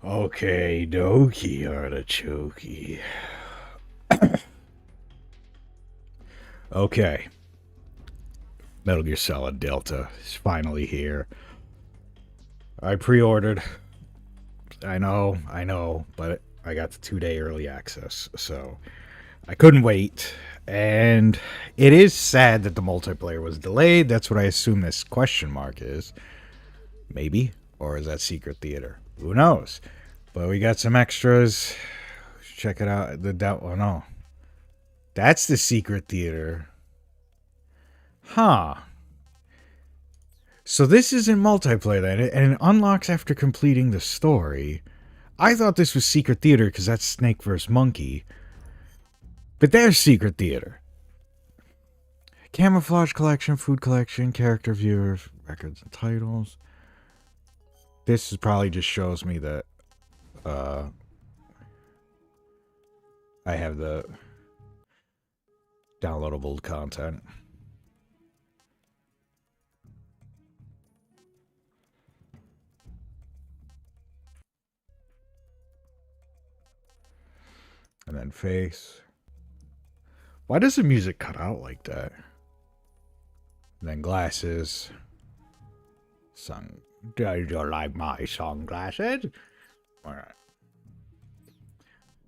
Okay, dokie, artichokey. Okay. Metal Gear Solid Delta is finally here. I pre-ordered. I know, but I got the 2-day early access, so I couldn't wait. And it is sad that the multiplayer was delayed. That's what I assume this question mark is. Maybe. Or is that Secret Theater? Who knows? But we got some extras. Check it out. Oh no. That's the Secret Theater. Huh. So this isn't multiplayer then, and it unlocks after completing the story. I thought this was Secret Theater because that's Snake vs. Monkey. But there's Secret Theater. Camouflage collection, food collection, character viewer, records and titles. This is probably just shows me that I have the downloadable content. And then face. Why does the music cut out like that? And then glasses. Do you like my sunglasses? Alright.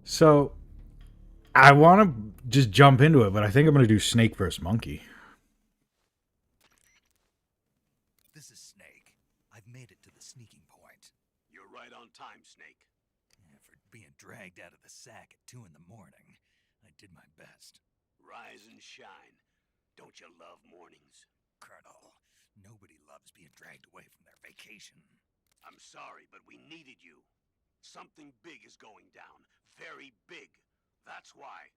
So, I want to just jump into it, but I think I'm going to do Snake vs. Monkey. This is Snake. I've made it to the sneaking point. You're right on time, Snake. For being dragged out of the sack at 2 in the morning, I did my best. Rise and shine. Don't you love mornings? Colonel, nobody loves being dragged away from their vacation. I'm sorry, but we needed you. Something big is going down. Very big. That's why.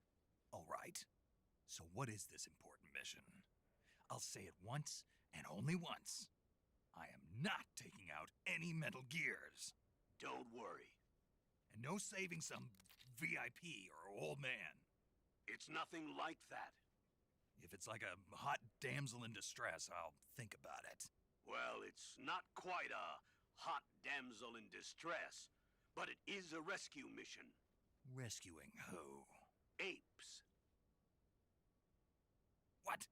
All right. So what is this important mission? I'll say it once and only once. I am not taking out any Metal Gears. Don't worry. And no saving some VIP or old man. It's nothing like that. If it's like a hot damsel in distress, I'll think about it. Well, it's not quite a hot damsel in distress, but it is a rescue mission. Rescuing who? Apes. What?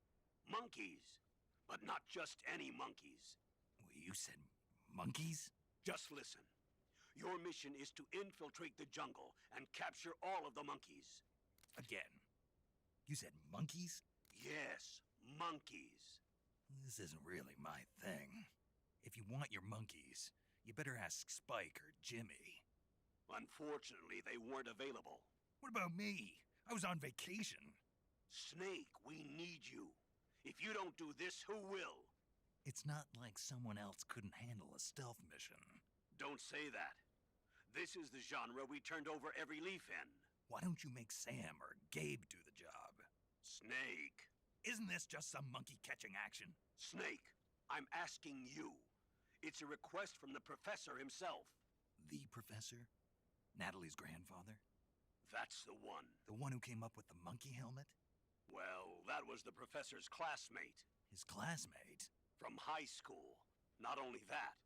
Monkeys. But not just any monkeys. Well, you said monkeys? Just listen. Your mission is to infiltrate the jungle and capture all of the monkeys. Again. You said monkeys? Yes, monkeys. This isn't really my thing. If you want your monkeys, you better ask Spike or Jimmy. Unfortunately, they weren't available. What about me? I was on vacation. Snake, we need you. If you don't do this, who will? It's not like someone else couldn't handle a stealth mission. Don't say that. This is the genre we turned over every leaf in. Why don't you make Sam or Gabe do the job? Snake. Isn't this just some monkey-catching action? Snake, I'm asking you. It's a request from the professor himself. The professor? Natalie's grandfather? That's the one. The one who came up with the monkey helmet? Well, that was the professor's classmate. His classmate? From high school. Not only that,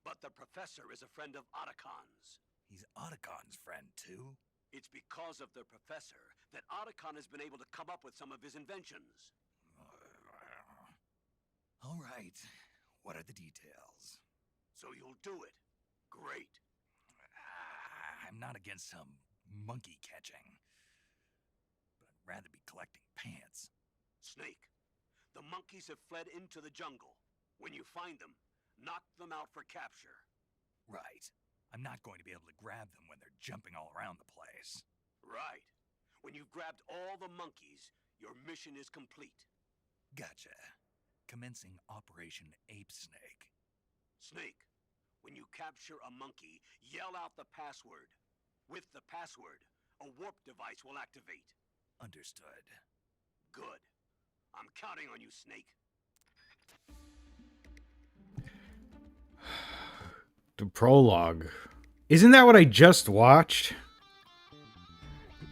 but the professor is a friend of Otacon's. He's Otacon's friend, too? It's because of the professor that Otacon has been able to come up with some of his inventions. All right. What are the details? So you'll do it. Great. I'm not against some monkey catching, but I'd rather be collecting pants. Snake, the monkeys have fled into the jungle. When you find them, knock them out for capture. Right. I'm not going to be able to grab them when they're jumping all around the place. Right. When you've grabbed all the monkeys, your mission is complete. Gotcha. Commencing Operation Ape Snake. Snake, when you capture a monkey, yell out the password. With the password, a warp device will activate. Understood. Good. I'm counting on you, Snake. The prologue. Isn't that what I just watched?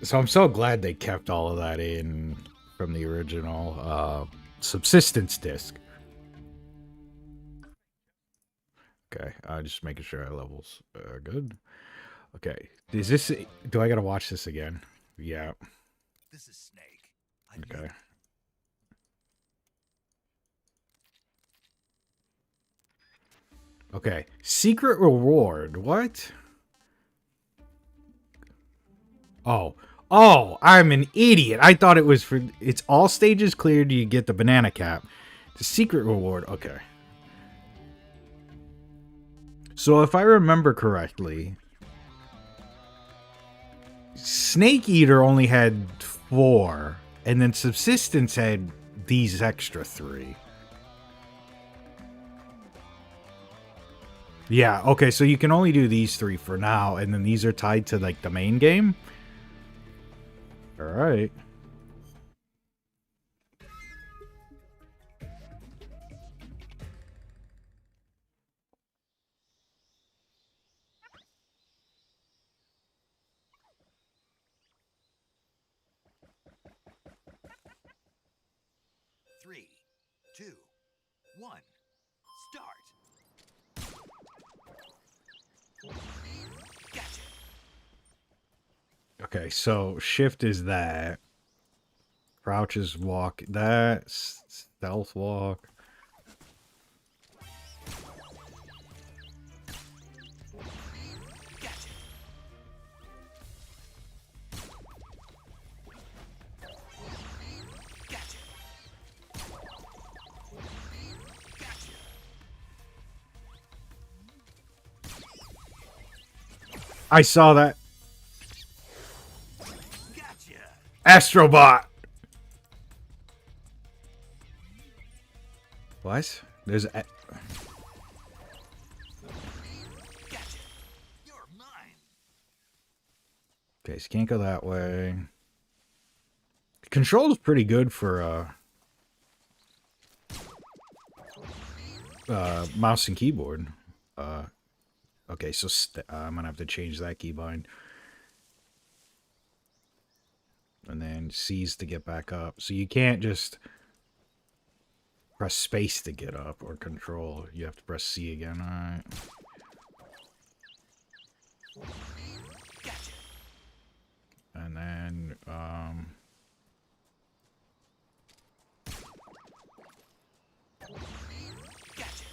So I'm so glad they kept all of that in from the original subsistence disc. Okay, just making sure our levels are good. Okay. Is this... Do I gotta watch this again? Yeah. This is Snake. I'm Okay. Nick. Okay. Secret reward. What? Oh. Oh, I'm an idiot. I thought it was for... It's all stages cleared, you get the banana cap. The secret reward. Okay. So if I remember correctly, Snake Eater only had 4, and then Subsistence had these extra 3. Yeah, okay, so you can only do these 3 for now, and then these are tied to, like, the main game? Alright. Three, two, one, start. Gotcha. Okay, so shift is that. Crouch is walk. That. Stealth walk. Gotcha. Gotcha. Gotcha. I saw that. Gotcha. Astrobot! What? There's... Gotcha. You're mine. Okay, so can't go that way. Control is pretty good for mouse and keyboard. Okay, so I'm gonna have to change that keybind. And then C's to get back up. So you can't just press space to get up or control. You have to press C again. Alright. Gotcha. And then Gotcha.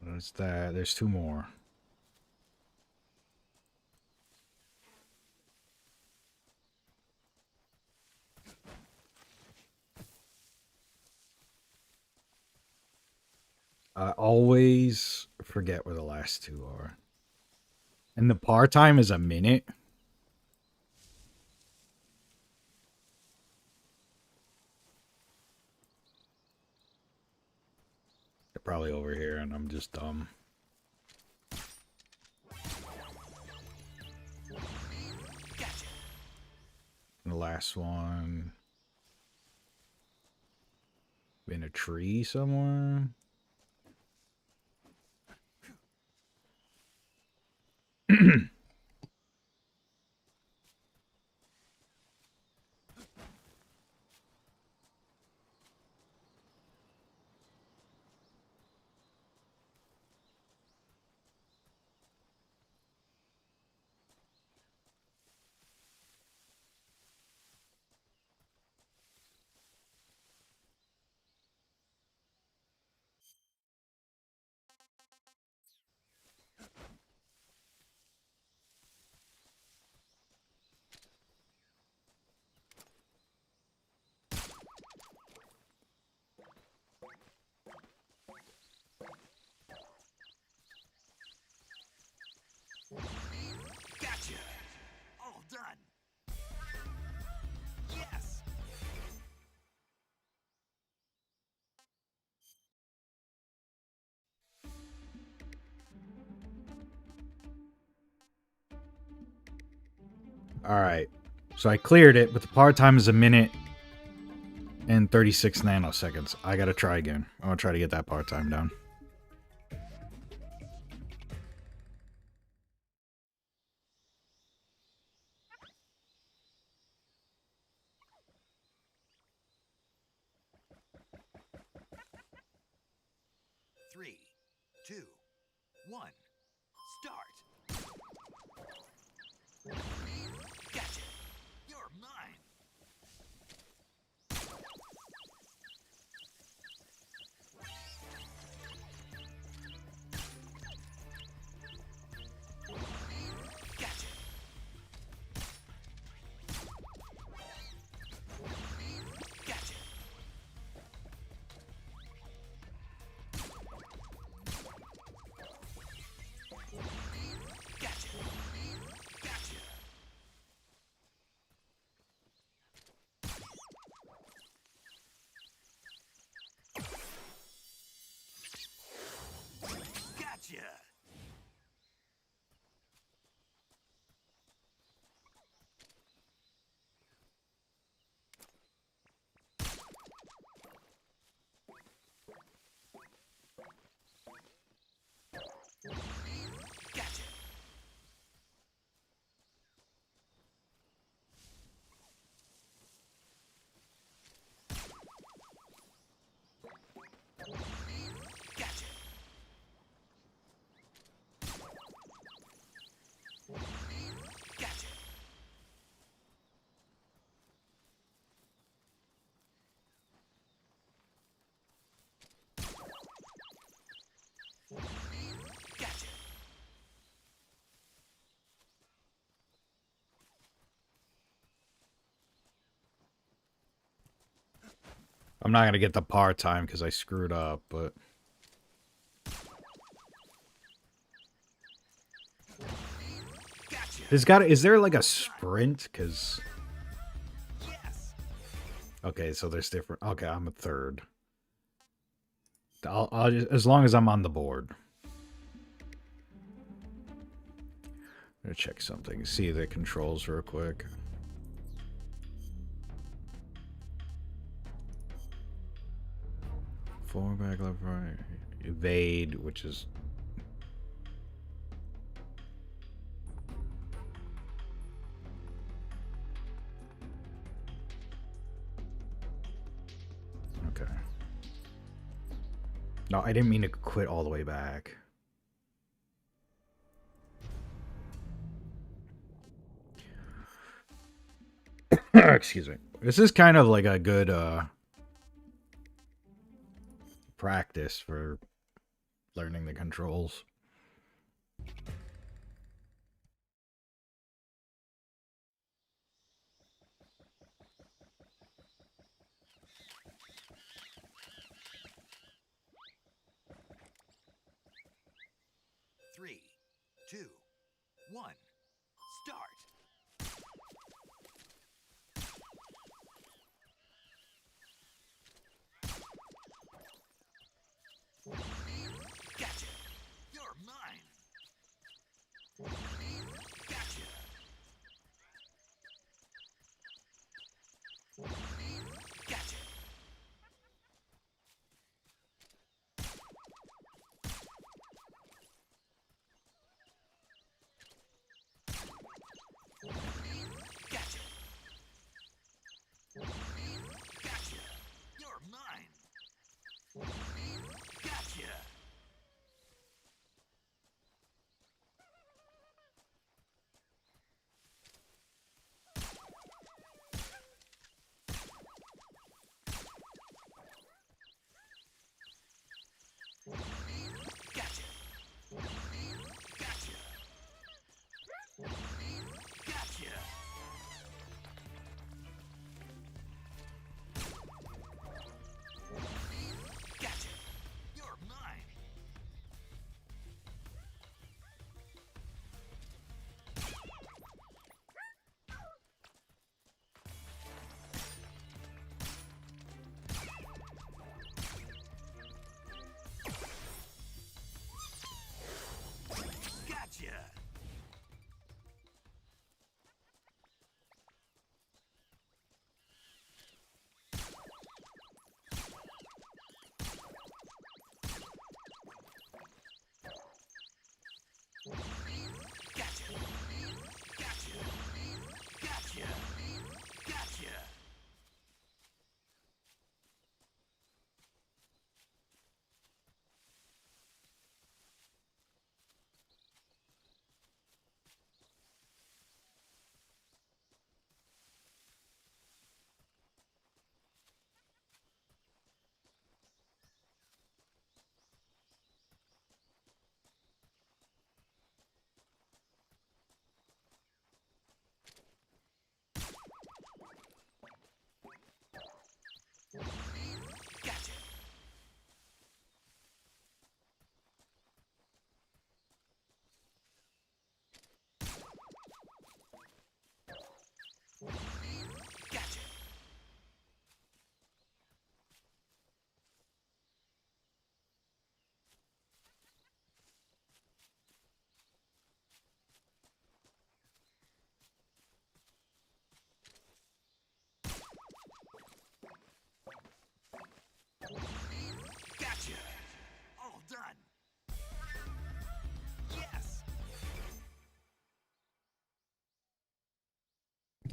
what's that? There's 2 more. I always forget where the last 2 are. And the par time is a minute. They're probably over here and I'm just dumb. Gotcha. And the last one in a tree somewhere. Gotcha. All done. Yes. Alright. So I cleared it, but the par time is a minute and 36 nanoseconds. I gotta try again. I wanna try to get that par time down. Three, two, one, start. Gotcha. You're mine. Gotcha. Gotcha. Gotcha. Gotcha. Gotcha. Gotcha. Gotcha. Gotcha. Gotcha. I'm not gonna get the part time because I screwed up, but Gotcha. is there like a sprint? Because Yes. okay, so there's different. Okay, I'm a third. I'll just, as long as I'm on the board. I'm gonna check something. See the controls real quick. Forward, back, left, right. Evade, which is okay. No, I didn't mean to quit all the way back. Excuse me. This is kind of like a good practice for learning the controls. Three, two, one. Start. Gotcha. You're mine. Gotcha. Gotcha.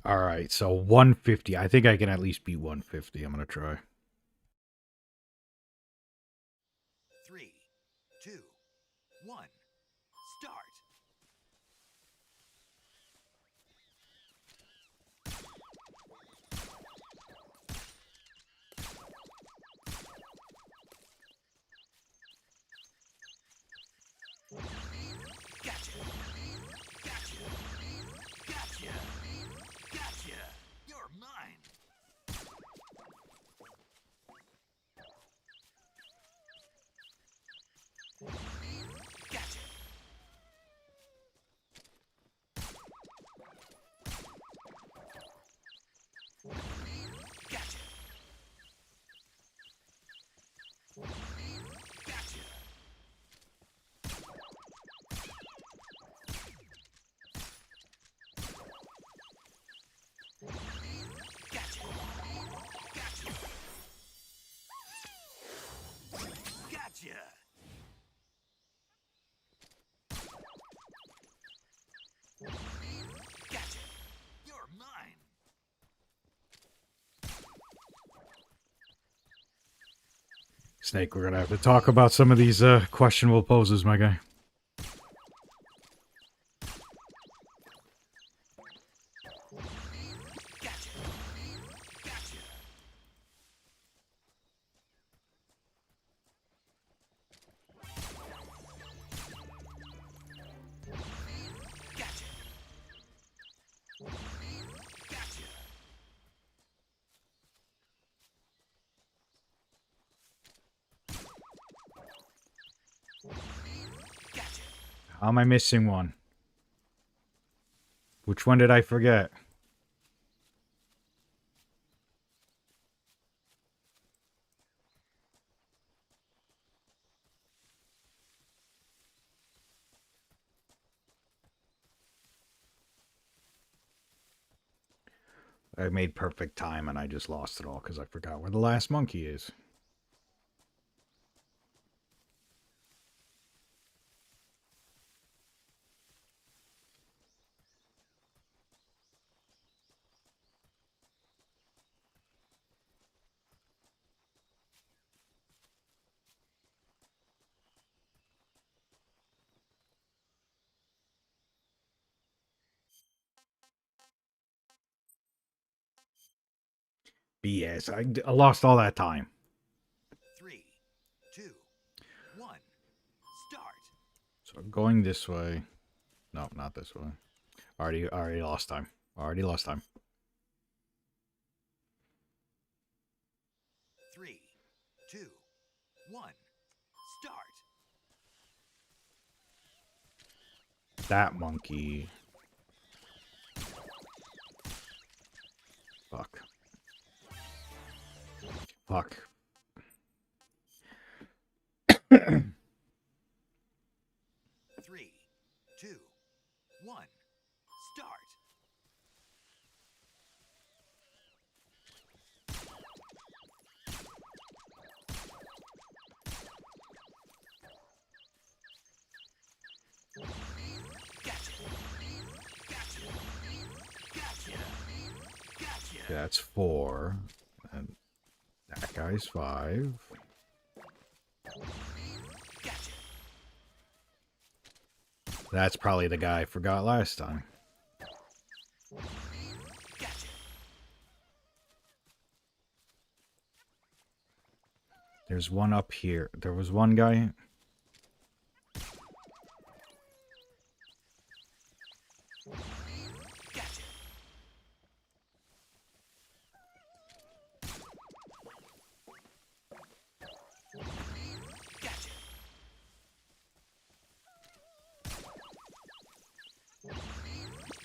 All right, so 150. I think I can at least beat 150. I'm gonna try. 3, 2, 1, start. Gotcha. Gotcha. Gotcha. Gotcha. You're mine. Gotcha. Gotcha. Gotcha. Gotcha. Gotcha. Gotcha. Gotcha. You're mine. Snake, we're gonna have to talk about some of these questionable poses, my guy. Gotcha. Gotcha. Gotcha. Gotcha. Gotcha. How am I missing one? Which one did I forget? I made perfect time and I just lost it all because I forgot where the last monkey is. BS. I lost all that time. 3, 2, 1, start. So I'm going this way. No, not this way. Already lost time. Already lost time. 3, 2, 1, start. That monkey. Fuck. Fuck. 3, 2, 1, start. Gotcha. Gotcha. Gotcha. Gotcha. That's 4. And that guy's 5. Gotcha. That's probably the guy I forgot last time. Gotcha. There's one up here. There was one guy. Gotcha. Gotcha.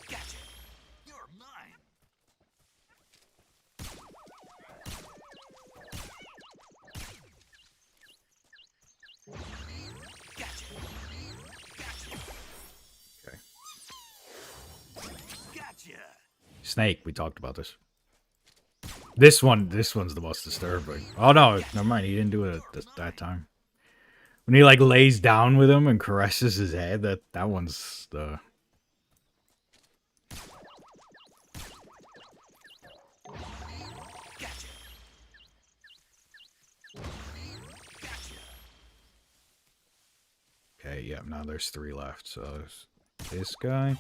Gotcha. You're mine. Gotcha. Gotcha. Okay. Gotcha. Snake, we talked about this. This one's the most disturbing. Oh no, never mind. He didn't do it at that time. When he like lays down with him and caresses his head, that one's the. Okay, yeah, now there's 3 left. So there's this guy,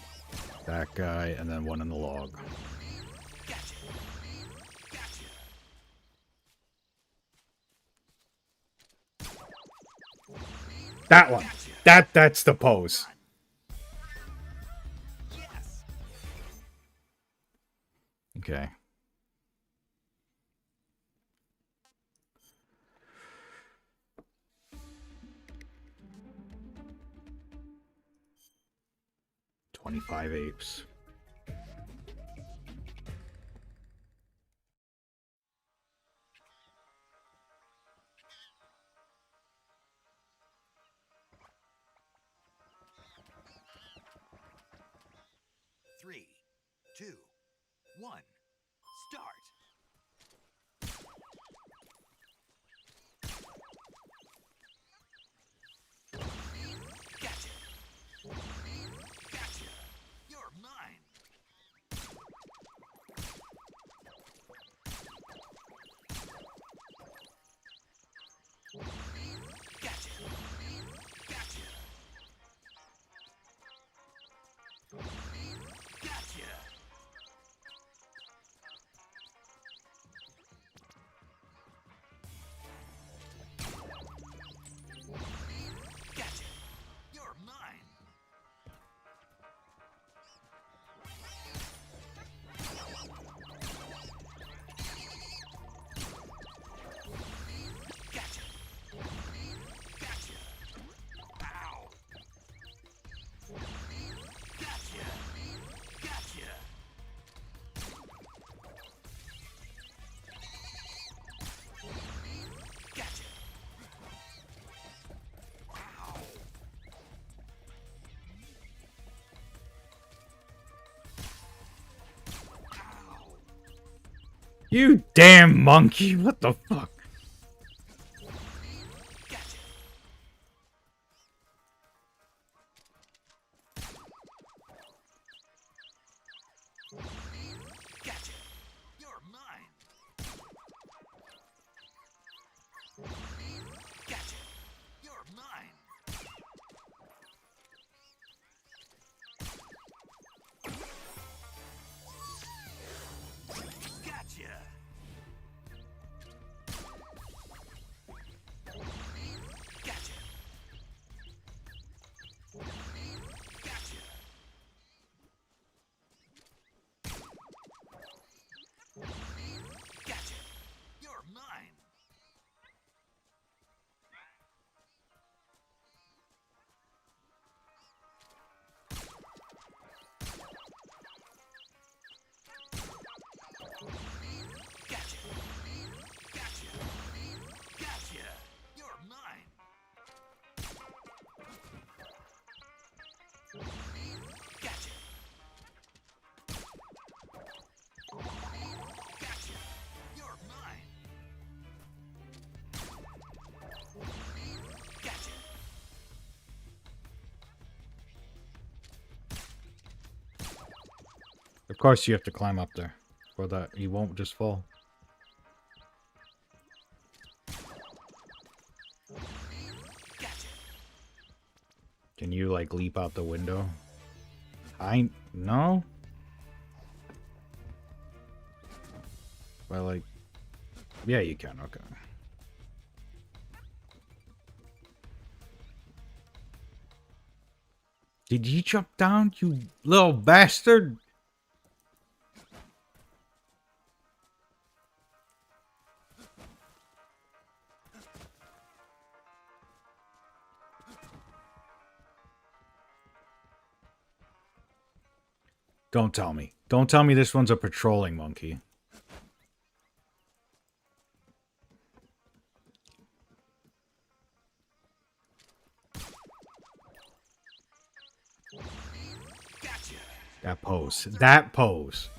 that guy, and then one in the log. Gotcha. Gotcha. That one! That's the pose. Yes. Okay. "25 apes." Three, two, one. Start. Gotcha. Gotcha. You're mine. Gotcha. Gotcha. Gotcha. Gotcha. You're mine. Gotcha. Gotcha. Ow. Gotcha. Gotcha. Gotcha. Ow. Ow. You damn monkey! What the fuck? Gotcha. Gotcha. You're mine. Gotcha. You're mine. Gotcha. Gotcha. Gotcha. Gotcha. You're mine. Gotcha. Gotcha. Gotcha. You're mine. Gotcha. Gotcha. You're mine. Gotcha. Of course you have to climb up there. Or that you won't just fall. Gotcha. Can you, like, leap out the window? No? Well, like... Yeah, you can, okay. Did you jump down, you little bastard? Don't tell me. Don't tell me this one's a patrolling monkey. Gotcha. That pose. That pose.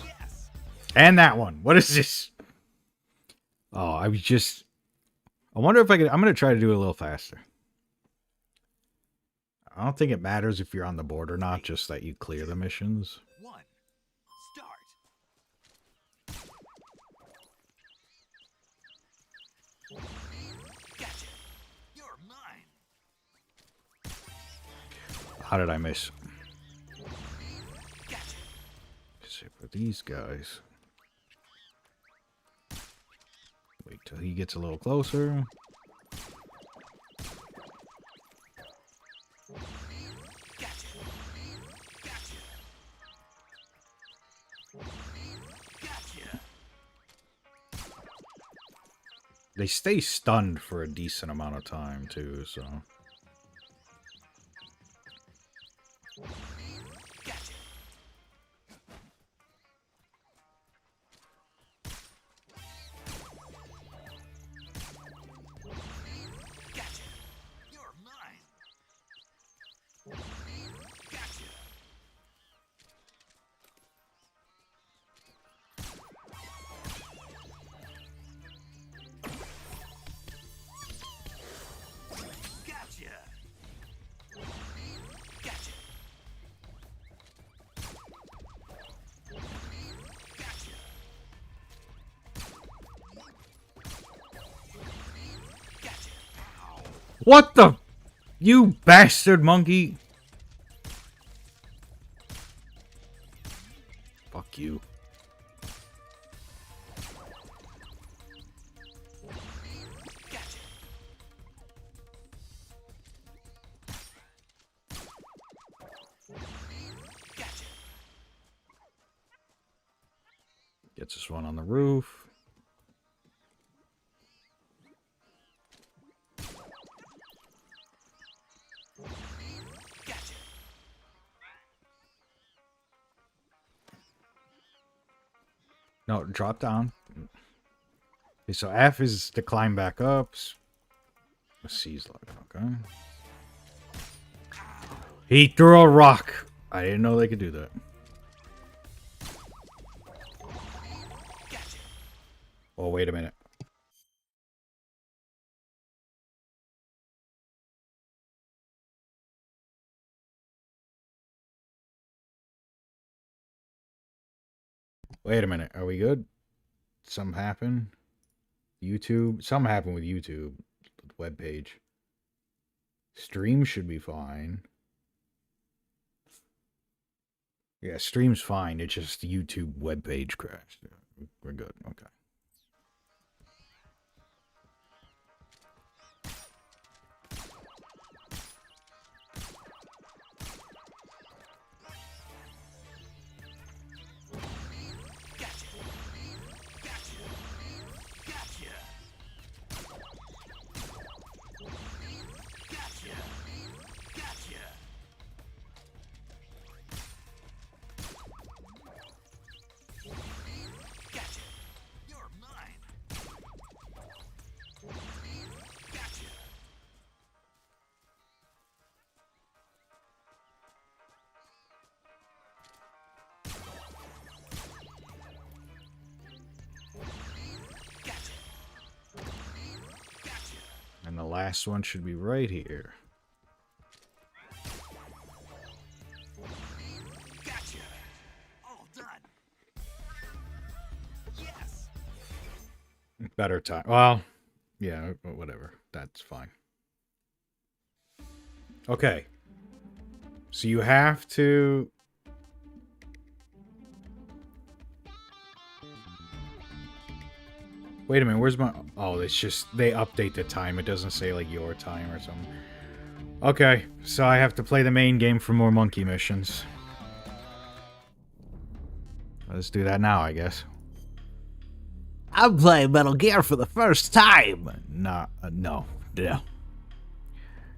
Yes. And that one. What is this? Oh, I was just... I wonder if I could... I'm going to try to do it a little faster. I don't think it matters if you're on the board or not, just that you clear the missions. One. Start. Gotcha. You're mine. How did I miss? Except for these guys. Wait till he gets a little closer. They stay stunned for a decent amount of time, too, so... What the? You bastard monkey! Fuck you. Gets us one on the roof. No, drop down. Okay, so F is to climb back up. C's like, okay. He threw a rock. I didn't know they could do that. Oh, wait a minute. Wait a minute. Are we good? Something happened? YouTube? Something happened with YouTube. The web page. Stream should be fine. Yeah, stream's fine. It's just the YouTube web page crashed. We're good. Okay. And the last one should be right here. Gotcha. All done. Yes. Better time. Well, yeah, whatever. That's fine. Okay. So you have to... Wait a minute, where's my... Oh, it's just... They update the time. It doesn't say, like, your time or something. Okay, so I have to play the main game for more monkey missions. Let's do that now, I guess. I'm playing Metal Gear for the first time. No.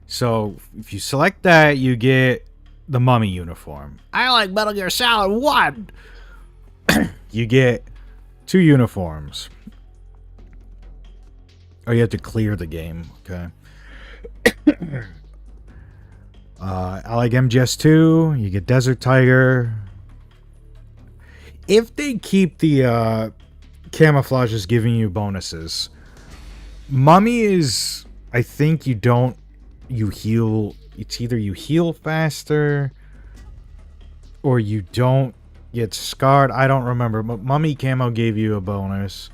So, if you select that, you get the mummy uniform. I like Metal Gear Solid 1. You get 2 uniforms. Oh, you have to clear the game. Okay. I like MGS 2. You get Desert Tiger. If they keep the camouflages giving you bonuses, Mummy is... I think you don't... You heal... It's either you heal faster or you don't get scarred. I don't remember. But Mummy camo gave you a bonus.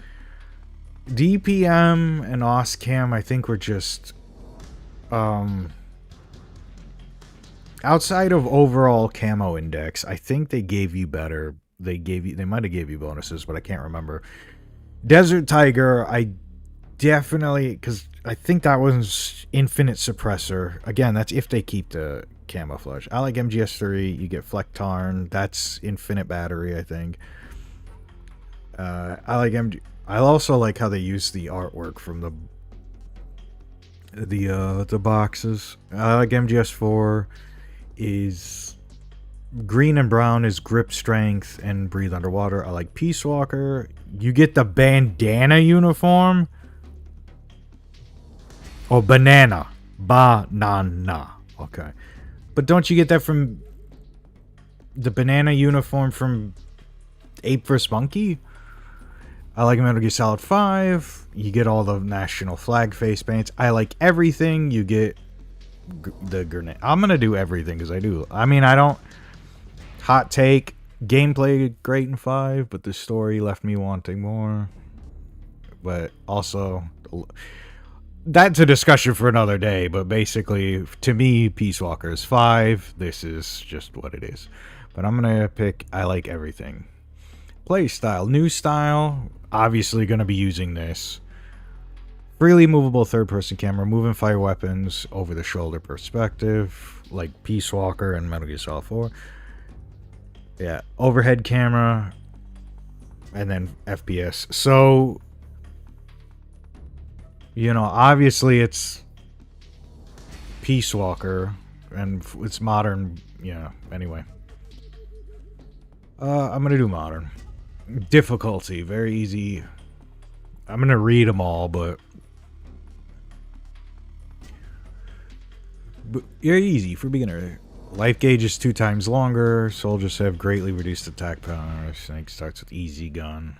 DPM and OSCAM, I think, were just outside of overall camo index, I think they gave you better. They might have gave you bonuses, but I can't remember. Desert Tiger, I definitely, because I think that was infinite suppressor. Again, that's if they keep the camouflage. I like MGS3. You get Flectarn. That's infinite battery, I think. I like MG. I also like how they use the artwork from the boxes. I like MGS4 is green and brown is grip strength and breathe underwater. I like Peace Walker. You get the bandana uniform. Oh, banana. Banana. Okay. But don't you get that from the banana uniform from Ape vs. Monkey? I like Metal Gear Solid 5. You get all the national flag face paints. I like everything. You get the grenade. I'm going to do everything because I do. I mean, I don't... Hot take. Gameplay great in 5, but the story left me wanting more. But also... That's a discussion for another day, but basically, to me, Peace Walker is 5. This is just what it is. But I'm going to pick I like everything. Play style. New style. Obviously going to be using this. Freely movable third-person camera. Moving fire weapons. Over-the-shoulder perspective. Like Peace Walker and Metal Gear Solid 4. Yeah. Overhead camera. And then FPS. So... You know, obviously it's Peace Walker, and it's modern, yeah, anyway. I'm gonna do modern. Difficulty, very easy. I'm gonna read them all, but you're easy for beginner. Life gauge is 2 times longer. Soldiers have greatly reduced attack power. Snake starts with easy gun.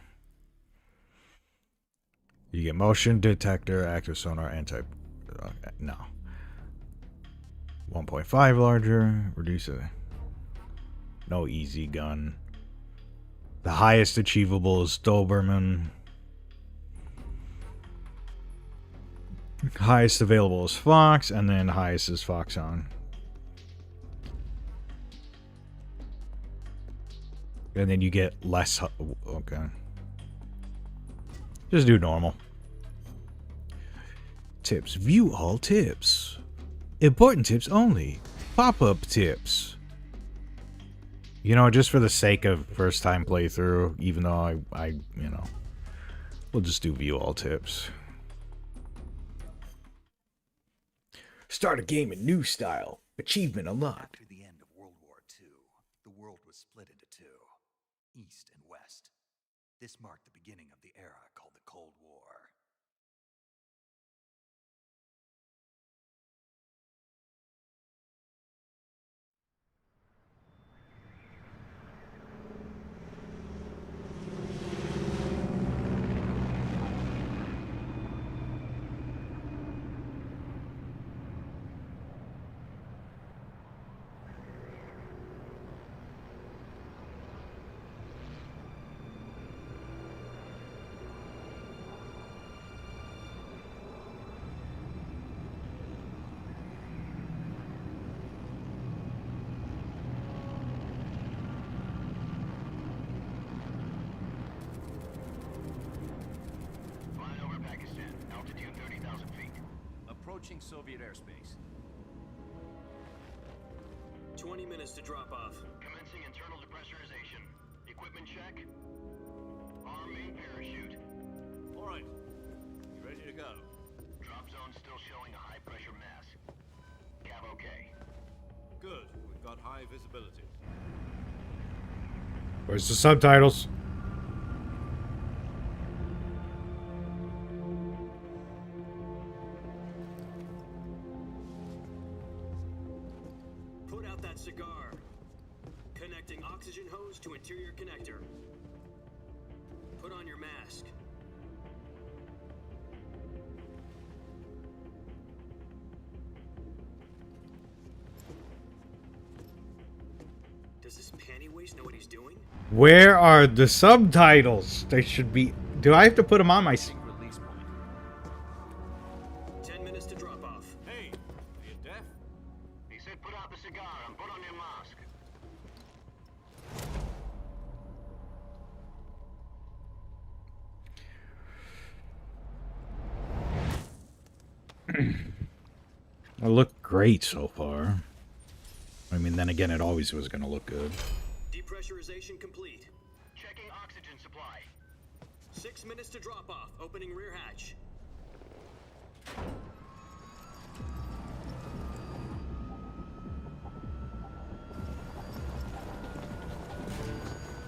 You get motion detector, active sonar, anti... Okay, no. 1.5 larger. Reduce it. No easy gun. The highest achievable is Doberman. Highest available is Fox, and then highest is Fox on. And then you get less... Okay. Just do normal. Tips. View all tips. Important tips only. Pop-up tips. You know, just for the sake of first time playthrough, even though I you know, we'll just do view all tips. Start a game in new style. Achievement unlocked. After the end of World War II, the world was split into 2, East and West. This marked the beginning of the era called the Cold War. Approaching Soviet airspace. 20 minutes to drop off. Commencing internal depressurization. Equipment check. Arm main parachute. All right. You ready to go? Drop zone still showing a high pressure mass. Cav okay. Good. We've got high visibility. Where's the subtitles? Put out that cigar. Connecting oxygen hose to interior connector. Put on your mask. Does this panty waste know what he's doing? Where are the subtitles? They should be... Do I have to put them on my... Release point. 10 minutes to drop off. Hey, are you deaf? He said put out the cigar. car and put on your mask. It looked great so far. I mean, then again, it always was going to look good. Depressurization complete. Checking oxygen supply. 6 minutes to drop off. Opening rear hatch.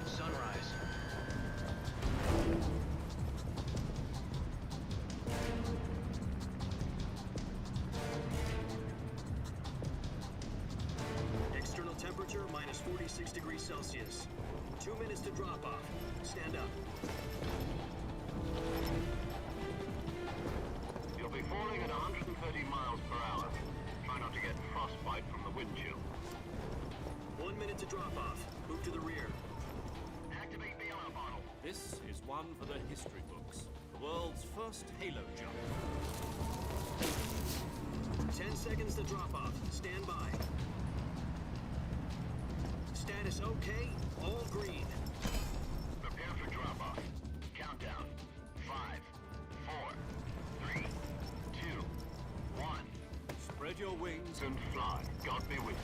Sunrise. External temperature minus 46 degrees Celsius. 2 minutes to drop off. Stand up. You'll be falling at 130 miles per hour. Try not to get frostbite from the wind chill. 1 minute to drop off. Move to the rear. Activate the air bottle. This is one for the history books. The world's first halo jump. 10 seconds to drop off. Stand by. Status okay. All green. Prepare for drop-off. Countdown. 5, 4, 3, 2, 1. Spread your wings And fly. God be with you.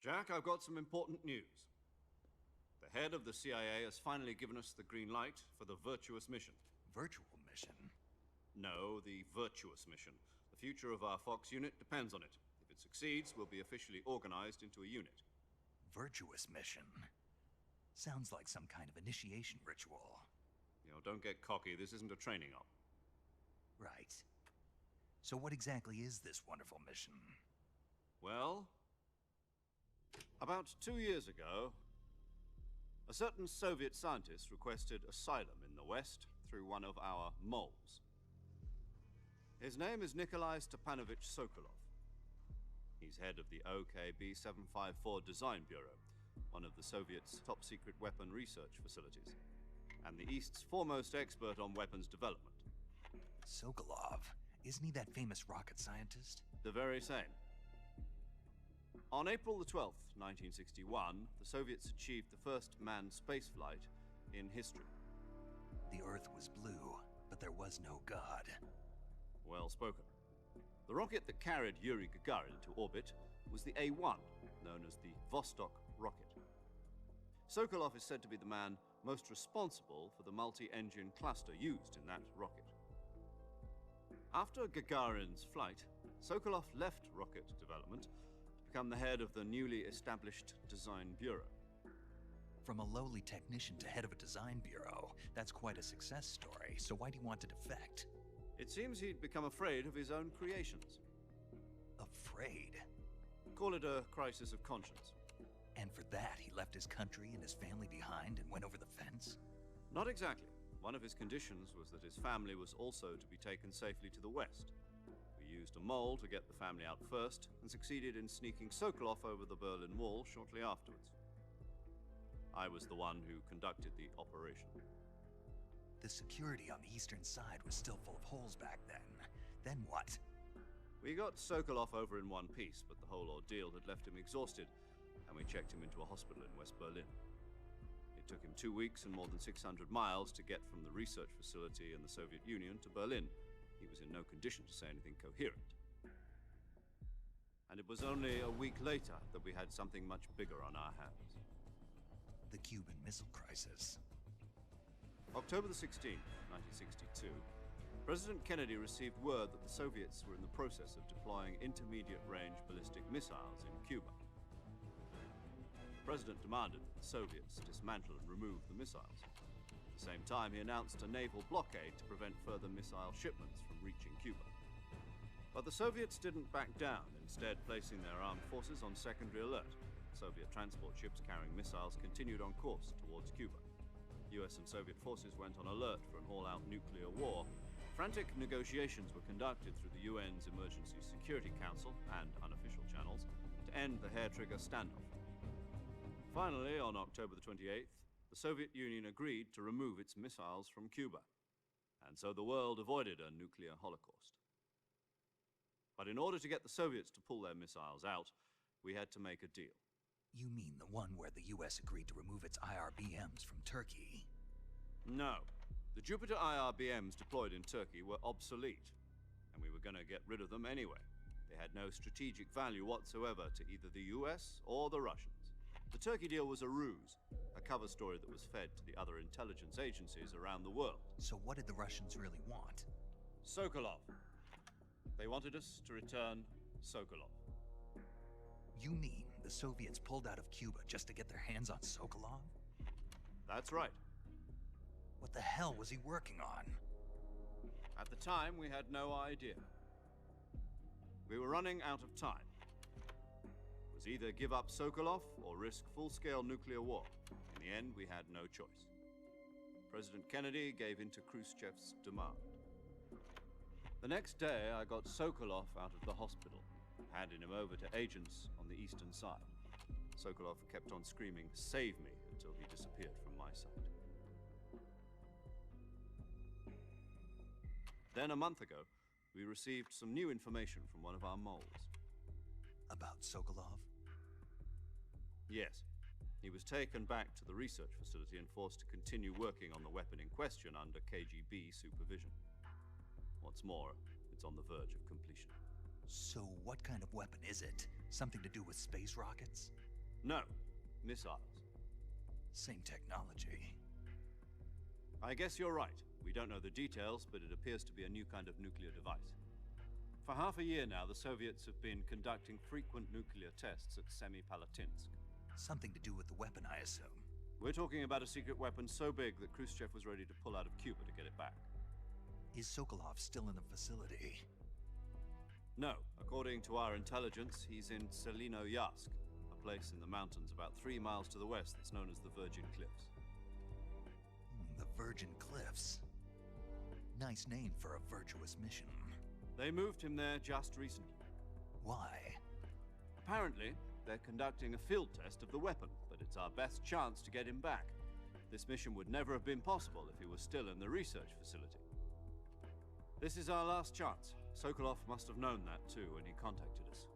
Jack, I've got some important news. The head of the CIA has finally given us the green light for the virtuous mission. Virtual mission? No, the virtuous mission. The future of our Fox unit depends on it. If it succeeds, we'll be officially organized into a unit. Virtuous mission? Sounds like some kind of initiation ritual. You know, don't get cocky. This isn't a training op. Right. So what exactly is this wonderful mission? Well, about 2 years ago, a certain Soviet scientist requested asylum in the West through one of our moles. His name is Nikolai Stepanovich Sokolov. He's head of the OKB 754 Design Bureau, one of the Soviets' top-secret weapon research facilities, and the East's foremost expert on weapons development. Sokolov? Isn't he that famous rocket scientist? The very same. On April the 12th, 1961, the Soviets achieved the first manned spaceflight in history. The Earth was blue, but there was no God. Well spoken. The rocket that carried Yuri Gagarin to orbit was the A-1, known as the Vostok rocket. Sokolov is said to be the man most responsible for the multi-engine cluster used in that rocket. After Gagarin's flight, Sokolov left rocket development to become the head of the newly established Design Bureau. From a lowly technician to head of a design bureau, that's quite a success story, so why'd he want to defect? It seems he'd become afraid of his own creations. Afraid? Call it a crisis of conscience. And for that, he left his country and his family behind and went over the fence? Not exactly. One of his conditions was that his family was also to be taken safely to the west. We used a mole to get the family out first, and succeeded in sneaking Sokolov over the Berlin Wall shortly afterwards. I was the one who conducted the operation. The security on the eastern side was still full of holes back then. Then what? We got Sokolov over in one piece, but the whole ordeal had left him exhausted, and we checked him into a hospital in West Berlin. It took him 2 weeks and more than 600 miles to get from the research facility in the Soviet Union to Berlin. He was in no condition to say anything coherent. And it was only a week later that we had something much bigger on our hands. The Cuban Missile Crisis. October the 16th, 1962, President Kennedy received word that the Soviets were in the process of deploying intermediate-range ballistic missiles in Cuba. The President demanded that the Soviets dismantle and remove the missiles. At the same time, he announced a naval blockade to prevent further missile shipments from reaching Cuba. But the Soviets didn't back down, instead placing their armed forces on secondary alert. Soviet transport ships carrying missiles continued on course towards Cuba. US and Soviet forces went on alert for an all-out nuclear war. Frantic negotiations were conducted through the UN's Emergency Security Council and unofficial channels to end the hair-trigger standoff. Finally, on October the 28th, the Soviet Union agreed to remove its missiles from Cuba, and so the world avoided a nuclear holocaust. But in order to get the Soviets to pull their missiles out, we had to make a deal. You mean the one where the US agreed to remove its IRBMs from Turkey? No. The Jupiter IRBMs deployed in Turkey were obsolete, and we were going to get rid of them anyway. They had no strategic value whatsoever to either the US or the Russians. The Turkey deal was a ruse, a cover story that was fed to the other intelligence agencies around the world. So what did the Russians really want? Sokolov. They wanted us to return Sokolov. You mean the Soviets pulled out of Cuba just to get their hands on Sokolov? That's right. What the hell was he working on? At the time, we had no idea. We were running out of time. It was either give up Sokolov or risk full-scale nuclear war. In the end, we had no choice. President Kennedy gave in to Khrushchev's demand. The next day, I got Sokolov out of the hospital, handing him over to agents on the eastern side. Sokolov kept on screaming, "Save me," until he disappeared from my sight. Then, a month ago, we received some new information from one of our moles. About Sokolov? Yes. He was taken back to the research facility and forced to continue working on the weapon in question under KGB supervision. What's more, it's on the verge of completion. So what kind of weapon is it? Something to do with space rockets? No, missiles. Same technology. I guess you're right. We don't know the details, but it appears to be a new kind of nuclear device. For half a year now, the Soviets have been conducting frequent nuclear tests at Semipalatinsk. Something to do with the weapon, I assume. We're talking about a secret weapon so big that Khrushchev was ready to pull out of Cuba to get it back. Is Sokolov still in the facility? No. According to our intelligence, he's in Selino-Yarsk, a place in the mountains about 3 miles to the west that's known as the Virgin Cliffs. The Virgin Cliffs. Nice name for a virtuous mission. They moved him there just recently. Why? Apparently, they're conducting a field test of the weapon, but it's our best chance to get him back. This mission would never have been possible if he was still in the research facility. This is our last chance. Sokolov must have known that too when he contacted us.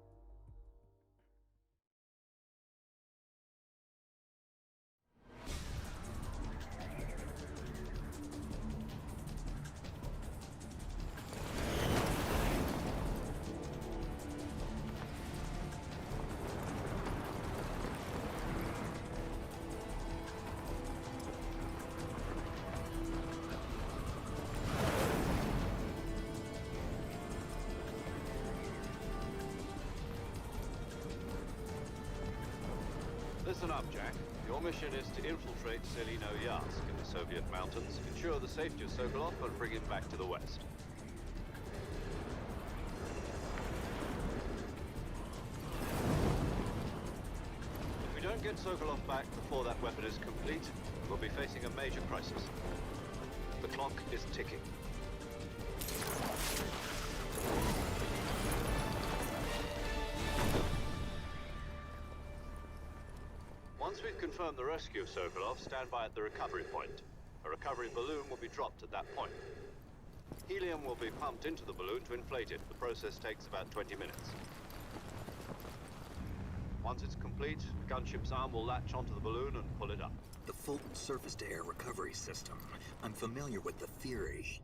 Listen up, Jack. Your mission is to infiltrate Selino-Yarsk in the Soviet mountains, ensure the safety of Sokolov, and bring him back to the west. If we don't get Sokolov back before that weapon is complete, we'll be facing a major crisis. The clock is ticking. Once we've confirmed the rescue of Sokolov, stand by at the recovery point. A recovery balloon will be dropped at that point. Helium will be pumped into the balloon to inflate it. The process takes about 20 minutes. Once it's complete, the gunship's arm will latch onto the balloon and pull it up. The Fulton surface-to-air recovery system. I'm familiar with the theory.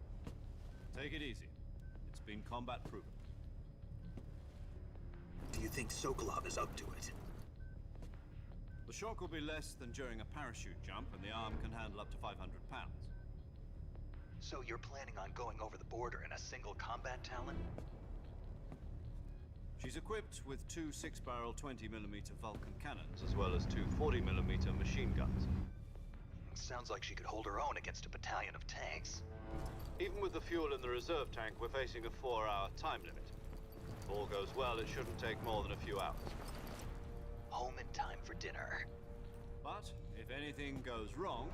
Take it easy. It's been combat-proven. Do you think Sokolov is up to it? The shock will be less than during a parachute jump, and the arm can handle up to 500 pounds. So you're planning on going over the border in a single combat Talon? She's equipped with 2 6-barrel 20mm Vulcan cannons, as well as 2 40mm machine guns. Sounds like she could hold her own against a battalion of tanks. Even with the fuel in the reserve tank, we're facing a 4-hour time limit. If all goes well, it shouldn't take more than a few hours. home in time for dinner. But if anything goes wrong,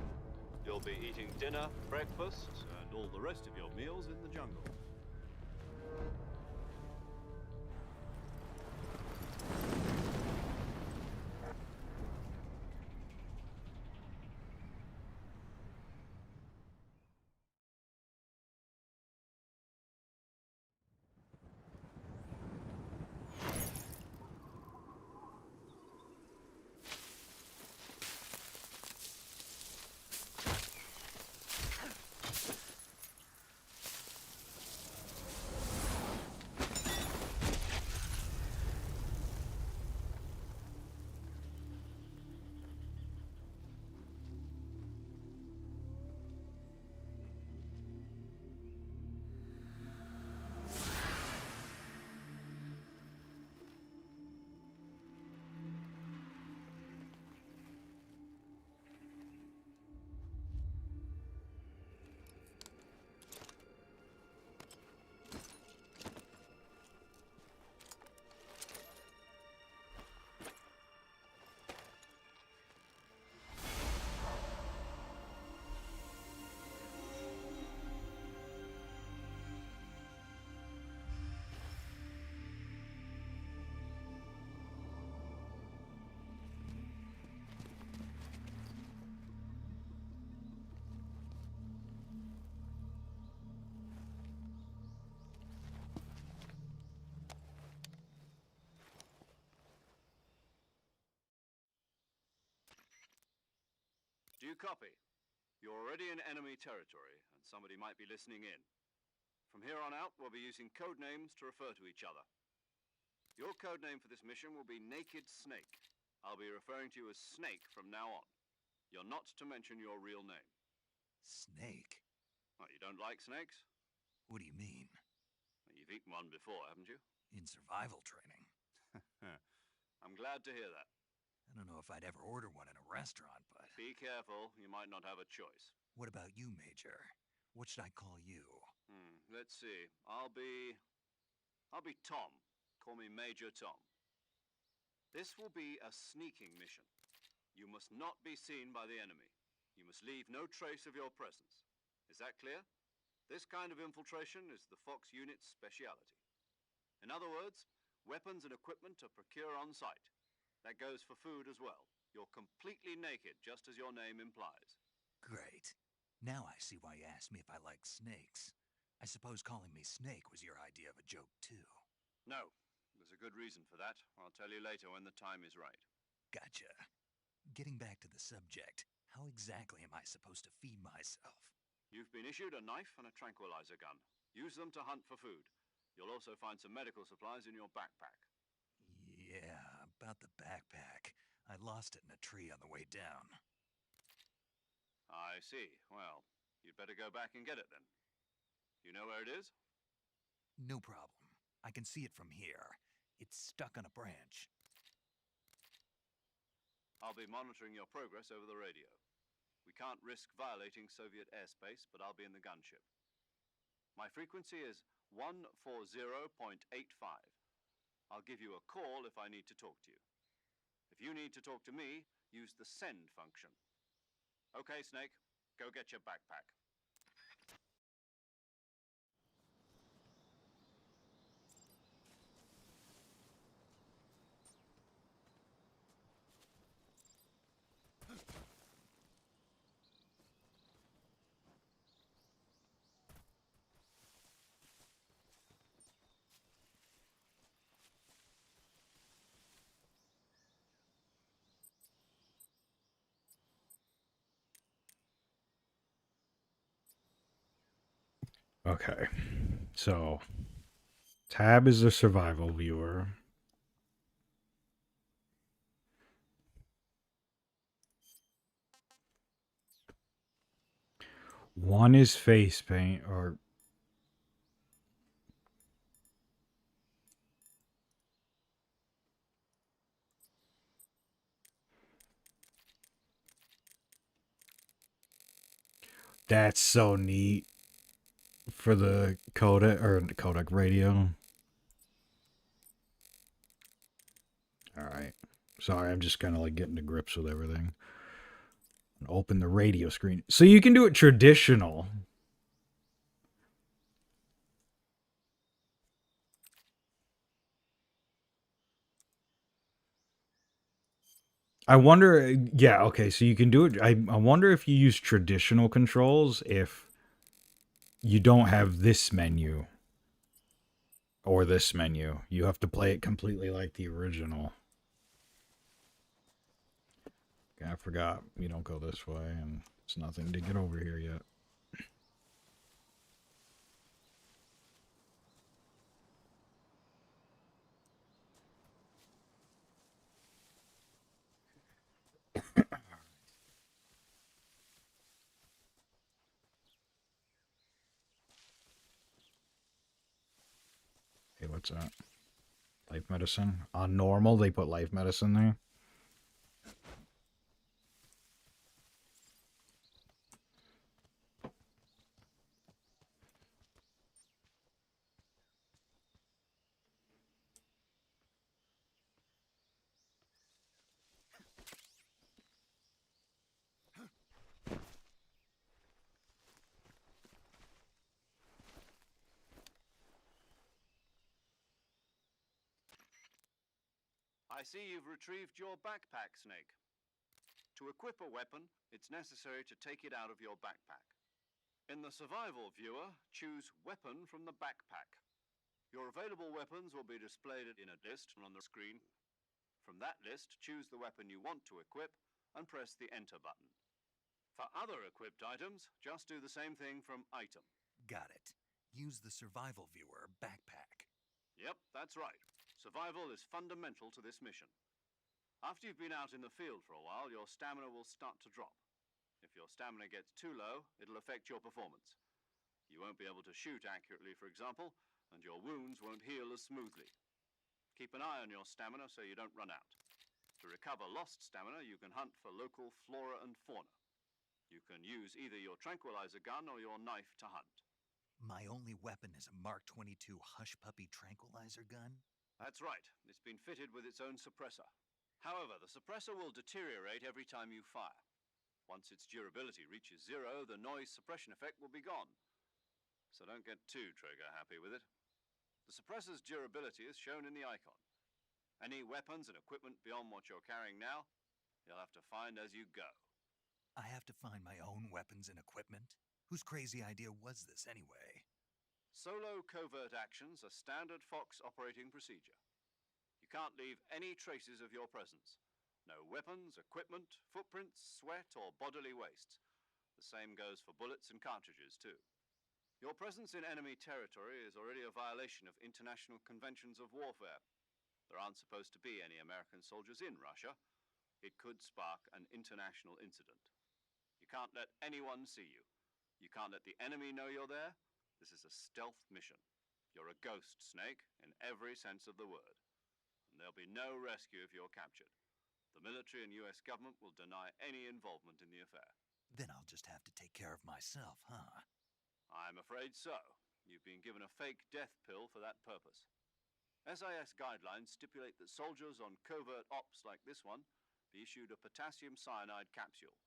you'll be eating dinner, breakfast, and all the rest of your meals in the jungle. Do you copy? You're already in enemy territory, and somebody might be listening in. From here on out, we'll be using code names to refer to each other. Your code name for this mission will be Naked Snake. I'll be referring to you as Snake from now on. You're not to mention your real name. Snake? What, you don't like snakes? What do you mean? Well, you've eaten one before, haven't you? In survival training. I'm glad to hear that. I don't know if I'd ever order one in a restaurant, but... Be careful, you might not have a choice. What about you, Major? What should I call you? Let's see. I'll be Tom. Call me Major Tom. This will be a sneaking mission. You must not be seen by the enemy. You must leave no trace of your presence. Is that clear? This kind of infiltration is the Fox unit's speciality. In other words, weapons and equipment are procured on site. That goes for food as well. You're completely naked, just as your name implies. Great. Now I see why you asked me if I like snakes. I suppose calling me Snake was your idea of a joke, too. No, there's a good reason for that. I'll tell you later when the time is right. Gotcha. Getting back to the subject, how exactly am I supposed to feed myself? You've been issued a knife and a tranquilizer gun. Use them to hunt for food. You'll also find some medical supplies in your backpack. Yeah, about the backpack. I lost it in a tree on the way down. I see. Well, you'd better go back and get it then. You know where it is? No problem. I can see it from here. It's stuck on a branch. I'll be monitoring your progress over the radio. We can't risk violating Soviet airspace, but I'll be in the gunship. My frequency is 140.85. I'll give you a call if I need to talk to you. If you need to talk to me, use the send function. Okay, Snake, go get your backpack. Okay. So, Tab is the survival viewer. One is face paint, or that's so neat for the codec radio. All right. Sorry, I'm just kind of like getting to grips with everything. And open the radio screen. So you can do it traditional. I wonder, yeah, okay, so you can do it. I wonder if you use traditional controls if you don't have this menu or this menu. You have to play it completely like the original. I forgot you don't go this way, and it's nothing to get over here yet. Hey, what's that? Life medicine? On normal, they put life medicine there. I see you've retrieved your backpack, Snake. To equip a weapon, it's necessary to take it out of your backpack. In the survival viewer, choose Weapon from the backpack. Your available weapons will be displayed in a list on the screen. From that list, choose the weapon you want to equip and press the Enter button. For other equipped items, just do the same thing from Item. Got it. Use the survival viewer backpack. Yep, that's right. Survival is fundamental to this mission. After you've been out in the field for a while, your stamina will start to drop. If your stamina gets too low, it'll affect your performance. You won't be able to shoot accurately, for example, and your wounds won't heal as smoothly. Keep an eye on your stamina so you don't run out. To recover lost stamina, you can hunt for local flora and fauna. You can use either your tranquilizer gun or your knife to hunt. My only weapon is a Mark 22 Hush Puppy tranquilizer gun? That's right. It's been fitted with its own suppressor. However, the suppressor will deteriorate every time you fire. Once its durability reaches 0, the noise suppression effect will be gone. So don't get too trigger happy with it. The suppressor's durability is shown in the icon. Any weapons and equipment beyond what you're carrying now, you'll have to find as you go. I have to find my own weapons and equipment? Whose crazy idea was this anyway? Solo covert actions are standard Fox operating procedure. You can't leave any traces of your presence. No weapons, equipment, footprints, sweat, or bodily waste. The same goes for bullets and cartridges, too. Your presence in enemy territory is already a violation of international conventions of warfare. There aren't supposed to be any American soldiers in Russia. It could spark an international incident. You can't let anyone see you. You can't let the enemy know you're there. This is a stealth mission. You're a ghost, Snake, in every sense of the word. And there'll be no rescue if you're captured. The military and US government will deny any involvement in the affair. Then I'll just have to take care of myself, huh? I'm afraid so. You've been given a fake death pill for that purpose. SIS guidelines stipulate that soldiers on covert ops like this one be issued a potassium cyanide capsule.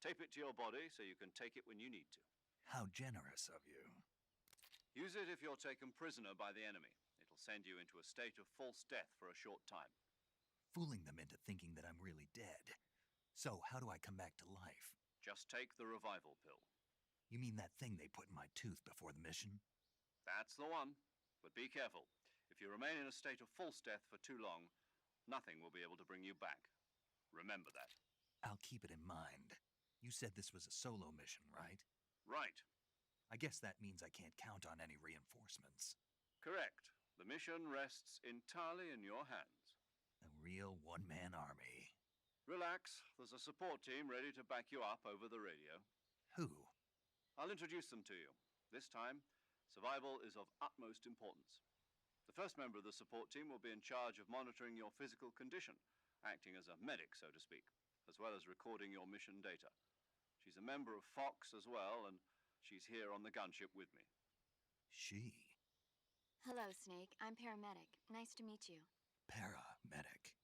Tape it to your body so you can take it when you need to. How generous of you. Use it if you're taken prisoner by the enemy. It'll send you into a state of false death for a short time. Fooling them into thinking that I'm really dead. So, how do I come back to life? Just take the revival pill. You mean that thing they put in my tooth before the mission? That's the one. But be careful. If you remain in a state of false death for too long, nothing will be able to bring you back. Remember that. I'll keep it in mind. You said this was a solo mission, right? Right. I guess that means I can't count on any reinforcements. Correct. The mission rests entirely in your hands. A real one-man army. Relax. There's a support team ready to back you up over the radio. Who? I'll introduce them to you. This time, survival is of utmost importance. The first member of the support team will be in charge of monitoring your physical condition, acting as a medic, so to speak, as well as recording your mission data. She's a member of Fox as well, and she's here on the gunship with me. She. Hello, Snake. I'm paramedic. Nice to meet you. Paramedic.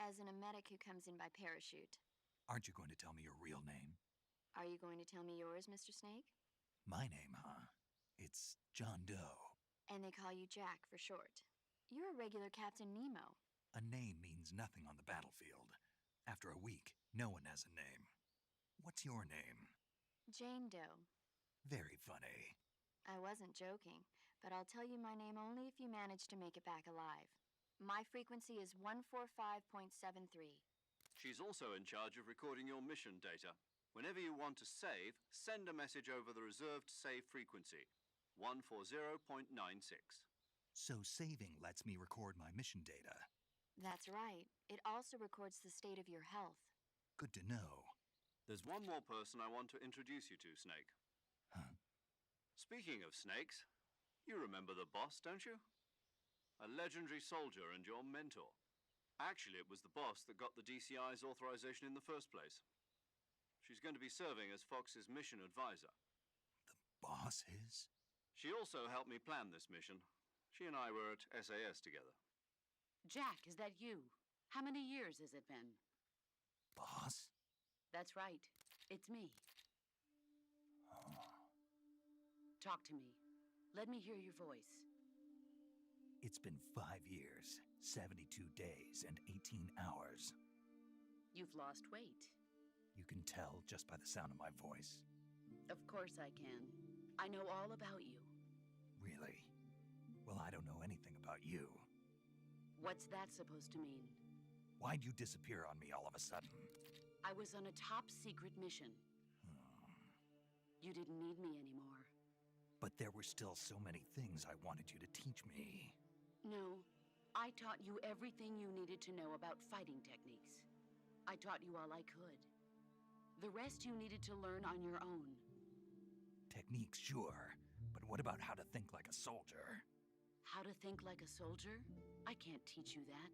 As in a medic who comes in by parachute. Aren't you going to tell me your real name? Are you going to tell me yours, Mr. Snake? My name, huh? It's John Doe. And they call you Jack for short. You're a regular Captain Nemo. A name means nothing on the battlefield. After a week, no one has a name. What's your name? Jane Doe. Very funny. I wasn't joking, but I'll tell you my name only if you manage to make it back alive. My frequency is 145.73. She's also in charge of recording your mission data. Whenever you want to save, send a message over the reserved save frequency, 140.96. So saving lets me record my mission data. That's right. It also records the state of your health. Good to know. There's one more person I want to introduce you to, Snake. Huh? Speaking of snakes, you remember the boss, don't you? A legendary soldier and your mentor. Actually, it was the boss that got the DCI's authorization in the first place. She's going to be serving as Fox's mission advisor. The boss is? She also helped me plan this mission. She and I were at SAS together. Jack, is that you? How many years has it been? Boss? That's right. It's me. Talk to me. Let me hear your voice. It's been 5 years, 72 days, and 18 hours. You've lost weight. You can tell just by the sound of my voice. Of course I can. I know all about you. Really? Well, I don't know anything about you. What's that supposed to mean? Why'd you disappear on me all of a sudden? I was on a top secret mission. You didn't need me anymore. But there were still so many things I wanted you to teach me. No, I taught you everything you needed to know about fighting techniques. I taught you all I could. The rest you needed to learn on your own. Techniques, sure. But what about how to think like a soldier? How to think like a soldier? I can't teach you that.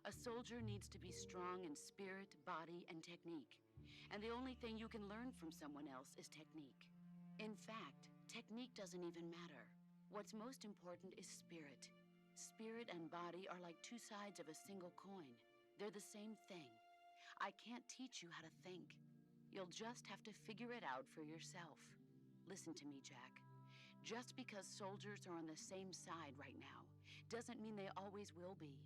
A soldier needs to be strong in spirit, body, and technique. And the only thing you can learn from someone else is technique. In fact, technique doesn't even matter. What's most important is spirit. Spirit and body are like two sides of a single coin. They're the same thing. I can't teach you how to think. You'll just have to figure it out for yourself. Listen to me, Jack. Just because soldiers are on the same side right now doesn't mean they always will be.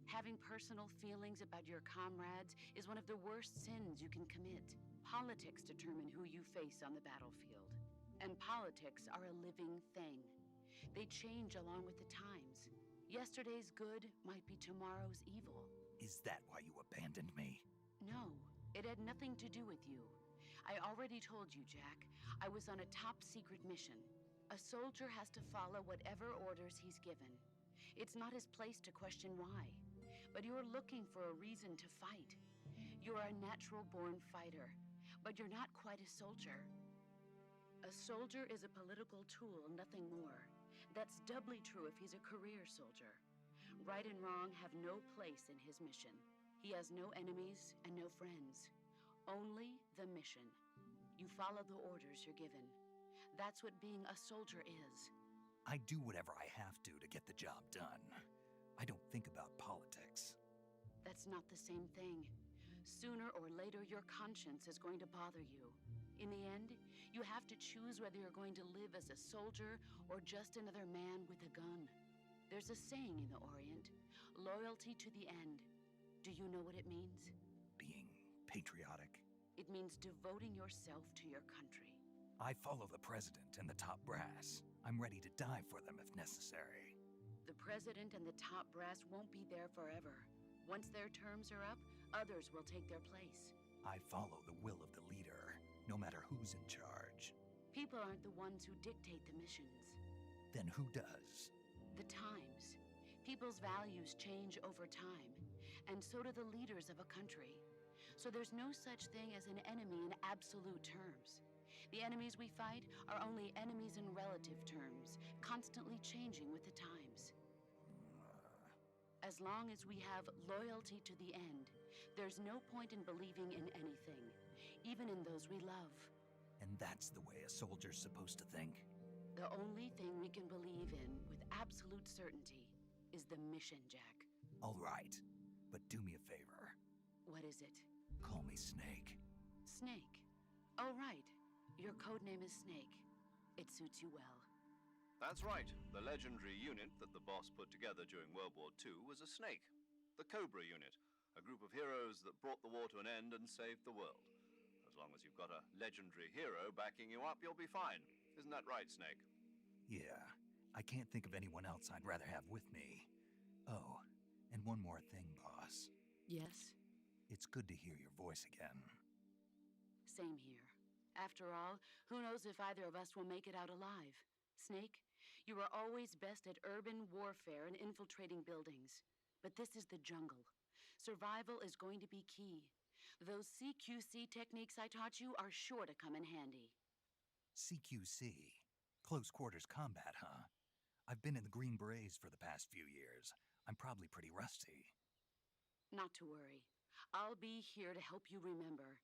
Having personal feelings about your comrades is one of the worst sins you can commit. Politics determine who you face on the battlefield. And politics are a living thing. They change along with the times. Yesterday's good might be tomorrow's evil. Is that why you abandoned me? No, it had nothing to do with you. I already told you, Jack. I was on a top secret mission. A soldier has to follow whatever orders he's given. It's not his place to question why. But you're looking for a reason to fight. You're a natural-born fighter, but you're not quite a soldier. A soldier is a political tool, nothing more. That's doubly true if he's a career soldier. Right and wrong have no place in his mission. He has no enemies and no friends. Only the mission. You follow the orders you're given. That's what being a soldier is. I do whatever I have to get the job done. I don't think about politics. That's not the same thing. Sooner or later, your conscience is going to bother you. In the end, you have to choose whether you're going to live as a soldier or just another man with a gun. There's a saying in the Orient, loyalty to the end. Do you know what it means? Being patriotic. It means devoting yourself to your country. I follow the president and the top brass. I'm ready to die for them if necessary. The president and the top brass won't be there forever. Once their terms are up, others will take their place. I follow the will of the leader, no matter who's in charge. People aren't the ones who dictate the missions. Then who does? The times. People's values change over time, and so do the leaders of a country. So there's no such thing as an enemy in absolute terms. The enemies we fight are only enemies in relative terms, constantly changing with the times. As long as we have loyalty to the end, there's no point in believing in anything, even in those we love. And that's the way a soldier's supposed to think? The only thing we can believe in with absolute certainty is the mission, Jack. All right. But do me a favor. What is it? Call me Snake. Snake. Oh, right. Your code name is Snake. It suits you well. That's right. The legendary unit that the boss put together during World War II was a snake. The Cobra unit, a group of heroes that brought the war to an end and saved the world. As long as you've got a legendary hero backing you up, you'll be fine. Isn't that right, Snake? Yeah, I can't think of anyone else I'd rather have with me. Oh, and one more thing, boss. Yes? It's good to hear your voice again. Same here. After all, who knows if either of us will make it out alive? Snake, you are always best at urban warfare and infiltrating buildings. But this is the jungle. Survival is going to be key. Those CQC techniques I taught you are sure to come in handy. CQC? Close quarters combat, huh? I've been in the Green Berets for the past few years. I'm probably pretty rusty. Not to worry. I'll be here to help you remember.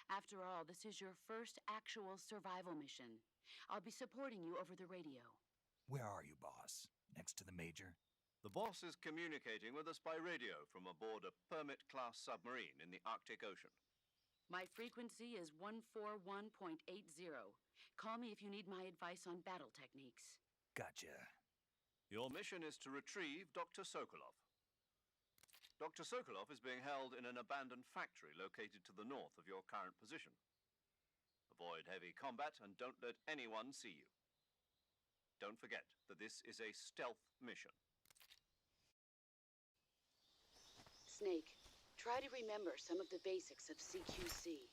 After all, this is your first actual survival mission. I'll be supporting you over the radio. Where are you, boss? Next to the Major? The boss is communicating with us by radio from aboard a Permit-class submarine in the Arctic Ocean. My frequency is 141.80. Call me if you need my advice on battle techniques. Gotcha. Your mission is to retrieve Dr. Sokolov. Dr. Sokolov is being held in an abandoned factory located to the north of your current position. Avoid heavy combat and don't let anyone see you. Don't forget that this is a stealth mission. Snake, try to remember some of the basics of CQC.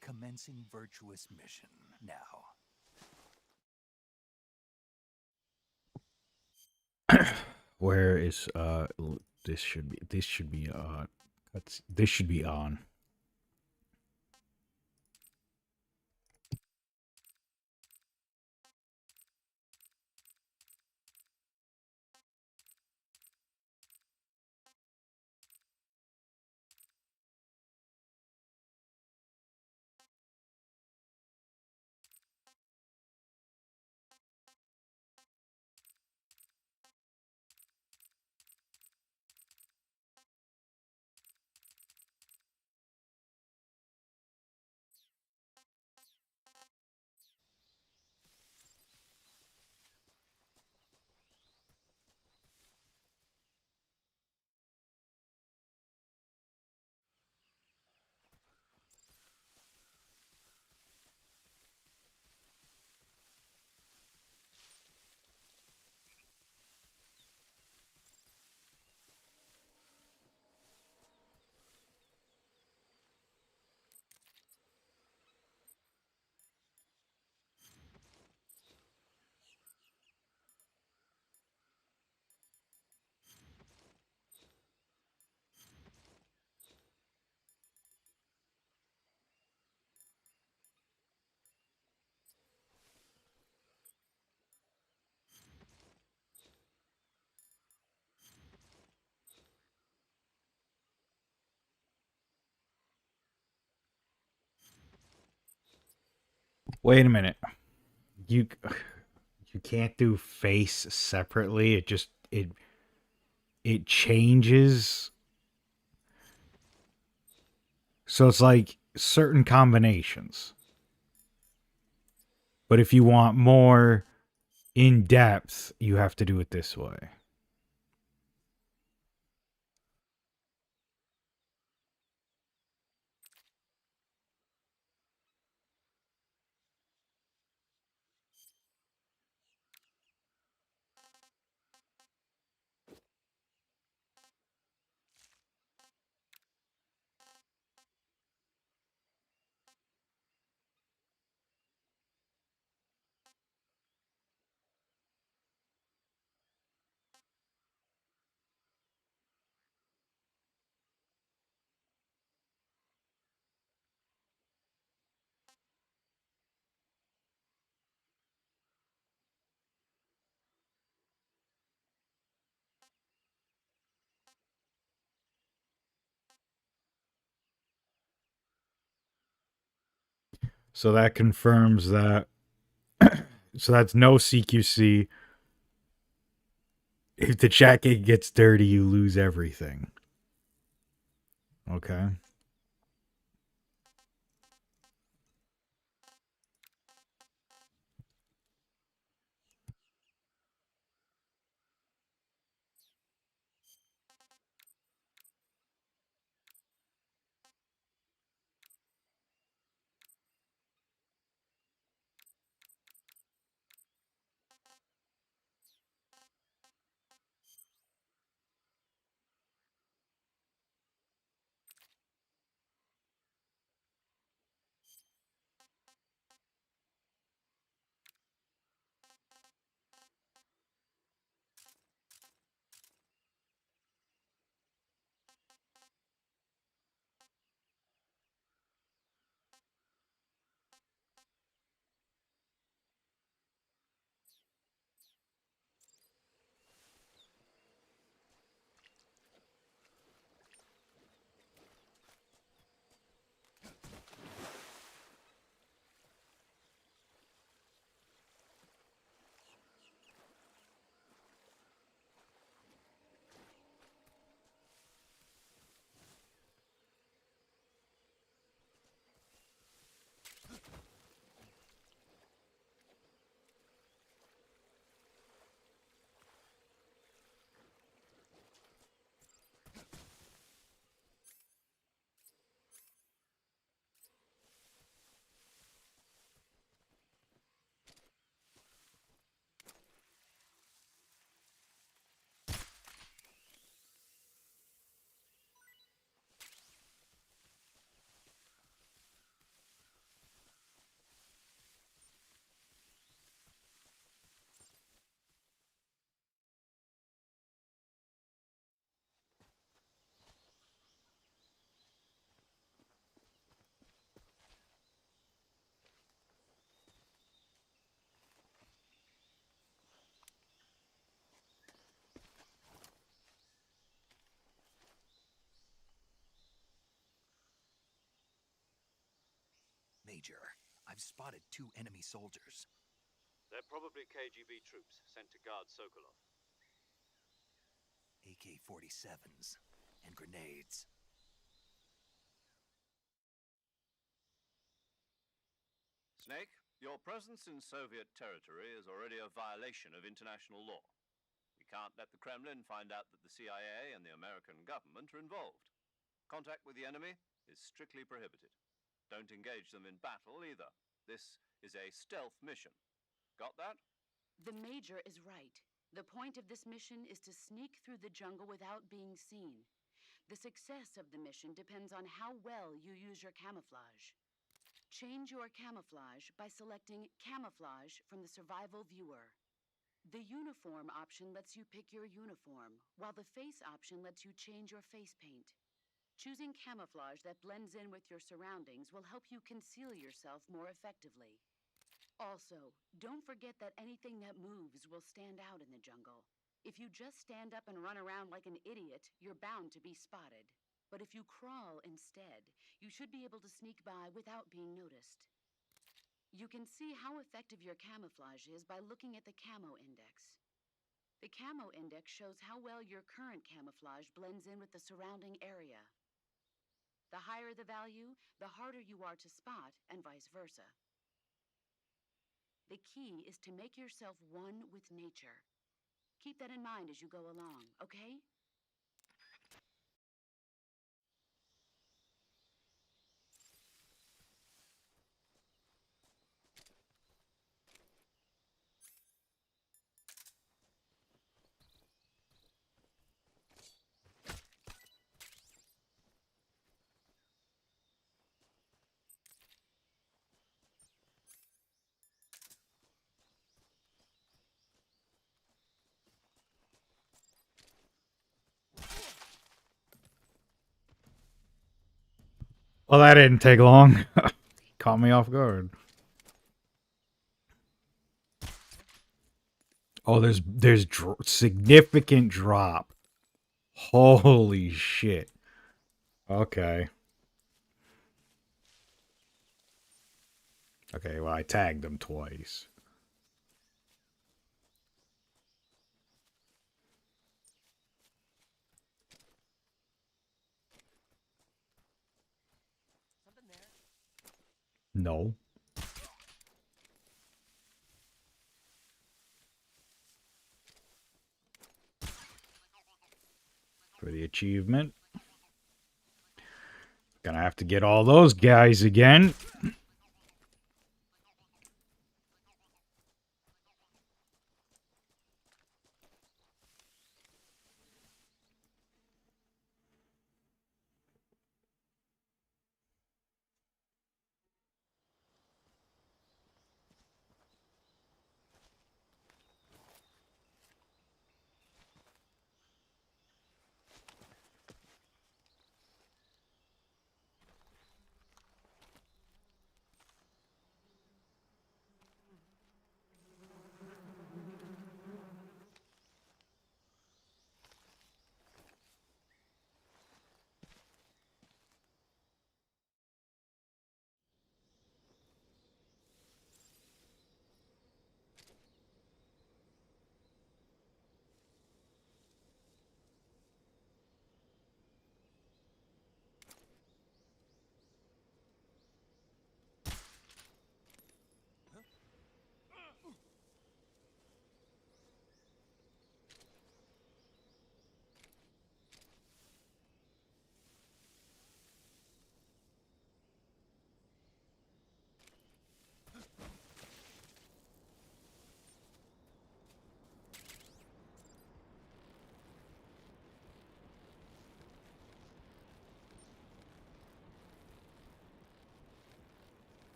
Commencing virtuous mission now. Where is this should be this should be on. Wait a minute. You you can't do face separately. It changes. So it's like certain combinations. But if you want more in depth, you have to do it this way. So that confirms that. So that's no CQC. If the jacket gets dirty, you lose everything. Okay. Major, I've spotted 2 enemy soldiers. They're probably KGB troops sent to guard Sokolov. AK-47s and grenades. Snake, your presence in Soviet territory is already a violation of international law. We can't let the Kremlin find out that the CIA and the American government are involved. Contact with the enemy is strictly prohibited. Don't engage them in battle either. This is a stealth mission. Got that? The Major is right. The point of this mission is to sneak through the jungle without being seen. The success of the mission depends on how well you use your camouflage. Change your camouflage by selecting Camouflage from the Survival Viewer. The Uniform option lets you pick your uniform, while the Face option lets you change your face paint. Choosing camouflage that blends in with your surroundings will help you conceal yourself more effectively. Also, don't forget that anything that moves will stand out in the jungle. If you just stand up and run around like an idiot, you're bound to be spotted. But if you crawl instead, you should be able to sneak by without being noticed. You can see how effective your camouflage is by looking at the Camo Index. The Camo Index shows how well your current camouflage blends in with the surrounding area. The higher the value, the harder you are to spot, and vice versa. The key is to make yourself one with nature. Keep that in mind as you go along, okay? Well, that didn't take long. Caught me off guard. Oh, there's significant drop. Holy shit. Okay. Okay, well, I tagged him twice. No. For the achievement. Gonna have to get all those guys again.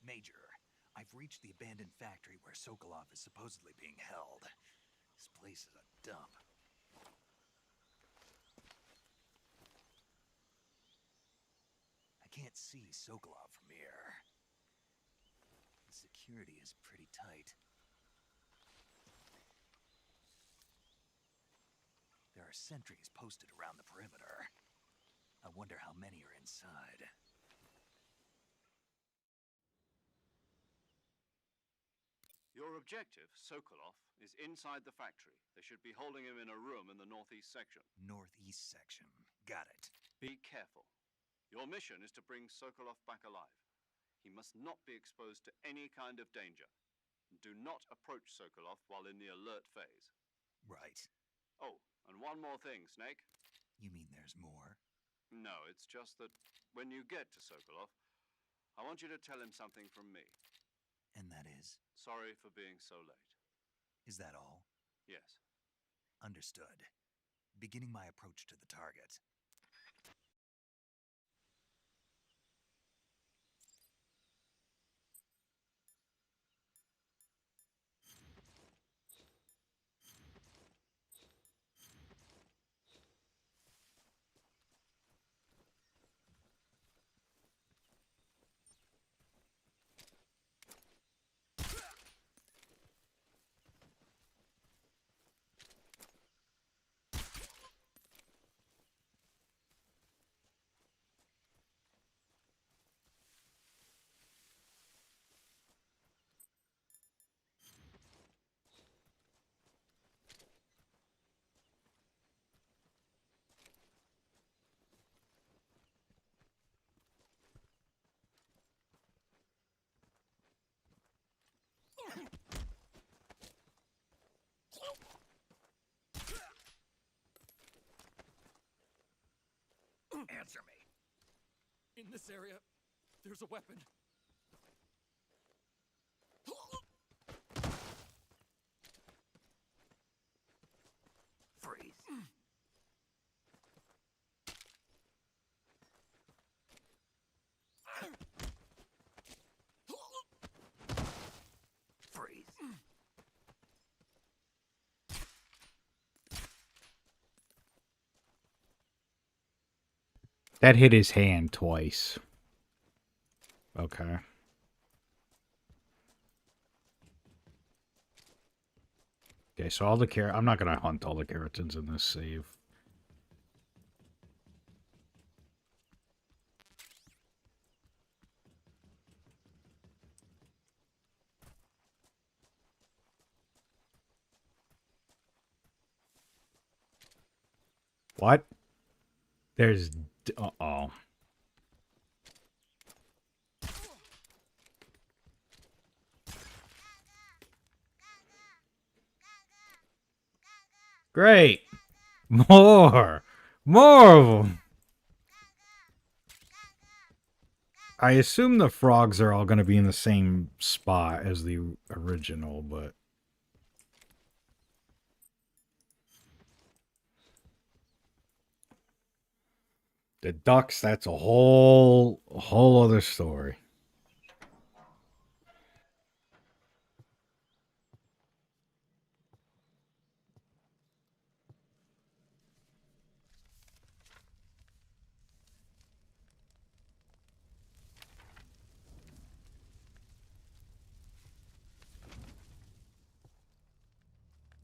Major, I've reached the abandoned factory where Sokolov is supposedly being held. This place is a dump. I can't see Sokolov from here. The security is pretty tight. There are sentries posted around the perimeter. I wonder how many are inside. Your objective, Sokolov, is inside the factory. They should be holding him in a room in the northeast section. Northeast section. Got it. Be careful. Your mission is to bring Sokolov back alive. He must not be exposed to any kind of danger. Do not approach Sokolov while in the alert phase. Right. Oh, and one more thing, Snake. You mean there's more? No, it's just that when you get to Sokolov, I want you to tell him something from me. And that is? Sorry for being so late. Is that all? Yes. Understood. Beginning my approach to the target. Answer me. In this area, there's a weapon. Freeze. Freeze. That hit his hand twice. Okay. Okay, so all the I'm not gonna hunt all the keratins in this save. What? There's... Uh-oh. Great! More! More of them! I assume the frogs are all going to be in the same spot as the original, but... The ducks, that's a whole other story.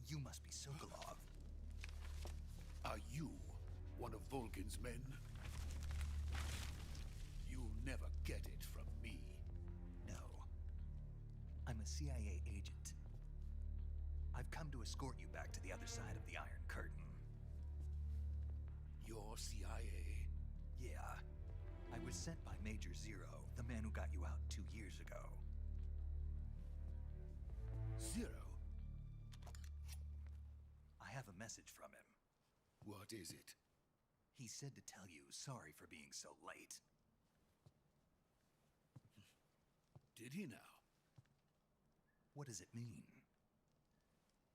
You must be Sokolov. Are you one of Volgin's men? You'll never get it from me. No. I'm a CIA agent. I've come to escort you back to the other side of the Iron Curtain. You're CIA? Yeah. I was sent by Major Zero, the man who got you out 2 years ago. Zero? I have a message from him. What is it? He said to tell you sorry for being so late. Did he now? What does it mean?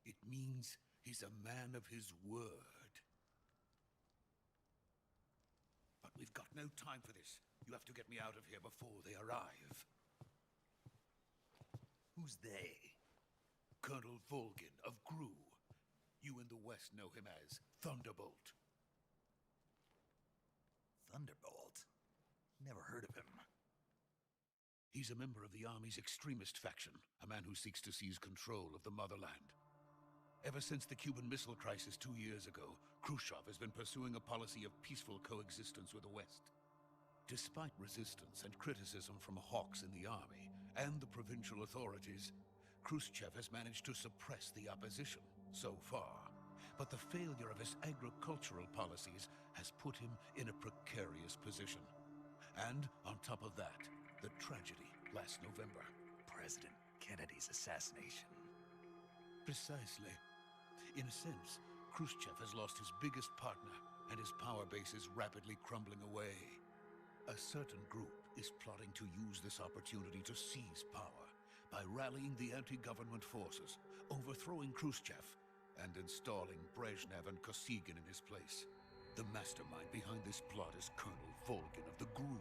It means he's a man of his word. But we've got no time for this. You have to get me out of here before they arrive. Who's they? Colonel Volgin of Gru. You in the West know him as Thunderbolt. Thunderbolt? Never heard of him. He's a member of the Army's extremist faction, a man who seeks to seize control of the motherland. Ever since the Cuban Missile Crisis 2 years ago, Khrushchev has been pursuing a policy of peaceful coexistence with the West. Despite resistance and criticism from hawks in the army and the provincial authorities, Khrushchev has managed to suppress the opposition so far. But the failure of his agricultural policies has put him in a precarious position. And on top of that, the tragedy last November. President Kennedy's assassination. Precisely. In a sense, Khrushchev has lost his biggest partner, and his power base is rapidly crumbling away. A certain group is plotting to use this opportunity to seize power by rallying the anti-government forces, overthrowing Khrushchev, and installing Brezhnev and Kosygin in his place. The mastermind behind this plot is Colonel Volgin of the GRU.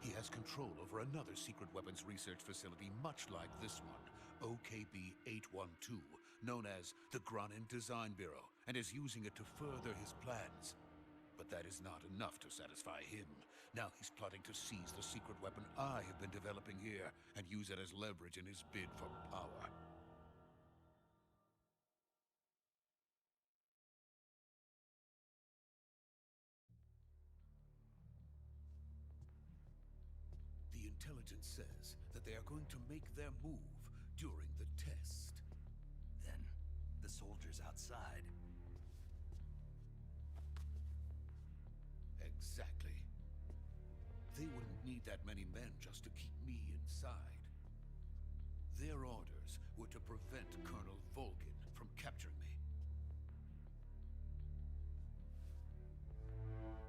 He has control over another secret weapons research facility much like this one, OKB-812, known as the Granin Design Bureau, and is using it to further his plans. But that is not enough to satisfy him. Now he's plotting to seize the secret weapon I have been developing here and use it as leverage in his bid for power. The intelligence says that they are going to make their move during the test. Then, the soldiers outside. Exactly. They wouldn't need that many men just to keep me inside. Their orders were to prevent Colonel Volgin from capturing me.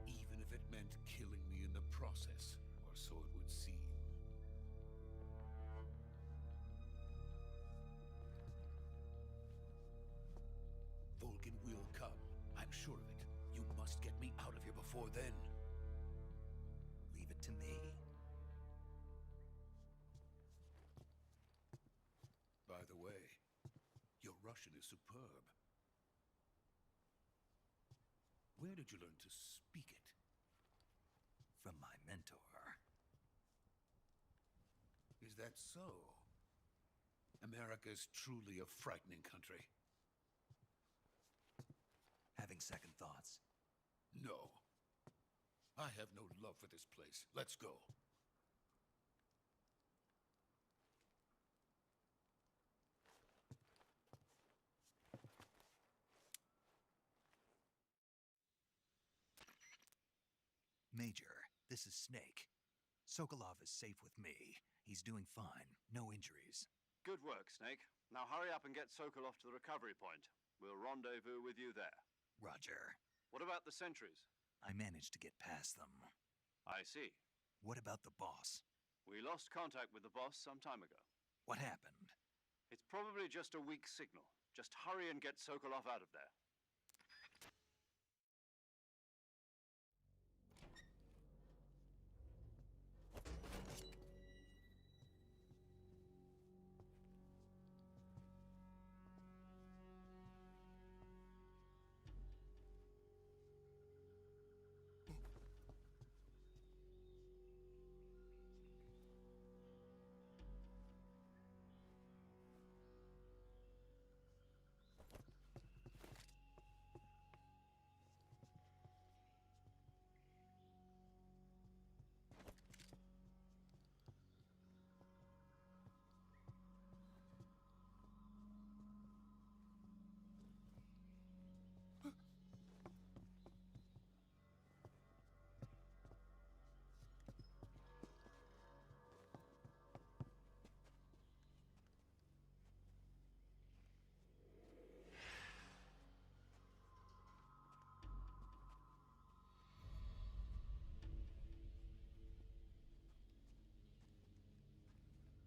Even if it before then. Leave it to me. By the way, your Russian is superb. Where did you learn to speak it? From my mentor. Is that so? America's truly a frightening country. Having second thoughts. No. I have no love for this place. Let's go. Major, this is Snake. Sokolov is safe with me. He's doing fine. No injuries. Good work, Snake. Now hurry up and get Sokolov to the recovery point. We'll rendezvous with you there. Roger. What about the sentries? I managed to get past them. I see. What about the boss? We lost contact with the boss some time ago. What happened? It's probably just a weak signal. Just hurry and get Sokolov out of there.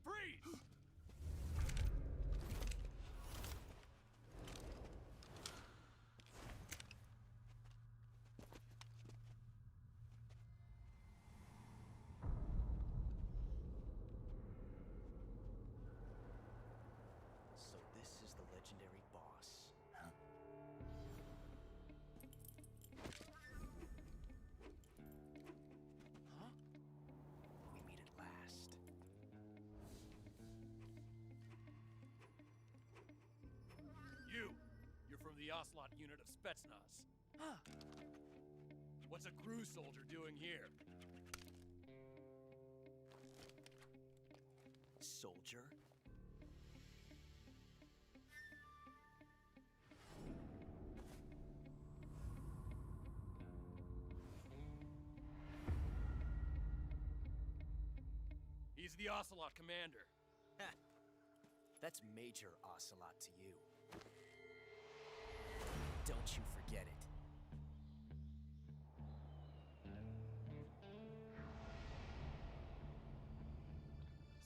Freeze! So this is the legendary boss. Huh? Huh? We meet at last. You're from the Ocelot unit of Spetsnaz. Huh. What's a crew soldier doing here? Soldier? He's the Ocelot commander. Ha! That's Major Ocelot to you. Don't you forget it.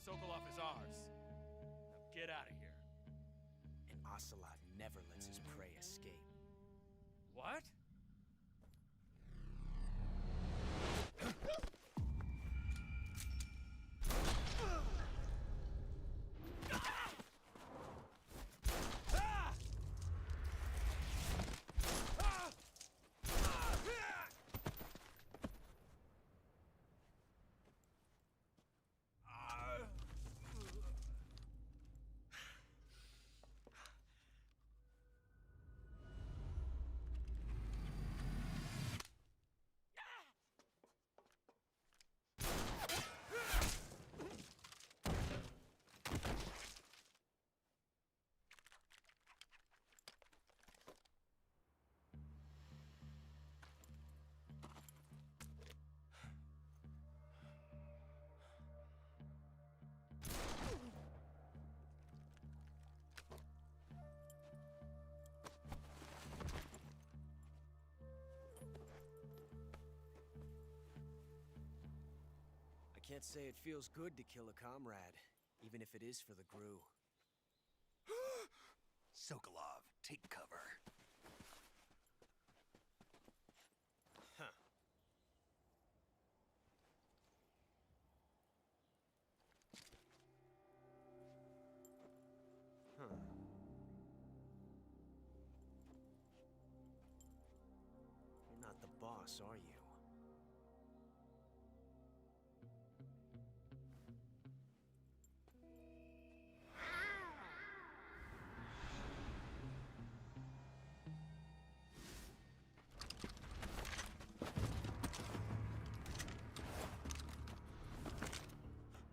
Sokolov is ours. Now get out of here. And Ocelot never lets his prey escape. What? I can't say it feels good to kill a comrade, even if it is for the GRU. Sokolov, take cover. Huh. boss, are you?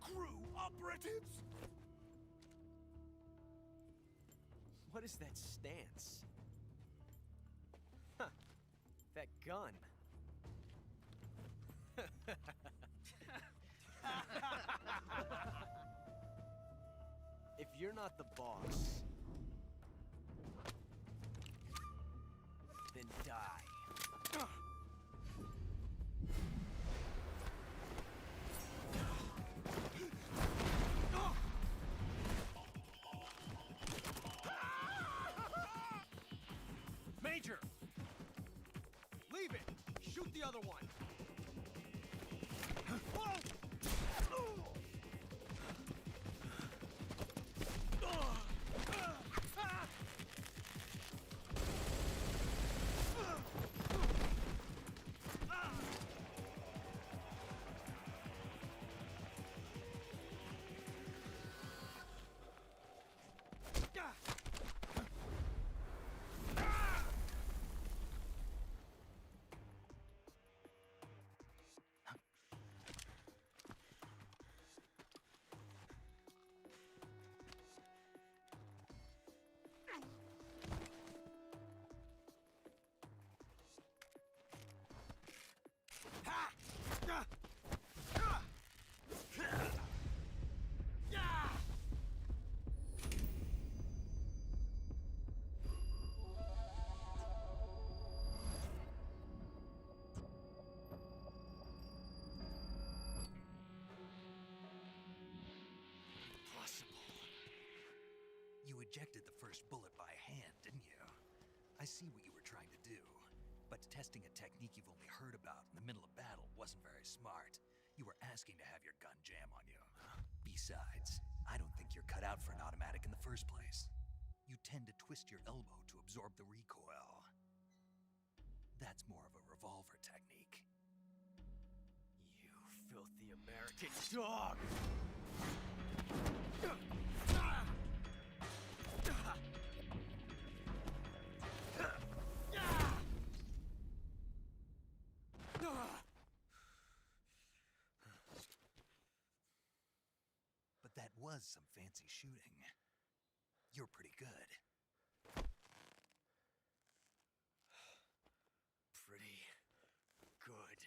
Crew operatives! What is that stance? Huh. That gun. If you're not the boss, then die. Major! Leave it! Shoot the other one! You ejected the first bullet by hand, didn't you? I see what you were trying to do. But testing a technique you've only heard about in the middle of battle wasn't very smart. You were asking to have your gun jam on you. Besides, I don't think you're cut out for an automatic in the first place. You tend to twist your elbow to absorb the recoil. That's more of a revolver technique. You filthy American dog! But that was some fancy shooting. You're pretty good. Pretty good.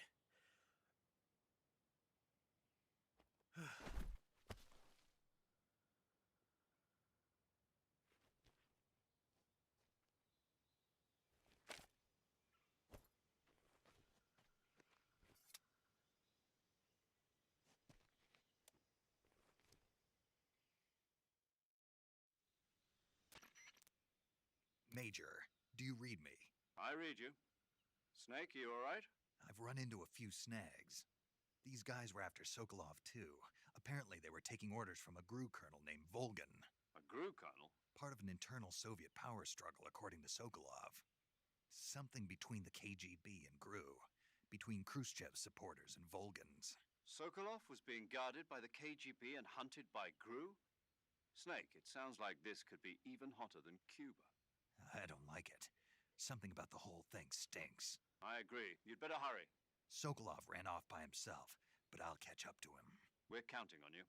Major, do you read me? I read you. Snake, you all right? I've run into a few snags. These guys were after Sokolov too. Apparently they were taking orders from a GRU colonel named Volgan. A GRU colonel? Part of an internal Soviet power struggle, according to Sokolov. Something between the KGB and GRU. Between Khrushchev's supporters and Volgan's. Sokolov was being guarded by the KGB and hunted by GRU? Snake, it sounds like this could be even hotter than Cuba. I don't like it. Something about the whole thing stinks. I agree. You'd better hurry. Sokolov ran off by himself, but I'll catch up to him. We're counting on you.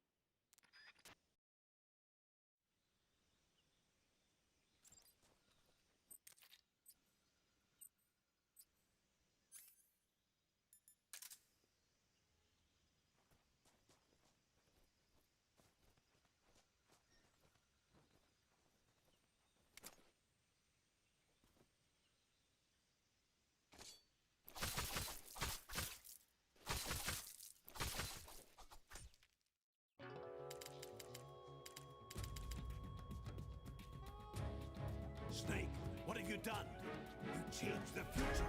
Snake, what have you done? You changed the future.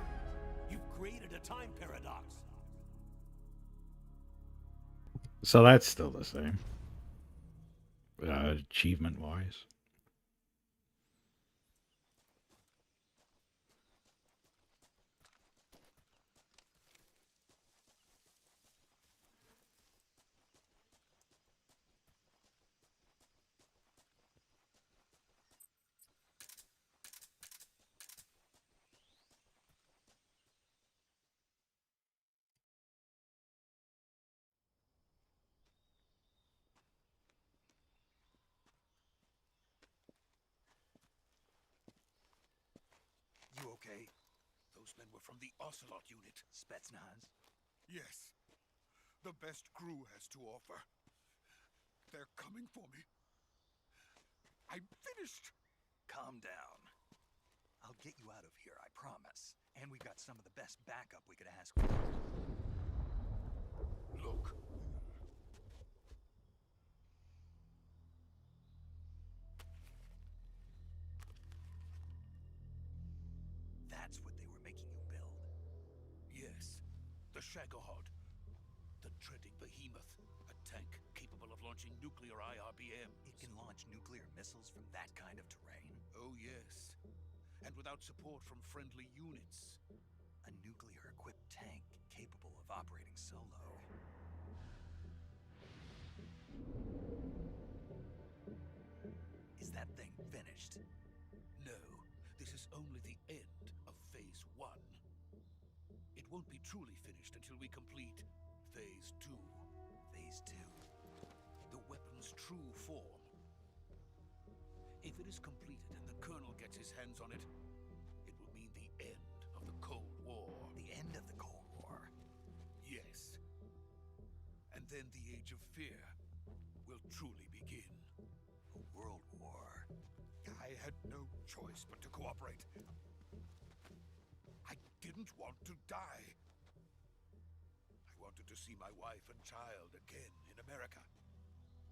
You've created a time paradox. So that's still the same. Achievement-wise. okay? Those men were from the Ocelot unit. Spetsnaz? Yes. The best crew has to offer. They're coming for me. I'm finished! Calm down. I'll get you out of here, I promise. And we've got some of the best backup we could ask for. Look. That's what they were making you build. Yes. The Shagohod. The dreading behemoth. A tank capable of launching nuclear IRBM. It can launch nuclear missiles from that kind of terrain? Oh, yes. And without support from friendly units. A nuclear-equipped tank capable of operating solo. Is that thing finished? No, this is only the end of Phase 1. It won't be truly finished until we complete Phase 2. Phase 2? The weapon's true form. If it is completed and the Colonel gets his hands on it, it will mean the end of the Cold War. The end of the Cold War? Yes. And then the Age of Fear will truly begin. A world war? I had no choice but to cooperate. I didn't want to die. I wanted to see my wife and child again in America.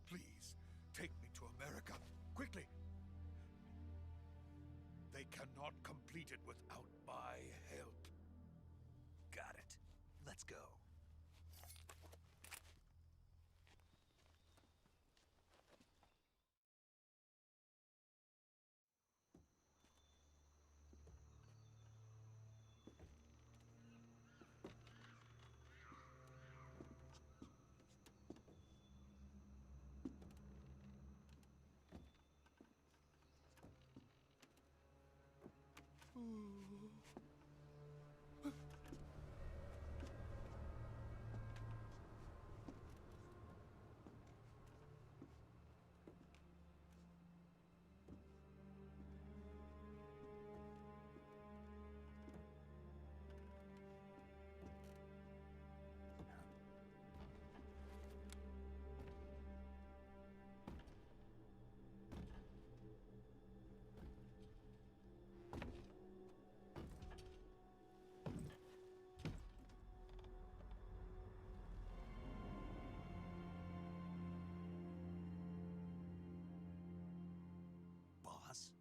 Please, take me to America, quickly. They cannot complete it without my help. Got it. Let's go. Boss?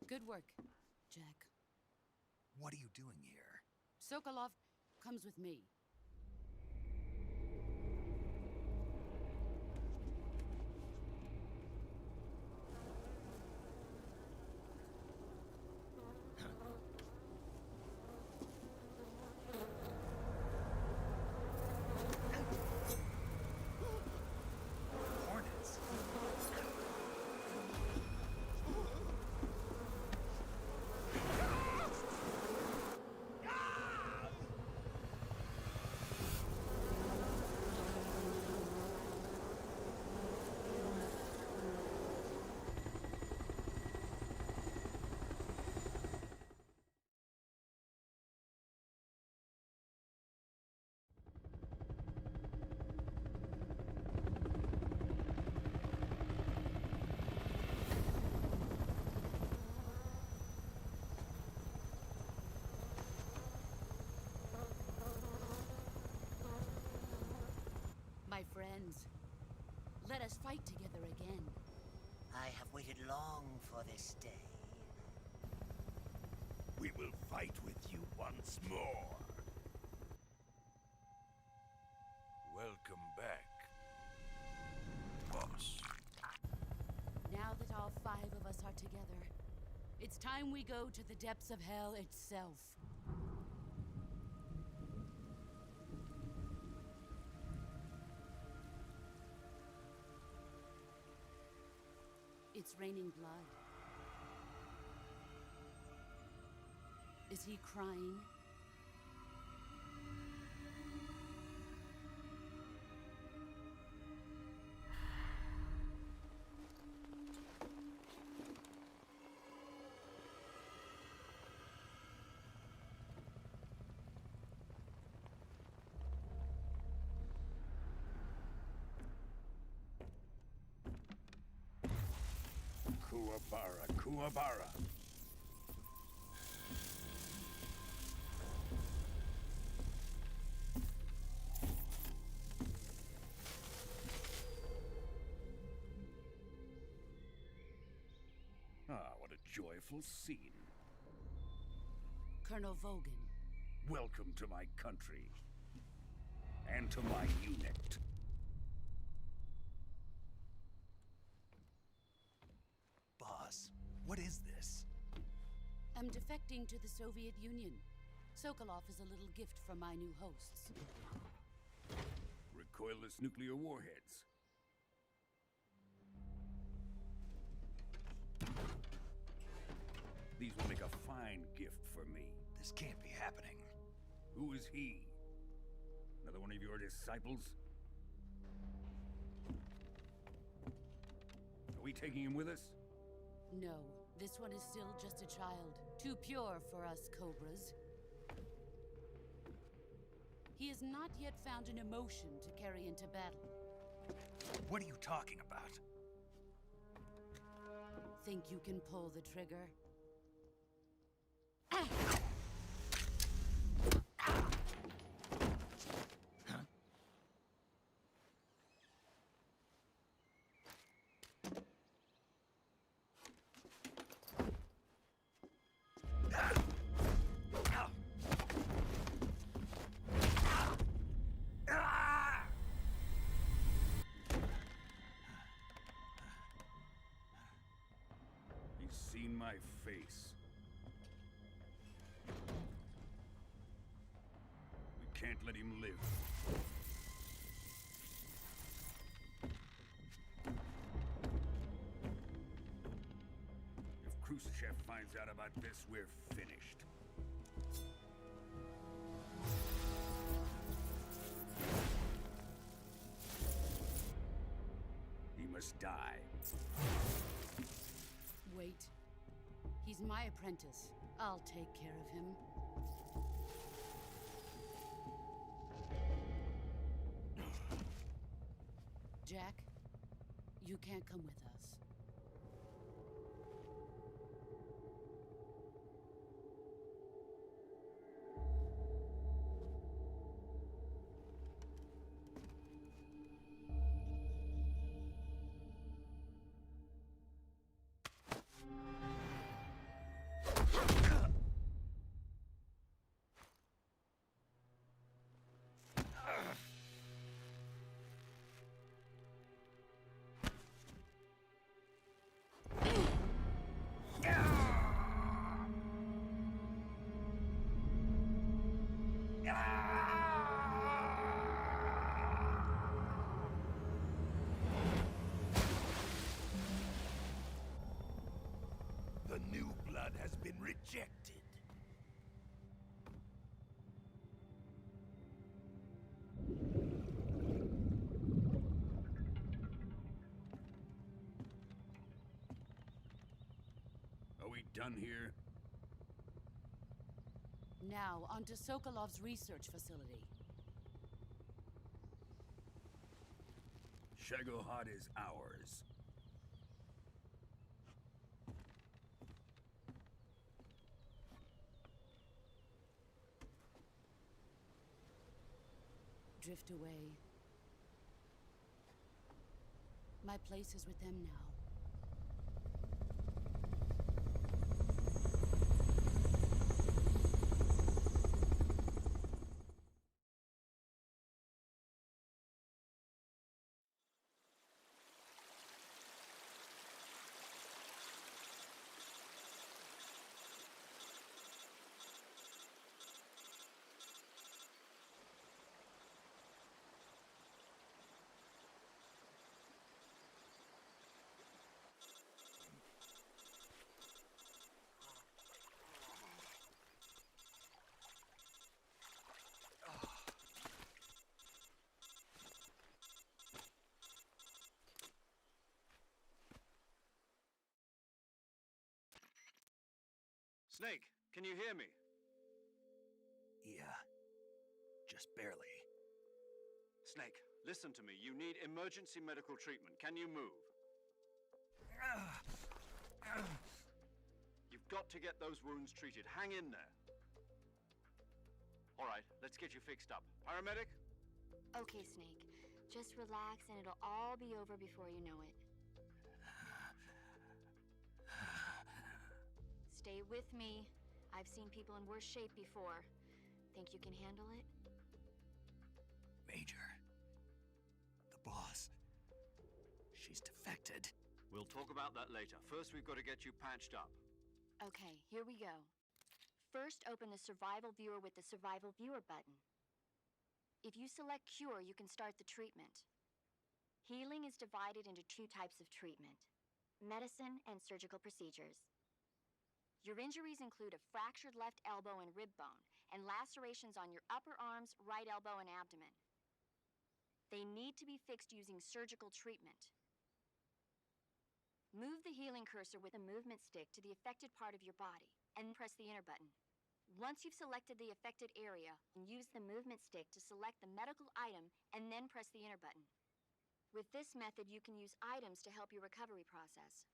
Good work, Jack. What are you doing here? Sokolov comes with me. Hornets? My friends, let us fight together again. I have waited long for this day. We will fight with you once more. Welcome back, boss. Now that all 5 of us are together, it's time we go to the depths of hell itself. It's raining blood. Is he crying? Kuwabara, Kuwabara. Ah, what a joyful scene. Colonel Vogan. Welcome to my country. And to my unit. Boss, what is this? I'm defecting to the Soviet Union. Sokolov is a little gift from my new hosts. Recoilless nuclear warheads. These will make a fine gift for me. This can't be happening. Who is he? Another one of your disciples? Are we taking him with us? No, this one is still just a child. Too pure for us Cobras. He has not yet found an emotion to carry into battle. What are you talking about? Think you can pull the trigger? He's seen my face. We can't let him live. If Khrushchev finds out about this, we're finished. He must die. Wait. He's my apprentice. I'll take care of him. Jack, you can't come with us. The new blood has been rejected. Are we done here? Now, onto Sokolov's research facility. Shagohod is ours. Drift away. My place is with them now. Snake, can you hear me? Yeah, just barely. Snake, listen to me. You need emergency medical treatment. Can you move? You've got to get those wounds treated. Hang in there. All right, let's get you fixed up. Paramedic? Okay, Snake. Just relax and it'll all be over before you know it. Stay with me. I've seen people in worse shape before. Think you can handle it? Major. The boss. She's defected. We'll talk about that later. First, we've got to get you patched up. Okay, here we go. First, open the Survival Viewer with the Survival Viewer button. If you select Cure, you can start the treatment. Healing is divided into two types of treatment: medicine and surgical procedures. Your injuries include a fractured left elbow and rib bone, and lacerations on your upper arms, right elbow, and abdomen. They need to be fixed using surgical treatment. Move the healing cursor with a movement stick to the affected part of your body, and press the enter button. Once you've selected the affected area, use the movement stick to select the medical item, and then press the enter button. With this method, you can use items to help your recovery process.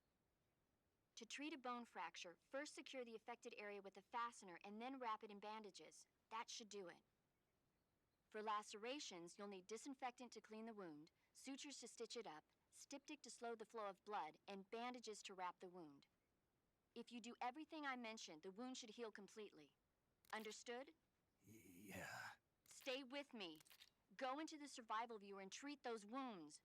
To treat a bone fracture, first secure the affected area with a fastener and then wrap it in bandages. That should do it. For lacerations, you'll need disinfectant to clean the wound, sutures to stitch it up, styptic to slow the flow of blood, and bandages to wrap the wound. If you do everything I mentioned, the wound should heal completely. Understood? Yeah. Stay with me. Go into the Survival Viewer and treat those wounds.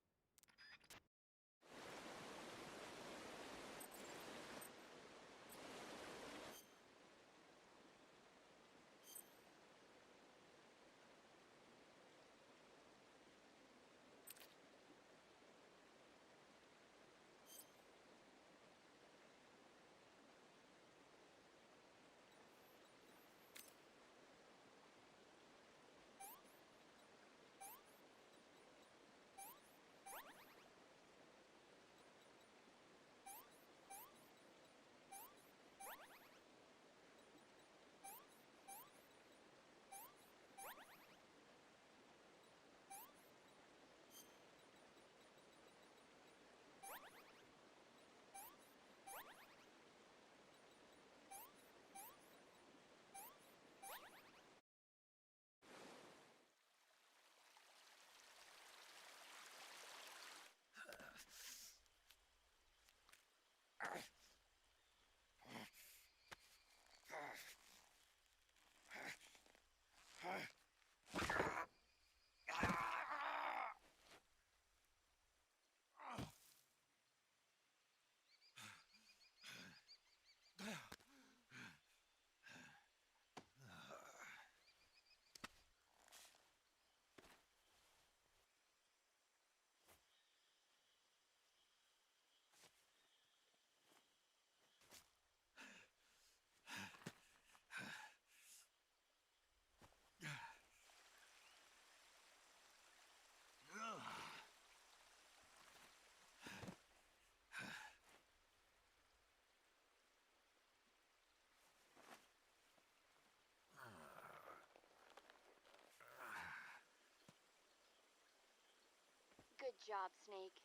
Good job, Snake.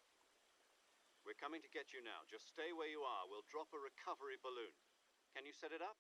We're coming to get you now. Just stay where you are. We'll drop a recovery balloon. Can you set it up?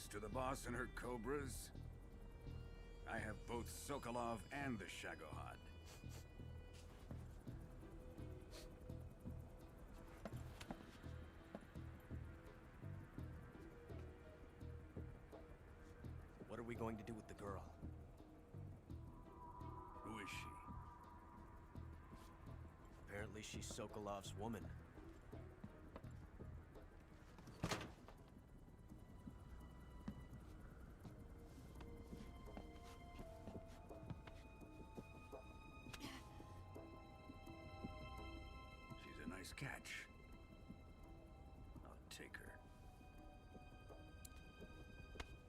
close to the boss and her cobras? I have both Sokolov and the Shagohod. What are we going to do with the girl? Who is she? Apparently she's Sokolov's woman. She's a nice catch. I'll take her.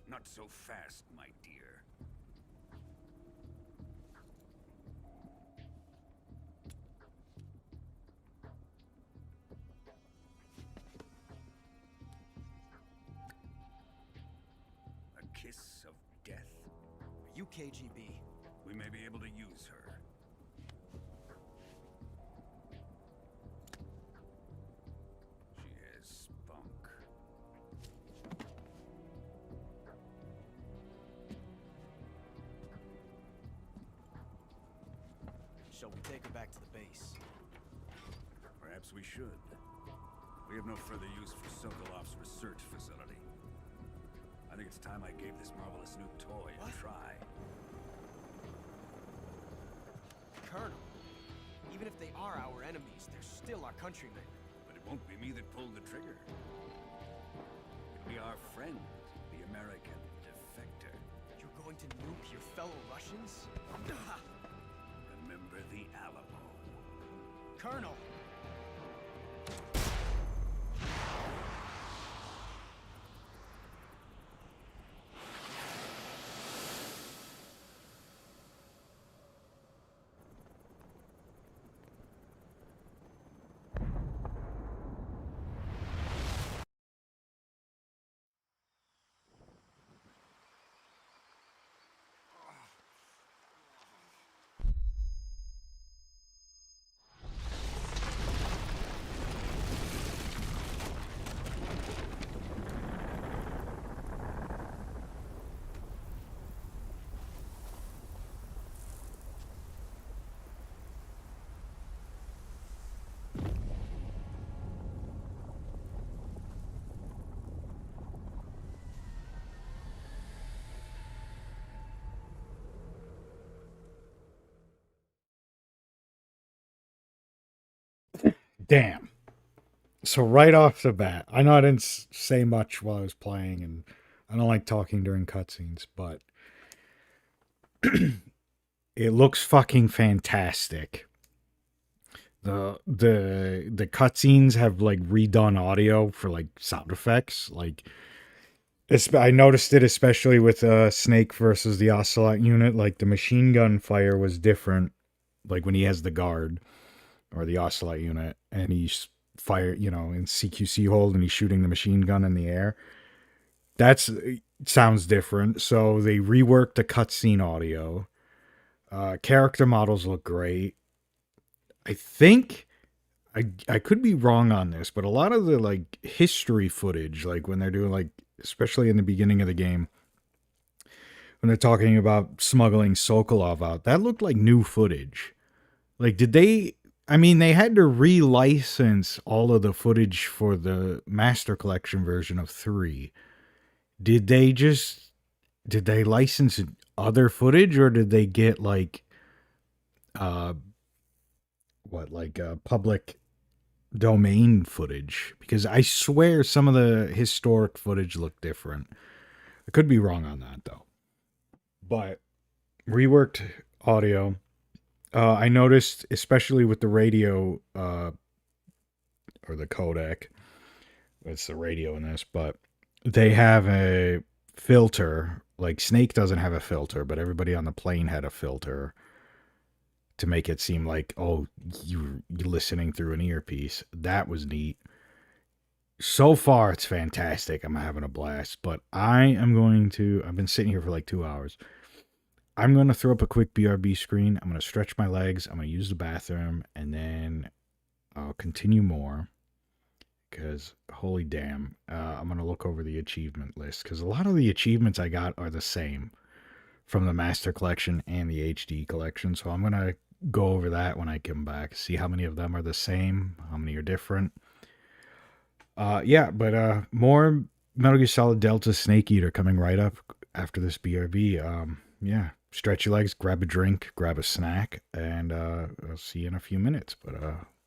Not so fast, my dear. A kiss of death? Are you KGB? We may be able to use her. She has spunk. Shall we take her back to the base? Perhaps we should. We have no further use for Sokolov's research facility. I think it's time I gave this marvelous new toy a try. Colonel, even if they are our enemies, they're still our countrymen. But it won't be me that pulled the trigger. It'll be our friend, the American defector. You're going to nuke your fellow Russians? Remember the Alamo. Colonel! Damn. So right off the bat, I know I didn't say much while I was playing, and I don't like talking during cutscenes, but it looks fucking fantastic. The cutscenes have like redone audio for like sound effects. Like I noticed it especially with Snake versus the Ocelot unit. Like the machine gun fire was different. Like when he has the guard or the Ocelot unit, and he's fire, in CQC hold, and he's shooting the machine gun in the air. That's sounds different. So they reworked the cutscene audio. Character models look great. I think I could be wrong on this, but a lot of the like history footage, like when they're doing like, especially in the beginning of the game, when they're talking about smuggling Sokolov out, that looked like new footage. Like, did they? I mean, they had to relicense all of the footage for the Master Collection version of 3. Did they license other footage, or did they get like public domain footage? Because I swear some of the historic footage looked different. I could be wrong on that though. But reworked audio. I noticed, especially with the radio, or the codec, it's the radio in this, but they have a filter. Like Snake doesn't have a filter, but everybody on the plane had a filter to make it seem like, oh, you're listening through an earpiece. That was neat. So far, it's fantastic. I'm having a blast, but I've been sitting here for like 2 hours. I'm going to throw up a quick BRB screen. I'm going to stretch my legs. I'm going to use the bathroom, and then I'll continue more. because holy damn, I'm gonna look over the achievement list because a lot of the achievements I got are the same from the Master Collection and the HD Collection. So I'm gonna go over that when I come back, see how many of them are the same, how many are different. Yeah, but more Metal Gear Solid Delta Snake Eater coming right up after this BRB. Yeah, stretch your legs, grab a drink, grab a snack, and I'll see you in a few minutes. But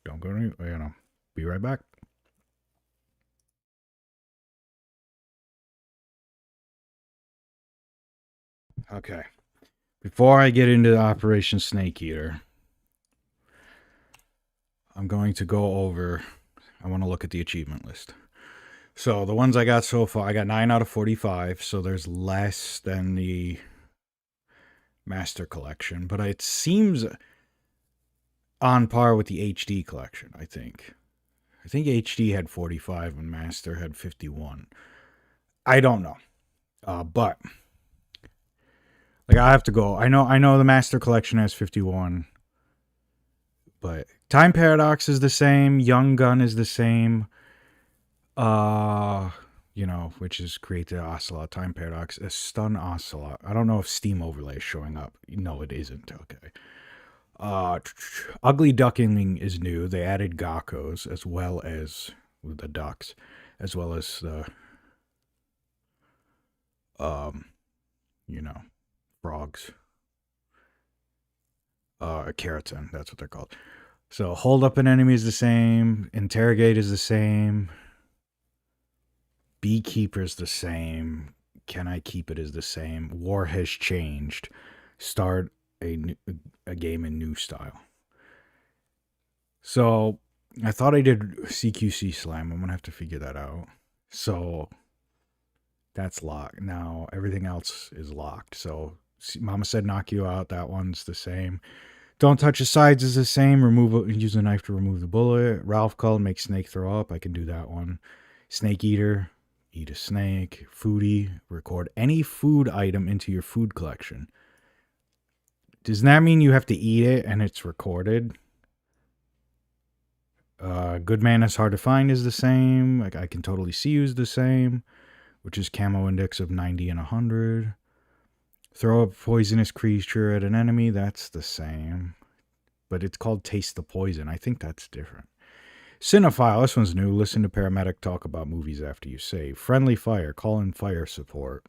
don't go anywhere, be right back. Okay. Before I get into Operation Snake Eater, I'm going to go over, I want to look at the achievement list. So the ones I got so far, I got 9 out of 45, so there's less than the Master Collection, but it seems on par with the HD Collection, I think. I think HD had 45 and Master had 51. I don't know. But like I have to go. I know the Master Collection has 51. But Time Paradox is the same, Young Gun is the same. Which is create the Ocelot Time Paradox, a Stun Ocelot. I don't know if Steam Overlay is showing up. No, it isn't. Okay. Ugly Duckling is new. They added Gakkos as well as the ducks, as well as the frogs. A keratin, that's what they're called. So hold up an enemy is the same, interrogate is the same, beekeeper is the same, can I keep it is the same, war has changed, start a game in new style. So I thought I did CQC Slam. I'm gonna have to figure that out. So that's locked. Now everything else is locked. So Mama said knock you out. That one's the same. Don't touch the sides is the same. Use a knife to remove the bullet. Ralph called make snake throw up. I can do that one. Snake eater, eat a snake. Foodie, record any food item into your food collection. Does that mean you have to eat it and it's recorded? Good man is hard to find is the same. Like I can totally see you is the same, which is camo index of 90 and 100. Throw a poisonous creature at an enemy, that's the same. But it's called Taste the Poison. I think that's different. Cinephile, this one's new. Listen to paramedic talk about movies after you save. Friendly Fire, call in fire support.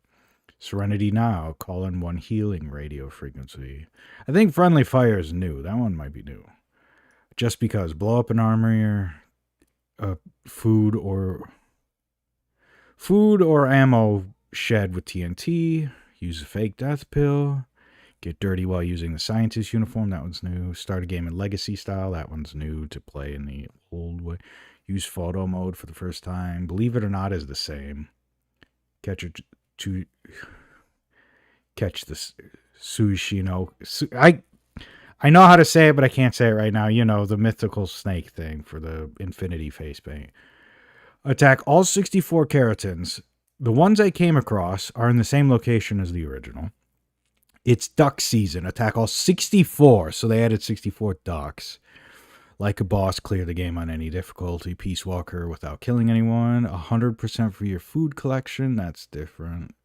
Serenity Now, call in 1 healing radio frequency. I think Friendly Fire is new. That one might be new. Just because. Blow up an armory, food or ammo shed with TNT. Use a fake death pill. Get dirty while using the scientist uniform. That one's new. Start a game in legacy style. That one's new to play in the old way. Use photo mode for the first time. Believe it or not is the same. Catch the Sushino. I know how to say it, but I can't say it right now. You know, the mythical snake thing for the infinity face paint. Attack all 64 keratins. The ones I came across are in the same location as the original. It's duck season. Attack all 64. So they added 64 ducks. Like a boss, clear the game on any difficulty. Peace Walker without killing anyone. 100% for your food collection. That's different.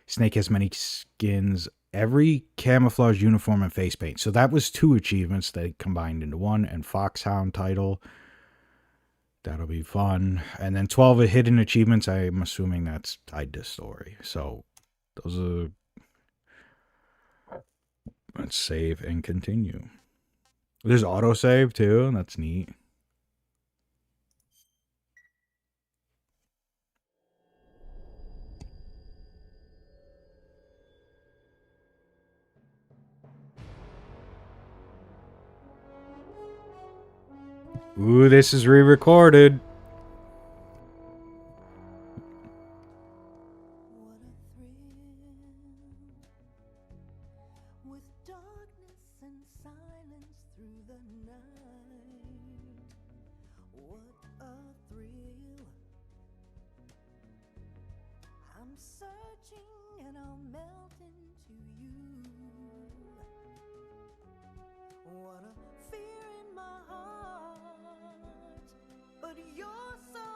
Snake has many skins. Every camouflage uniform and face paint. So that was 2 achievements they combined into one. And Foxhound title. That'll be fun. And then 12 hidden achievements. I'm assuming that's tied to story. So those are... Let's save and continue. There's autosave too. That's neat. Ooh, this is re-recorded. What a fear in my heart, but you're so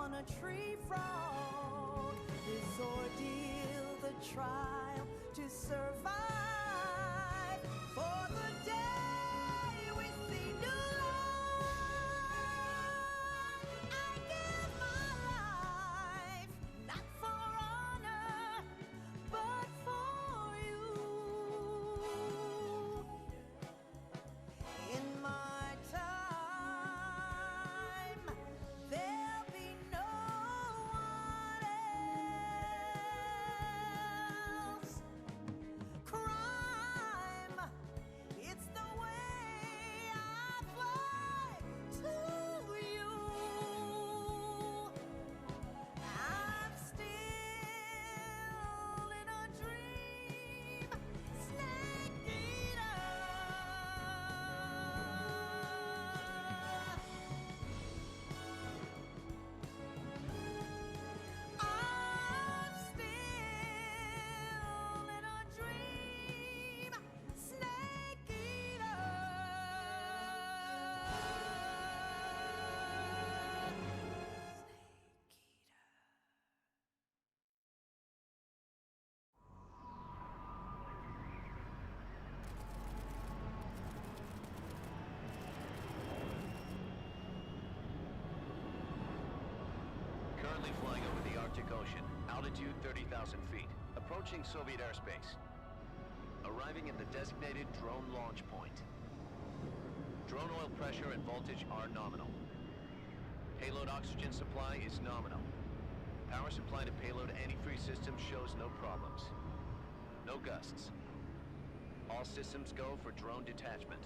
on a tree frog. This ordeal, the trial to survive. For the day we see new life, I give my life, not for honor, but for you. In my time, there'll be no one else. Crime, it's the way I fly to you. I'm still in a dream, snake eater. I'm still in a dream, snake eater. Currently flying over the Arctic Ocean, altitude 30,000 feet, approaching Soviet airspace. Arriving at the designated drone launch point. Drone oil pressure and voltage are nominal. Payload oxygen supply is nominal. Power supply to payload antifreeze system shows no problems. No gusts. All systems go for drone detachment.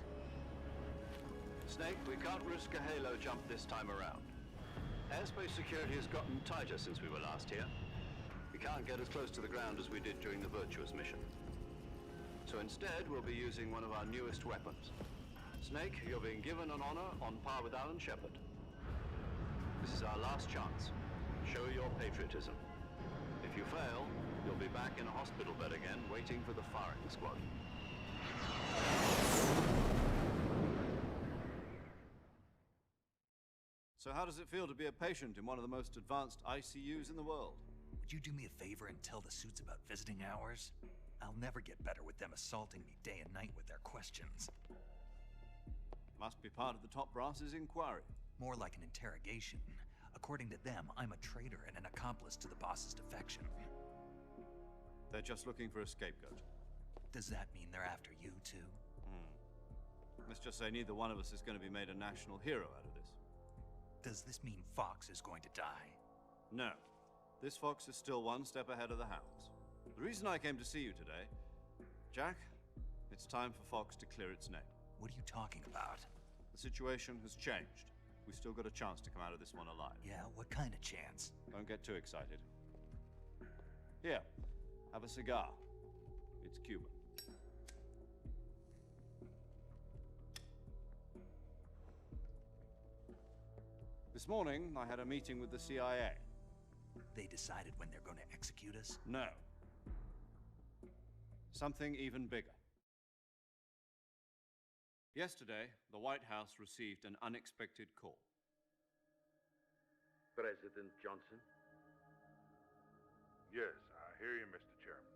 Snake, we can't risk a halo jump this time around. Airspace security has gotten tighter since we were last here. We can't get as close to the ground as we did during the Virtuous mission. So instead, we'll be using one of our newest weapons. Snake, you're being given an honor on par with Alan Shepard. This is our last chance. Show your patriotism. If you fail, you'll be back in a hospital bed again, waiting for the firing squad. So how does it feel to be a patient in one of the most advanced ICUs in the world? Would you do me a favor and tell the suits about visiting hours? I'll never get better with them assaulting me day and night with their questions. Must be part of the top brass's inquiry. More like an interrogation. According to them, I'm a traitor and an accomplice to the boss's defection. They're just looking for a scapegoat. Does that mean they're after you, too? Let's just say neither one of us is going to be made a national hero out of this. Does this mean Fox is going to die? No. This fox is still one step ahead of the hounds. The reason I came to see you today, Jack, it's time for Fox to clear its name. What are you talking about? The situation has changed. We've still got a chance to come out of this one alive. Yeah, what kind of chance? Don't get too excited. Here, have a cigar. It's Cuban. This morning, I had a meeting with the CIA. They decided when they're going to execute us? No. Something even bigger. Yesterday, the White House received an unexpected call. President Johnson? Yes, I hear you, Mr. Chairman.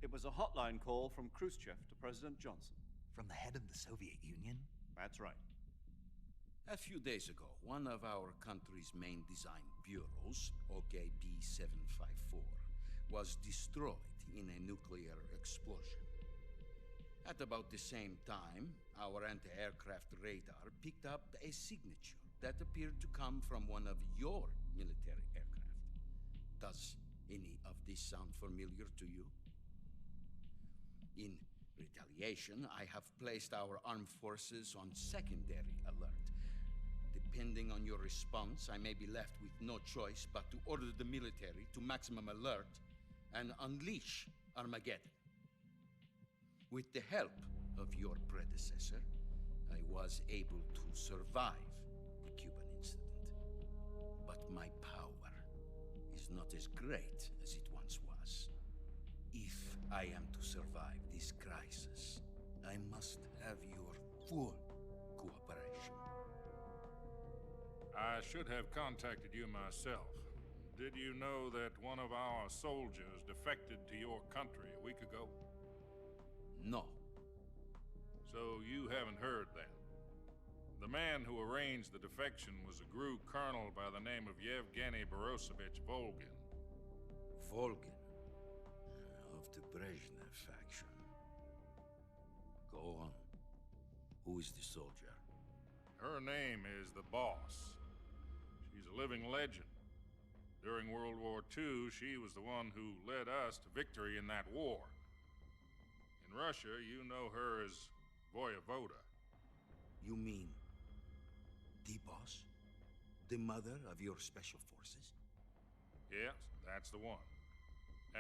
It was a hotline call from Khrushchev to President Johnson. From the head of the Soviet Union? That's right. A few days ago, one of our country's main design bureaus, OKB 754, was destroyed in a nuclear explosion. At about the same time, our anti-aircraft radar picked up a signature that appeared to come from one of your military aircraft. Does any of this sound familiar to you? In retaliation, I have placed our armed forces on secondary alert. Depending on your response, I may be left with no choice but to order the military to maximum alert and unleash Armageddon. With the help of your predecessor, I was able to survive the Cuban incident. But my power is not as great as it once was. If I am to survive this crisis, I must have your full cooperation. I I should have contacted you myself. Did you know that one of our soldiers defected to your country a week ago? No. So you haven't heard then. The man who arranged the defection was a GRU colonel by the name of Yevgeny Borosovich Volgin. Volgin. Of the Brezhnev faction. Go on. Who is the soldier? Her name is the Boss. She's a living legend. During World War II, she was the one who led us to victory in that war. In Russia, you know her as Voyevoda. You mean the boss? The mother of your special forces? Yes, that's the one.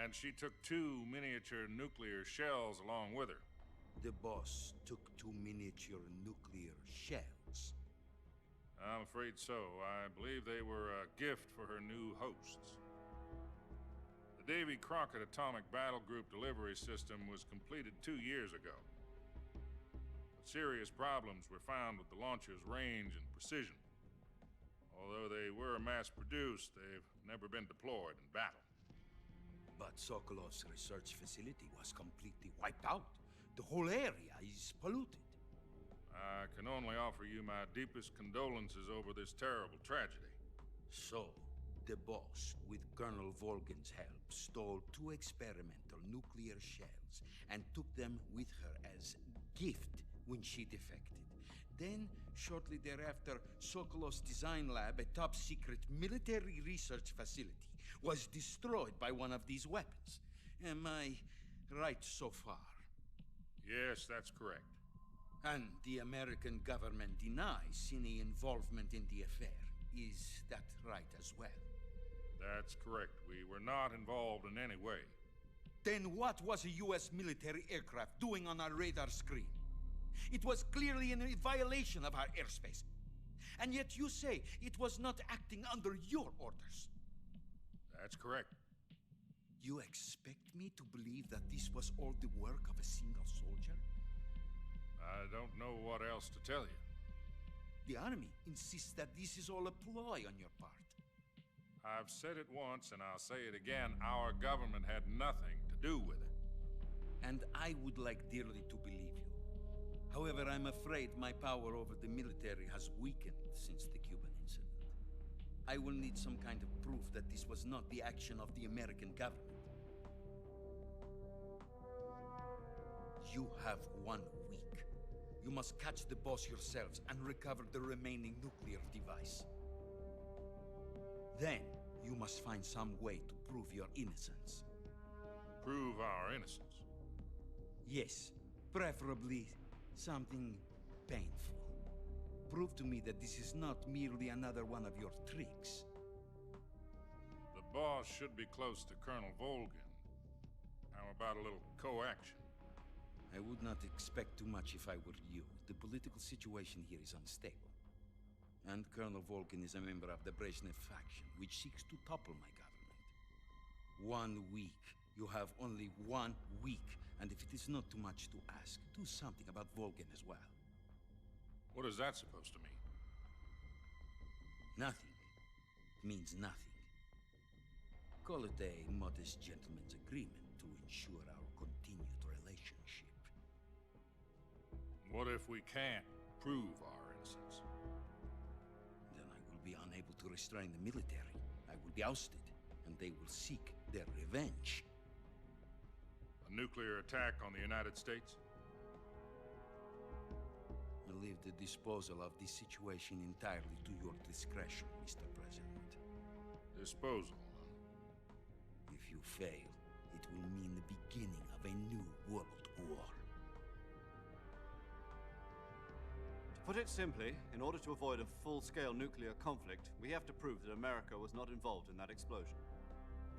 And she took 2 miniature nuclear shells along with her. The boss took 2 miniature nuclear shells. I'm afraid so. I believe they were a gift for her new hosts. The Davy Crockett Atomic Battle Group delivery system was completed 2 years ago. But serious problems were found with the launcher's range and precision. Although they were mass-produced, they've never been deployed in battle. But Sokolov's research facility was completely wiped out. The whole area is polluted. I can only offer you my deepest condolences over this terrible tragedy. So, the boss, with Colonel Volgin's help, stole 2 experimental nuclear shells and took them with her as gift when she defected. Then, shortly thereafter, Sokolov's design lab, a top-secret military research facility, was destroyed by one of these weapons. Am I right so far? Yes, that's correct. And the American government denies any involvement in the affair. Is that right as well? That's correct. We were not involved in any way. Then what was a U.S. military aircraft doing on our radar screen? It was clearly in a violation of our airspace. And yet you say it was not acting under your orders. That's correct. You expect me to believe that this was all the work of a single soldier? I don't know what else to tell you. The army insists that this is all a ploy on your part. I've said it once and I'll say it again. Our government had nothing to do with it. And I would like dearly to believe you. However, I'm afraid my power over the military has weakened since the Cuban incident. I will need some kind of proof that this was not the action of the American government. You have 1 week. You must catch the boss yourselves and recover the remaining nuclear device. Then, you must find some way to prove your innocence. Prove our innocence? Yes, preferably something painful. Prove to me that this is not merely another one of your tricks. The boss should be close to Colonel Volgin. How about a little co-action? I would not expect too much if I were you. The political situation here is unstable. And Colonel Volgin is a member of the Brezhnev faction, which seeks to topple my government. 1 week. You have only 1 week. And if it is not too much to ask, do something about Volgin as well. What is that supposed to mean? Nothing. It means nothing. Call it a modest gentleman's agreement to ensure our continued relationship. What if we can't prove our innocence? Then I will be unable to restrain the military. I will be ousted, and they will seek their revenge. A nuclear attack on the United States? I leave the disposal of this situation entirely to your discretion, Mr. President. Disposal? If you fail, it will mean the beginning of a new world war. To put it simply, in order to avoid a full-scale nuclear conflict, we have to prove that America was not involved in that explosion.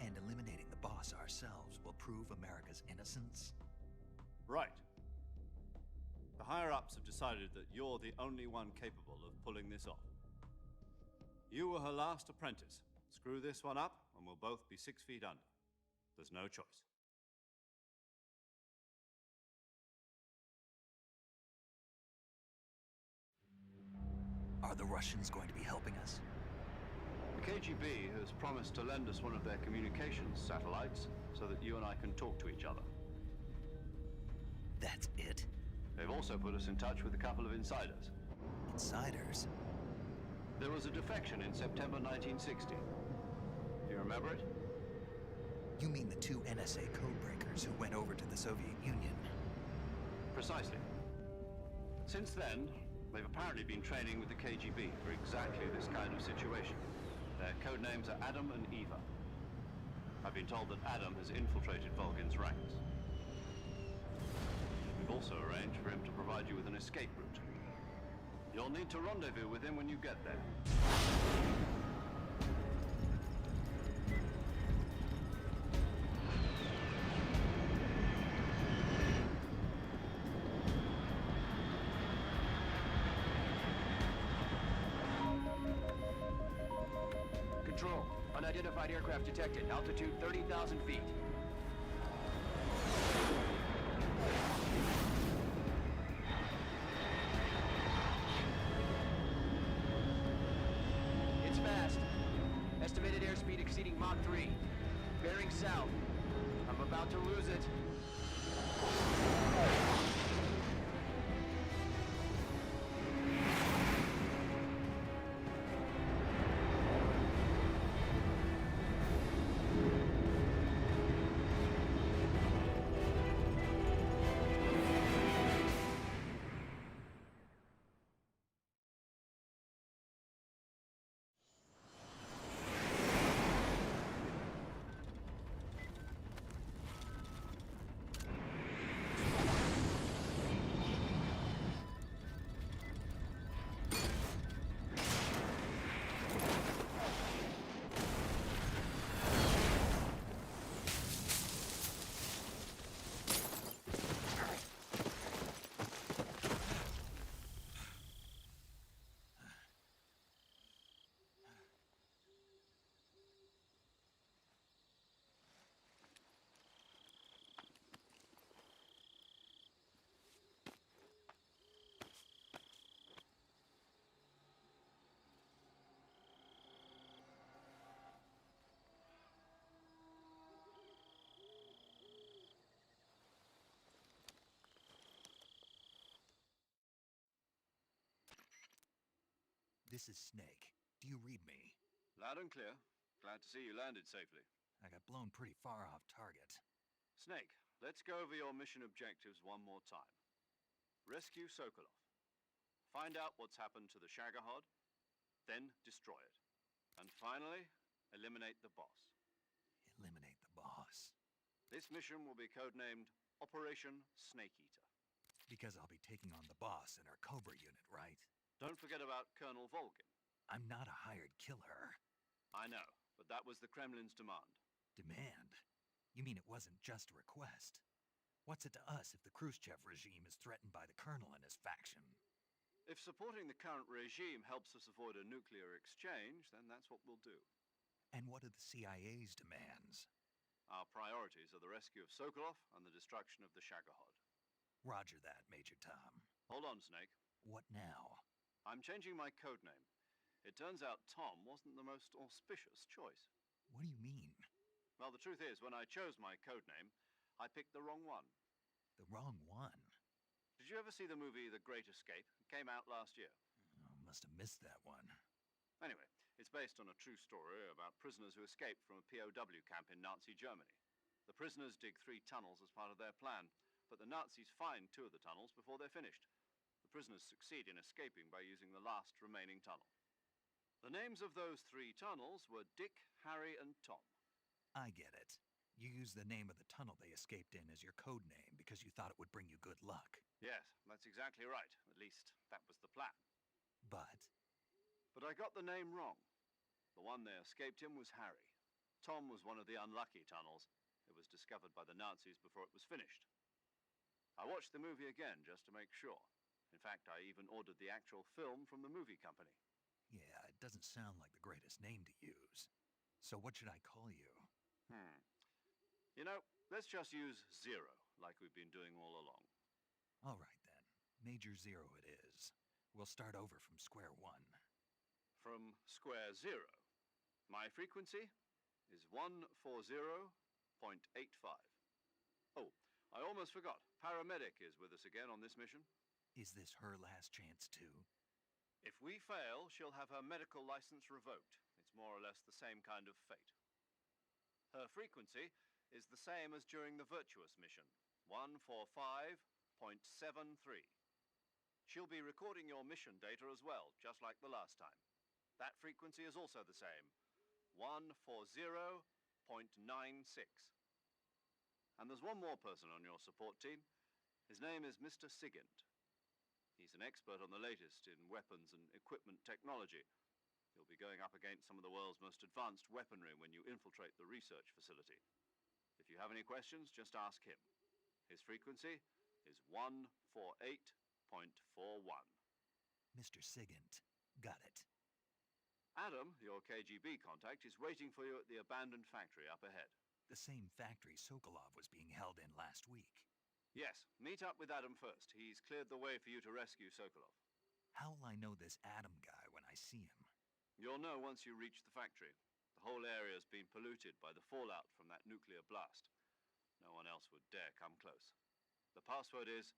And eliminating the boss ourselves will prove America's innocence? Right. The higher-ups have decided that you're the only one capable of pulling this off. You were her last apprentice. Screw this one up, and we'll both be 6 feet under. There's no choice. Are the Russians going to be helping us? KGB has promised to lend us one of their communications satellites so that you and I can talk to each other. That's it? They've also put us in touch with a couple of insiders. Insiders? There was a defection in September 1960. Do you remember it? You mean the two NSA codebreakers who went over to the Soviet Union? Precisely. Since then, they've apparently been training with the KGB for exactly this kind of situation. Their code names are Adam and Eva. I've been told that Adam has infiltrated Volgin's ranks. We've also arranged for him to provide you with an escape route. You'll need to rendezvous with him when you get there. Control. Unidentified aircraft detected. Altitude 30,000 feet. It's fast. Estimated airspeed exceeding Mach 3. Bearing south. I'm about to lose it. This is Snake. Do you read me? Loud and clear. Glad to see you landed safely. I got blown pretty far off target. Snake, let's go over your mission objectives one more time. Rescue Sokolov. Find out what's happened to the Shagohod, then destroy it. And finally, eliminate the boss. Eliminate the boss. This mission will be codenamed Operation Snake Eater. Because I'll be taking on the boss in our Cobra unit, right? Don't forget about Colonel Volgin. I'm not a hired killer. I know, but that was the Kremlin's demand. Demand? You mean it wasn't just a request? What's it to us if the Khrushchev regime is threatened by the Colonel and his faction? If supporting the current regime helps us avoid a nuclear exchange, then that's what we'll do. And what are the CIA's demands? Our priorities are the rescue of Sokolov and the destruction of the Shagohod. Roger that, Major Tom. Hold on, Snake. What now? I'm changing my codename. It turns out Tom wasn't the most auspicious choice. What do you mean? Well, the truth is, when I chose my codename, I picked the wrong one. The wrong one? Did you ever see the movie The Great Escape? It came out last year. Oh, must have missed that one. Anyway, it's based on a true story about prisoners who escaped from a POW camp in Nazi Germany. The prisoners dig 3 tunnels as part of their plan, but the Nazis find 2 of the tunnels before they're finished. The prisoners succeed in escaping by using the last remaining tunnel. The names of those 3 tunnels were Dick, Harry, and Tom. I get it. You used the name of the tunnel they escaped in as your code name because you thought it would bring you good luck. Yes, that's exactly right. At least, that was the plan. But I got the name wrong. The one they escaped in was Harry. Tom was one of the unlucky tunnels. It was discovered by the Nazis before it was finished. I watched the movie again just to make sure. In fact, I even ordered the actual film from the movie company. yeah, it doesn't sound like the greatest name to use. So what should I call you? You know, let's just use Zero, like we've been doing all along. All right then. Major Zero it is. We'll start over from square one. From square zero. My frequency is 140.85. Oh, I almost forgot. Paramedic is with us again on this mission. Is this her last chance, too? If we fail, she'll have her medical license revoked. It's more or less the same kind of fate. Her frequency is the same as during the Virtuous mission, 145.73. She'll be recording your mission data as well, just like the last time. That frequency is also the same, 140.96. And there's one more person on your support team. His name is Mr. Sigint. He's an expert on the latest in weapons and equipment technology. You'll be going up against some of the world's most advanced weaponry when you infiltrate the research facility. If you have any questions, just ask him. His frequency is 148.41. Mr. Sigint. Got it. Adam, your KGB contact, is waiting for you at the abandoned factory up ahead. The same factory Sokolov was being held in last week. Yes, meet up with Adam first. He's cleared the way for you to rescue Sokolov. How will I know this Adam guy when I see him? You'll know once you reach the factory. The whole area's been polluted by the fallout from that nuclear blast. No one else would dare come close. The password is,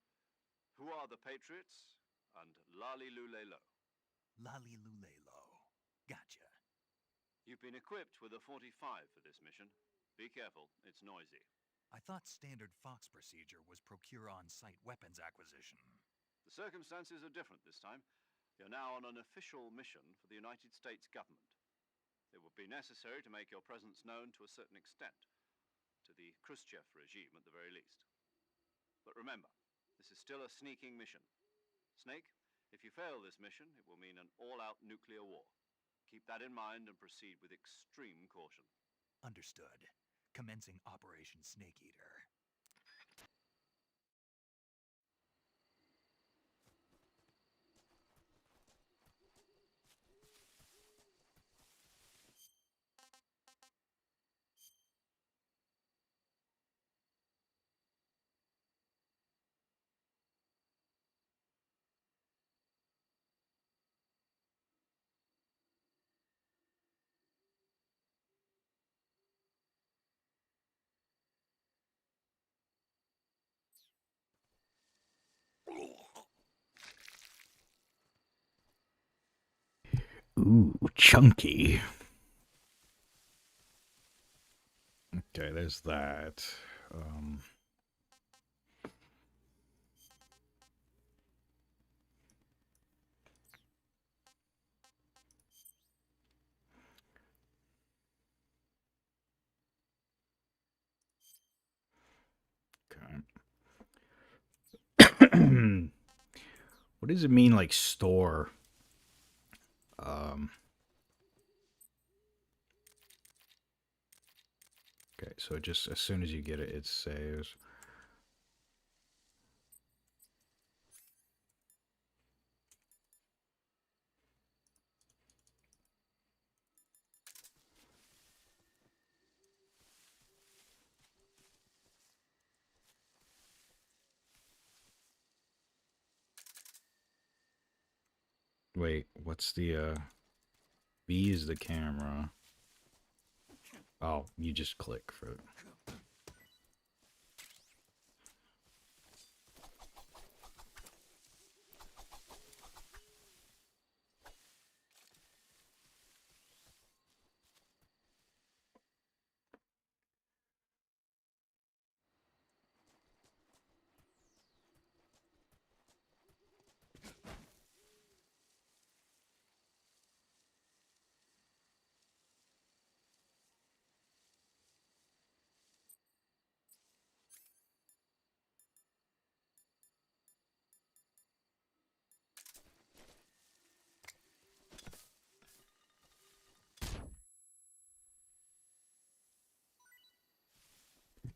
"Who are the Patriots?" and Lali Lule Lo. Lali Lule Lo. Gotcha. You've been equipped with a 45 for this mission. Be careful, it's noisy. I thought standard Fox procedure was procure on-site weapons acquisition. The circumstances are different this time. You're now on an official mission for the United States government. It would be necessary to make your presence known to a certain extent, to the Khrushchev regime at the very least. But remember, this is still a sneaking mission. Snake, if you fail this mission, it will mean an all-out nuclear war. Keep that in mind and proceed with extreme caution. Understood. Commencing Operation Snake Eater. Ooh, chunky. Okay, there's that. Okay. What does it mean, like, store? Okay, so just as soon as you get it, it saves. Wait, what's the, B is the camera. Oh, you just click for it.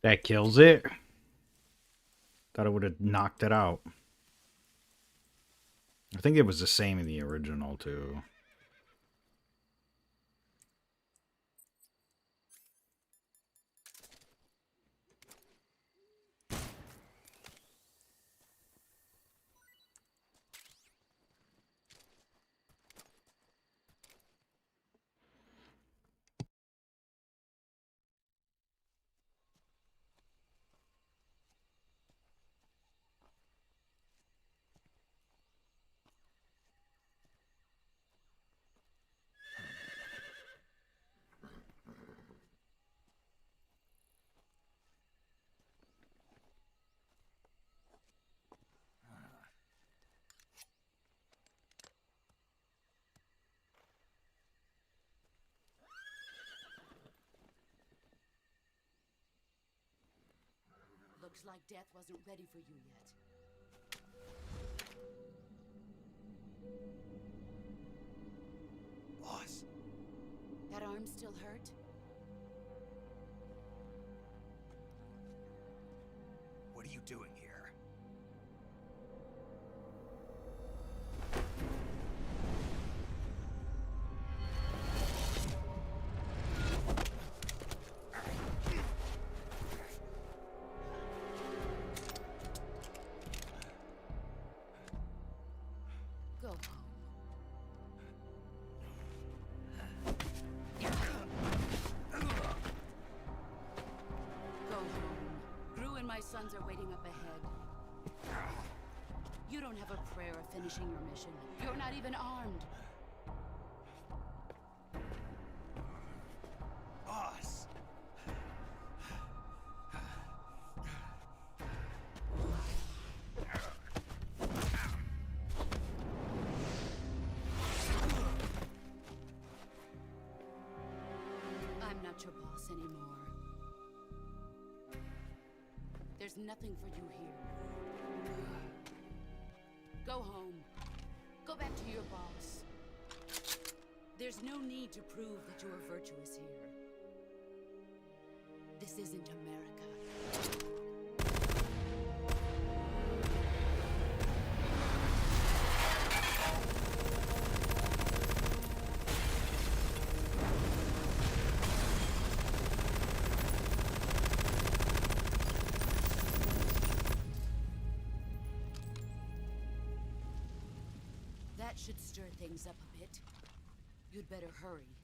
That kills it. Thought it would have knocked it out. I think it was the same in the original, too. Looks like death wasn't ready for you yet. Boss. That arm still hurt? What are you doing here? Go home. Go home. Gru and my sons are waiting up ahead. You don't have a prayer of finishing your mission. You're not even armed. Boss. I'm not your boss anymore. There's nothing for you here. Go home. Go back to your boss. There's no need to prove that you are virtuous here. This isn't America. That should stir things up a bit. You'd better hurry.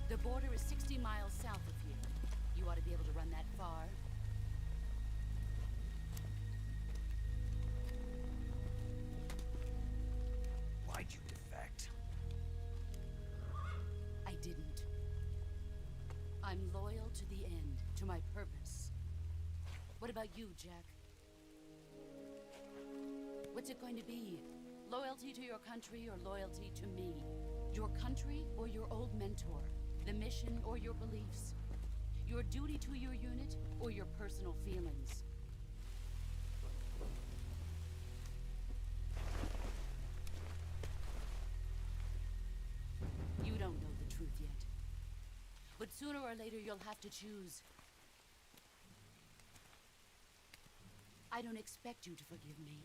The border is 60 miles south of here. You ought to be able to run that far. Why'd you defect? I didn't. I'm loyal to the end, to my purpose. What about you, Jack? What's it going to be? Loyalty to your country or loyalty to me? Your country or your old mentor? The mission or your beliefs? Your duty to your unit or your personal feelings? You don't know the truth yet. But sooner or later you'll have to choose. I don't expect you to forgive me.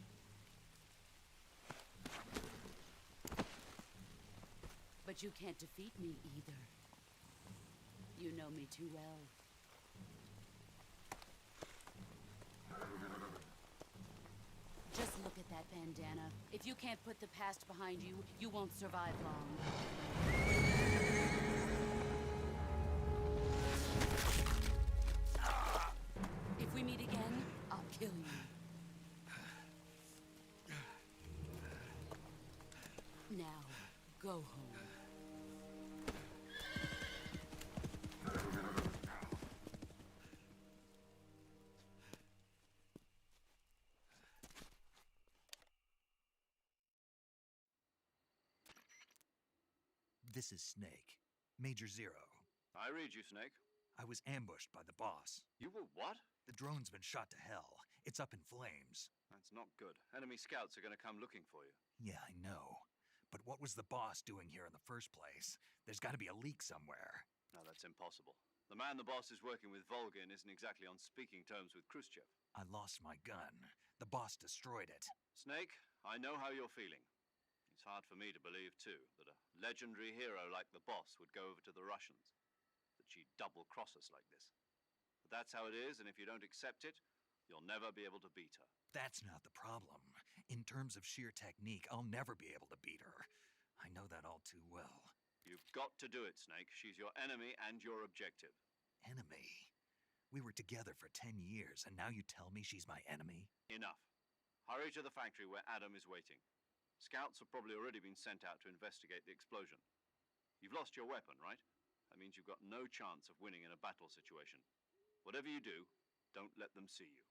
But you can't defeat me either. You know me too well. Just look at that bandana. If you can't put the past behind you, you won't survive long. If we meet again, I'll kill you. Now, go home. This is Snake. Major Zero. I read you, Snake. I was ambushed by the boss. You were what? The drone's been shot to hell. It's up in flames. That's not good. Enemy scouts are going to come looking for you. Yeah, I know. But what was the boss doing here in the first place? There's got to be a leak somewhere. No, that's impossible. The man the boss is working with, Volgin, isn't exactly on speaking terms with Khrushchev. I lost my gun. The boss destroyed it. Snake, I know how you're feeling. It's hard for me to believe, too, that a legendary hero like the boss would go over to the Russians. That she'd double-cross us like this. But that's how it is, and if you don't accept it, you'll never be able to beat her. That's not the problem. In terms of sheer technique, I'll never be able to beat her. I know that all too well. You've got to do it, Snake. She's your enemy and your objective. Enemy? We were together for 10 years, and now you tell me she's my enemy? Enough. Hurry to the factory where Adam is waiting. Scouts have probably already been sent out to investigate the explosion. You've lost your weapon, right? That means you've got no chance of winning in a battle situation. Whatever you do, don't let them see you.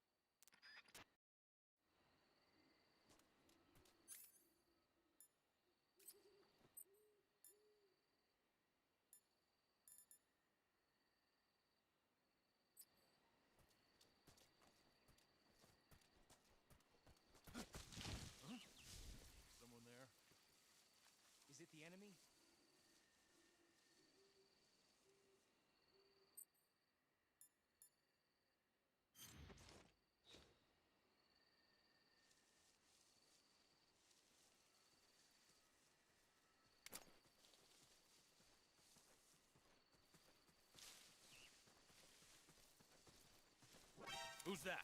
Who's that?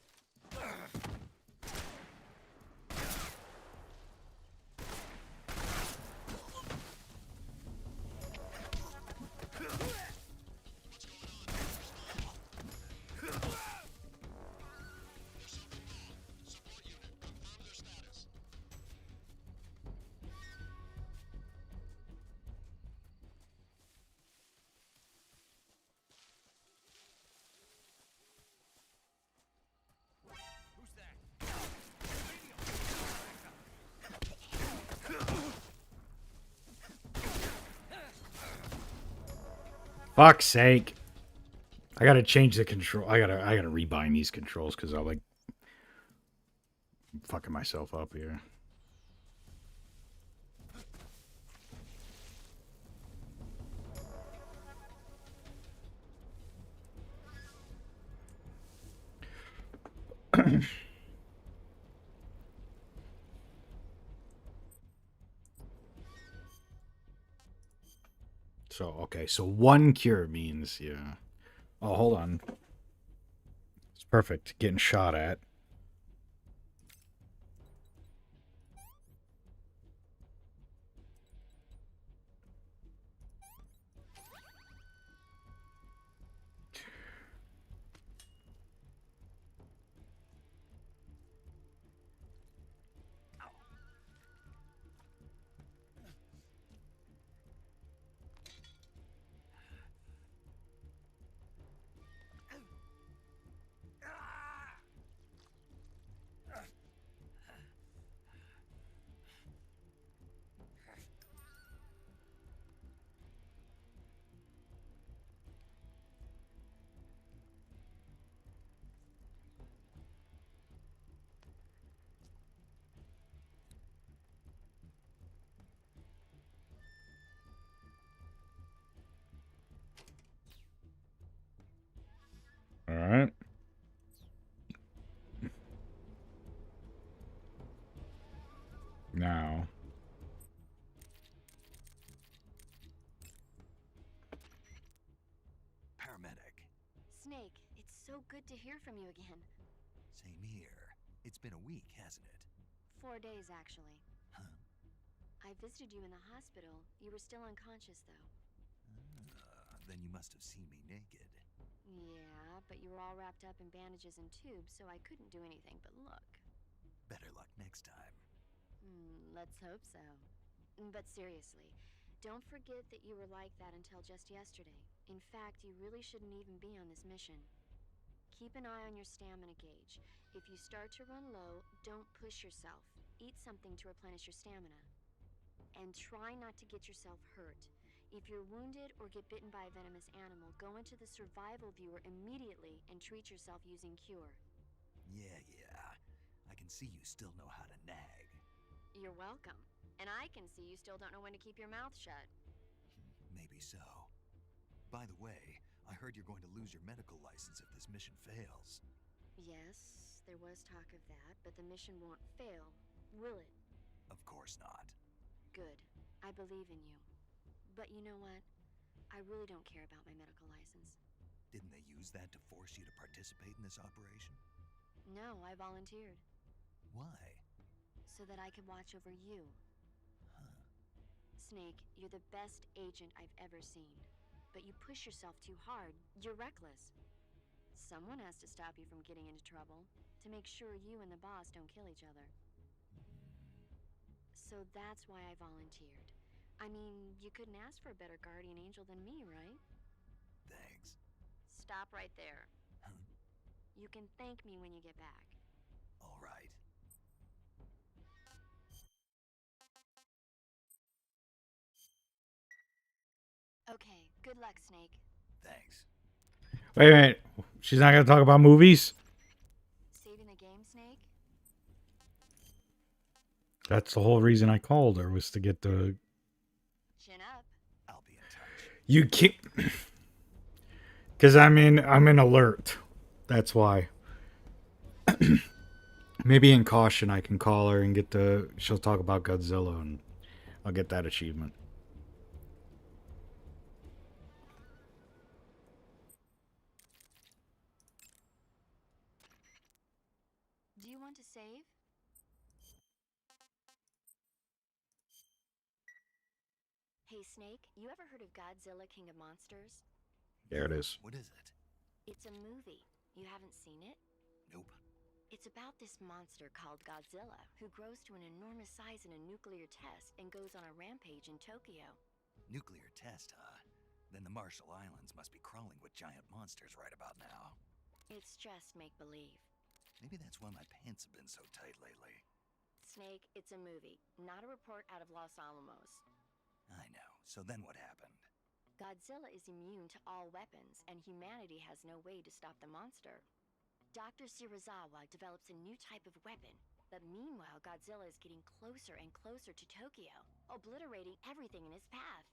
Fuck's sake. I gotta change the control. I gotta rebind these controls because I'm fucking myself up here. So, okay, so one cure means, yeah. Oh, hold on. It's perfect. Getting shot at. All right. Now. Paramedic. Snake, it's so good to hear from you again. Same here. It's been a week, hasn't it? 4 days, actually. Huh? I visited you in the hospital. You were still unconscious, though. Then you must have seen me naked. Yeah, but you were all wrapped up in bandages and tubes, so I couldn't do anything but look. Better luck next time. Let's hope so. But seriously, don't forget that you were like that until just yesterday. In fact, you really shouldn't even be on this mission. Keep an eye on your stamina gauge. If you start to run low, don't push yourself. Eat something to replenish your stamina. And try not to get yourself hurt. If you're wounded or get bitten by a venomous animal, go into the survival viewer immediately and treat yourself using Cure. Yeah. I can see you still know how to nag. You're welcome. And I can see you still don't know when to keep your mouth shut. Maybe so. By the way, I heard you're going to lose your medical license if this mission fails. Yes, there was talk of that, but the mission won't fail, will it? Of course not. Good. I believe in you. But you know what? I really don't care about my medical license. Didn't they use that to force you to participate in this operation? No, I volunteered. Why? So that I could watch over you. Huh. Snake, you're the best agent I've ever seen. But you push yourself too hard. You're reckless. Someone has to stop you from getting into trouble, to make sure you and the boss don't kill each other. So that's why I volunteered. I mean, you couldn't ask for a better guardian angel than me, right? Thanks. Stop right there. Huh? You can thank me when you get back. All right. Okay, good luck, Snake. Thanks. Wait a minute. She's not going to talk about movies? Saving the game, Snake? That's the whole reason I called her, was to get the... Chin up. I'll be in touch. You can't... Because I'm in alert. That's why. Maybe in caution I can call her and get the... She'll talk about Godzilla and I'll get that achievement. save? Hey Snake, you ever heard of Godzilla King of Monsters? There it is. What is it? It's a movie. You haven't seen it? Nope. It's about this monster called Godzilla, who grows to an enormous size in a nuclear test and goes on a rampage in Tokyo. Nuclear test, huh? Then the Marshall Islands must be crawling with giant monsters right about now. It's just make-believe. Maybe that's why my pants have been so tight lately. Snake, it's a movie, not a report out of Los Alamos. I know. So then what happened? Godzilla is immune to all weapons, and humanity has no way to stop the monster. Dr. Shirazawa develops a new type of weapon, but meanwhile Godzilla is getting closer and closer to Tokyo, obliterating everything in his path.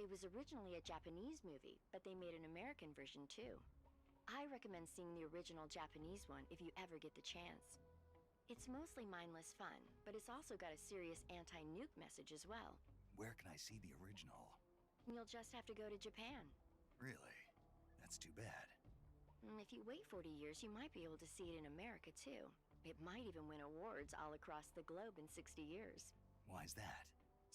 It was originally a Japanese movie, but they made an American version too. I recommend seeing the original Japanese one if you ever get the chance. It's mostly mindless fun, but it's also got a serious anti-nuke message as well. Where can I see the original? You'll just have to go to Japan. Really? That's too bad. If you wait 40 years, you might be able to see it in America too. It might even win awards all across the globe in 60 years. Why's that?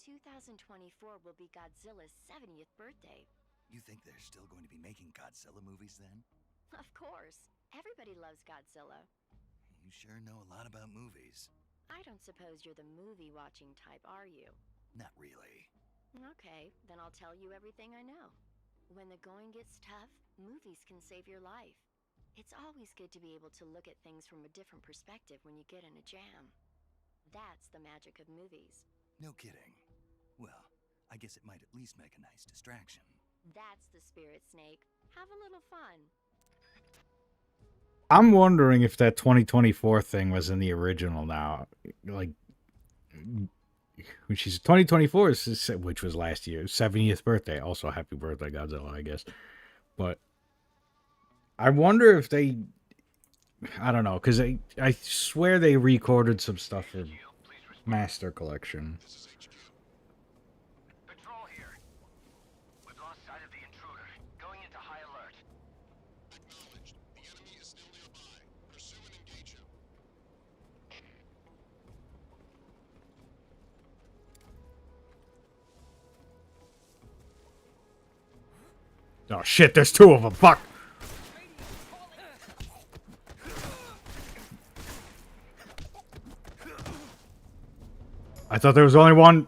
2024 will be Godzilla's 70th birthday. You think they're still going to be making Godzilla movies then? Of course. Everybody loves Godzilla. You sure know a lot about movies. I don't suppose you're the movie-watching type, are you? Not really. Okay, then I'll tell you everything I know. When the going gets tough, movies can save your life. It's always good to be able to look at things from a different perspective when you get in a jam. That's the magic of movies. No kidding. Well, I guess it might at least make a nice distraction. That's the spirit, Snake. Have a little fun. I'm wondering if that 2024 thing was in the original now. Like, which is 2024, which was last year's 70th birthday. Also, happy birthday, Godzilla, I guess. But I wonder if they, I don't know, because I swear they recorded some stuff for Master Collection. Patrol here. We've lost sight of the intruder. Going into high alert. Acknowledged. The enemy is still nearby. Pursue and engage him. Oh shit, there's two of them. Fuck. I thought there was only one.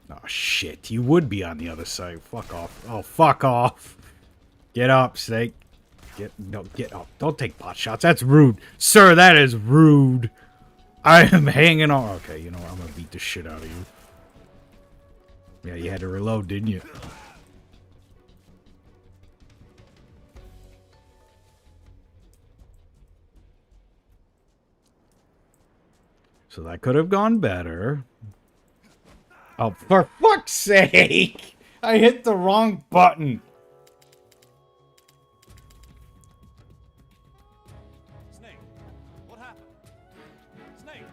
Oh shit, you would be on the other side. Fuck off. Oh, fuck off. Get up, Snake. Get up. Don't take pot shots. That's rude. Sir, that is rude. I am hanging on. Okay, you know what? I'm gonna beat the shit out of you. Yeah, you had to reload, didn't you? So that could have gone better. Oh, for fuck's sake! I hit the wrong button. Snake, what happened? Snake!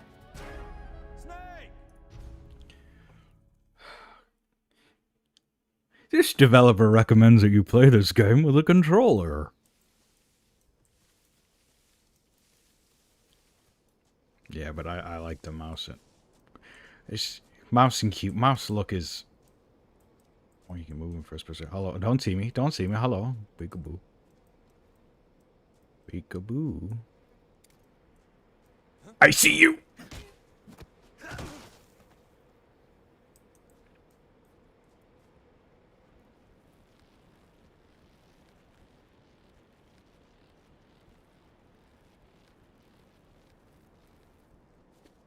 Snake! This developer recommends that you play this game with a controller. Yeah, but I like the mouse. It's mouse and cute. Mouse look is. Oh, you can move in first person. Hello, don't see me. Don't see me. Hello, peekaboo. Peekaboo. I see you.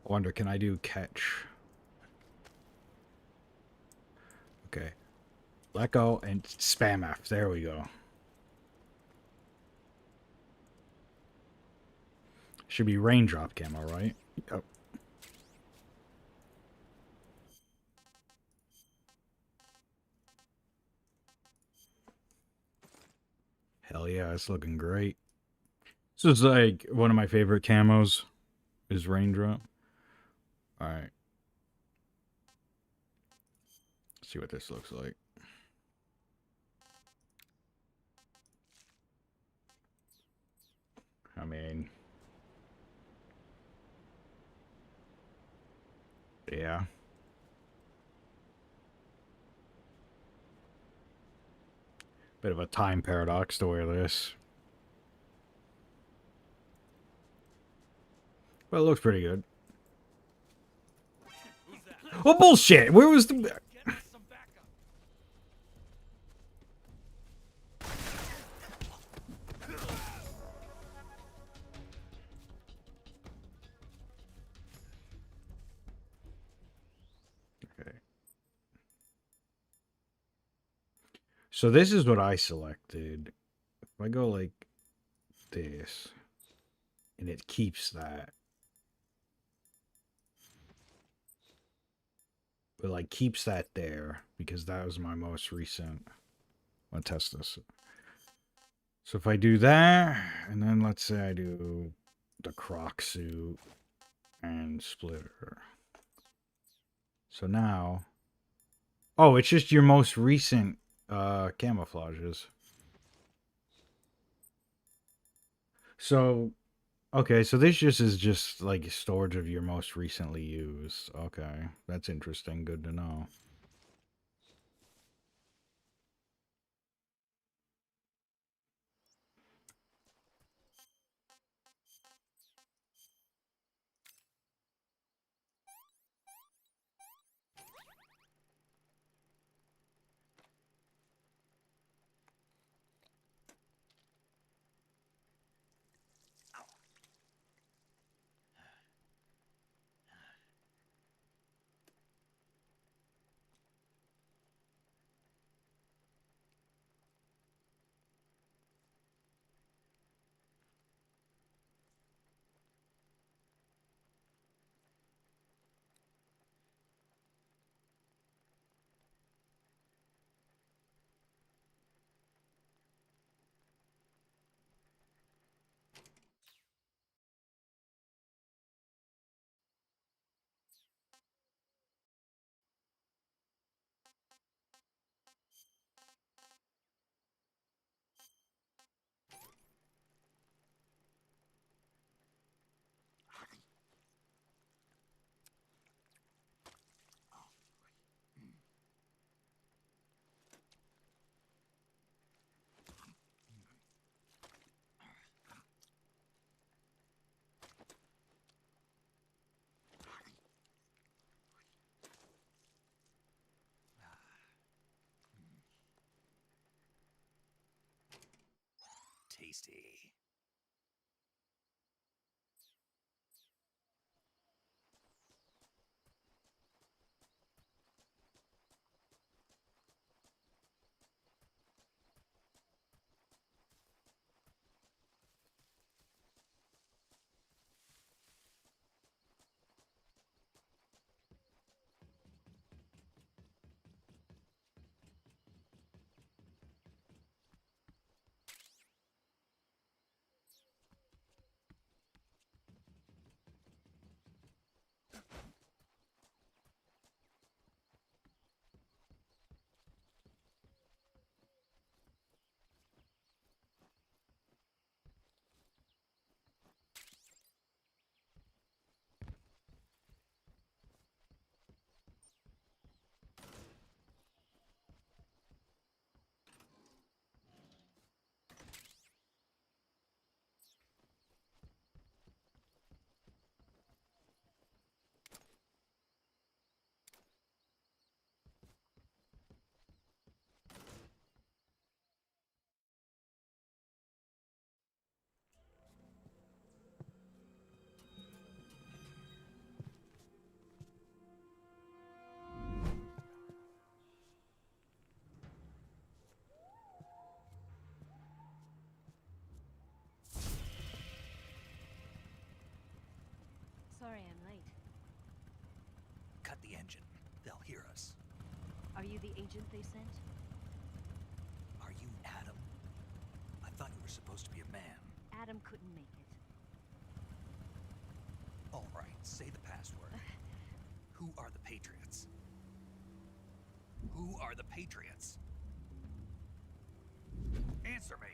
I wonder, can I do catch? Okay. Let go and spam F. There we go. Should be raindrop camo, right? Yep. Hell yeah, it's looking great. This is like one of my favorite camos is raindrop. Alright. See what this looks like. I mean, Yeah. Bit of a time paradox to wear this. But it looks pretty good. Oh, bullshit! Where was the... Okay. So this is what I selected. If I go like this, and it keeps that. It like keeps that there because that was my most recent. I'll test this. So if I do that, and then let's say I do the croc suit and splitter. So now, oh, it's just your most recent camouflages. So, okay, so this just is just like storage of your most recently used. Okay, that's interesting. Good to know. Tasty. Sorry I'm late. Cut the engine. They'll hear us. Are you the agent they sent? Are you Adam? I thought you were supposed to be a man. Adam couldn't make it. All right, say the password. Who are the Patriots? Who are the Patriots? Answer me.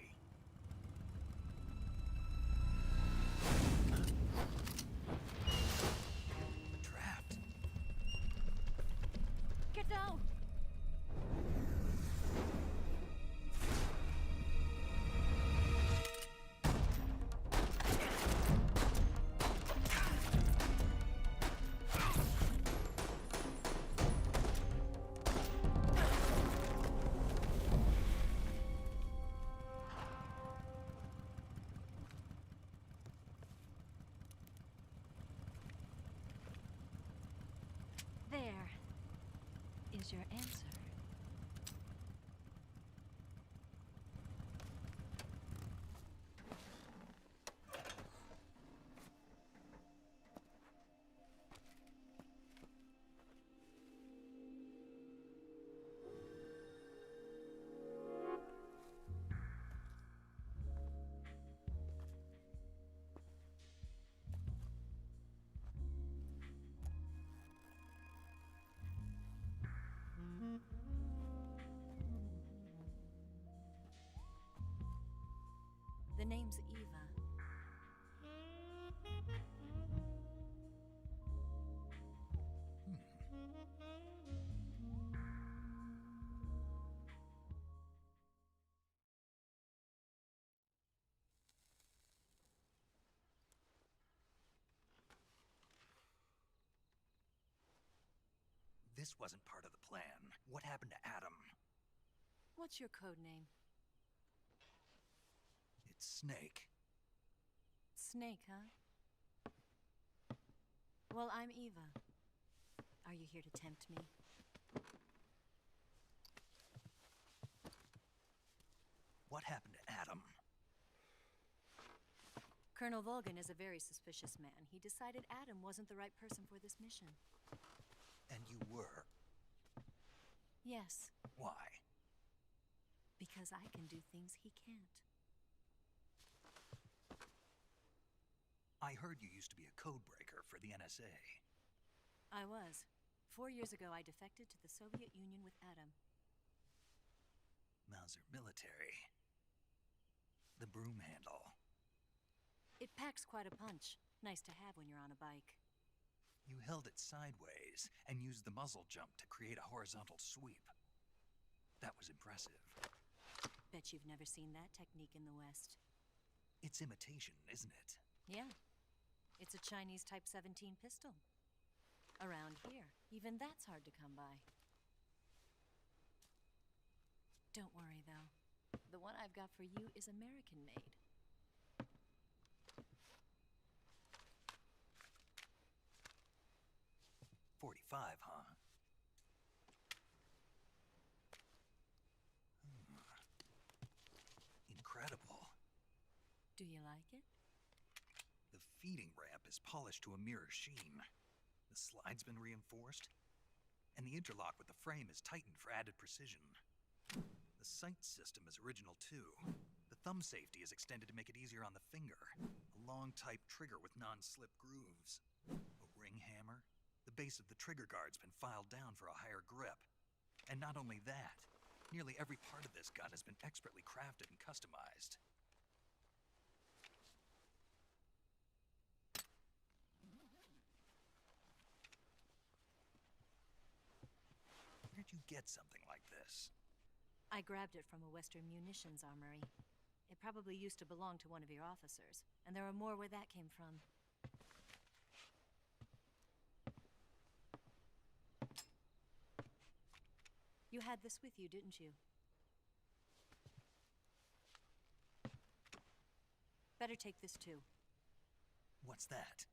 Trapped. is your answer? The name's Eva. This wasn't part of the plan. What happened to Adam? What's your code name? It's Snake. Snake, huh? Well, I'm Eva. Are you here to tempt me? What happened to Adam? Colonel Volgan is a very suspicious man. He decided Adam wasn't the right person for this mission. And you were? Yes, Why? because I can do things he can't. I heard you used to be a code breaker for the NSA. I was. 4 years ago, I defected to the Soviet Union with Adam. Mauser military. The broom handle. It packs quite a punch. Nice to have when you're on a bike. You held it sideways and used the muzzle jump to create a horizontal sweep. That was impressive. Bet you've never seen that technique in the West. It's imitation, isn't it? Yeah. It's a Chinese Type 17 pistol. Around here, even that's hard to come by. Don't worry, though. The one I've got for you is American-made. .45, huh? Incredible. Do you like it? The feeding ramp is polished to a mirror sheen. The slide's been reinforced, and the interlock with the frame is tightened for added precision. The sight system is original too. The thumb safety is extended to make it easier on the finger. A long type trigger with non-slip grooves. A ring hammer. The base of the trigger guard's been filed down for a higher grip. And not only that, nearly every part of this gun has been expertly crafted and customized. Where'd you get something like this? I grabbed it from a Western munitions armory. It probably used to belong to one of your officers, and there are more where that came from. You had this with you, didn't you? Better take this too. What's that?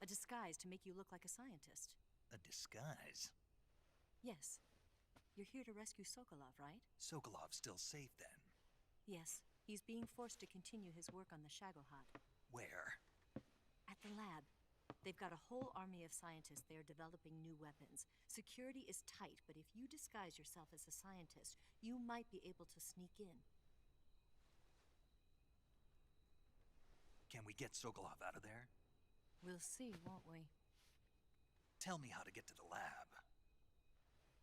A disguise to make you look like a scientist. A disguise? Yes. You're here to rescue Sokolov, right? Sokolov's still safe then? Yes. He's being forced to continue his work on the Shagohod. Where? At the lab. They've got a whole army of scientists there developing new weapons. Security is tight, but if you disguise yourself as a scientist, you might be able to sneak in. Can we get Sokolov out of there? We'll see, won't we? Tell me how to get to the lab.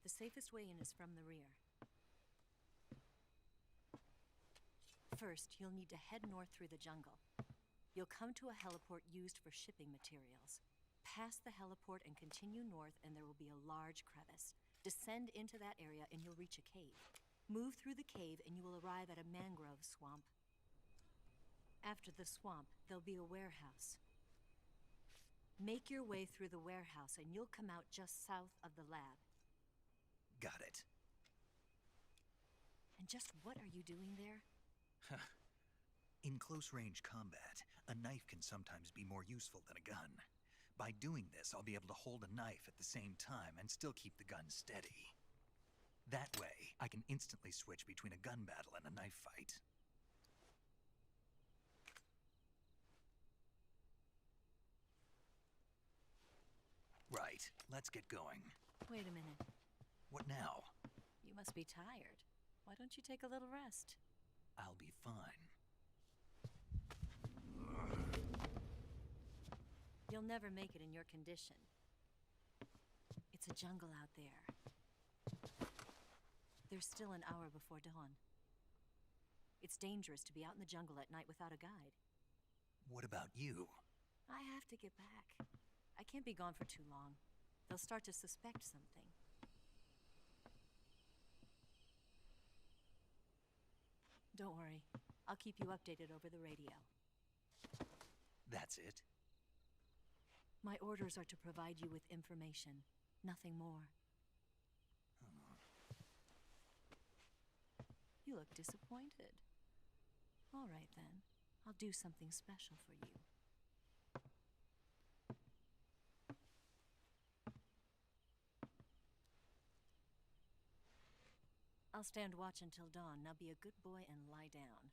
The safest way in is from the rear. First, you'll need to head north through the jungle. You'll come to a heliport used for shipping materials. Pass the heliport and continue north, and there will be a large crevice. Descend into that area, and you'll reach a cave. Move through the cave, and you will arrive at a mangrove swamp. After the swamp, there'll be a warehouse. Make your way through the warehouse, and you'll come out just south of the lab. Got it. And just what are you doing there? In close-range combat, a knife can sometimes be more useful than a gun. By doing this, I'll be able to hold a knife at the same time and still keep the gun steady. That way, I can instantly switch between a gun battle and a knife fight. Right, let's get going. Wait a minute. What now? You must be tired. Why don't you take a little rest? I'll be fine. You'll never make it in your condition. It's a jungle out there. There's still an hour before dawn. It's dangerous to be out in the jungle at night without a guide. What about you? I have to get back. I can't be gone for too long. They'll start to suspect something. Don't worry. I'll keep you updated over the radio. That's it? My orders are to provide you with information, nothing more. You look disappointed. All right, then. I'll do something special for you. I'll stand watch until dawn. Now be a good boy and lie down.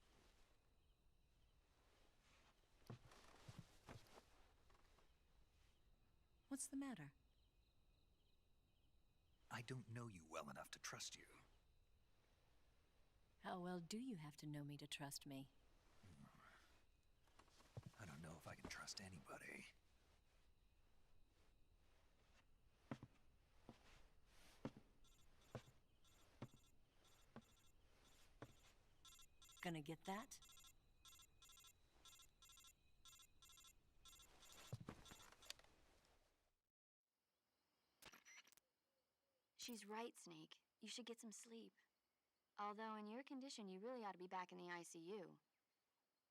What's the matter? I don't know you well enough to trust you. How well do you have to know me to trust me? I don't know if I can trust anybody. Gonna get that? She's right, Snake. You should get some sleep. Although in your condition, you really ought to be back in the ICU.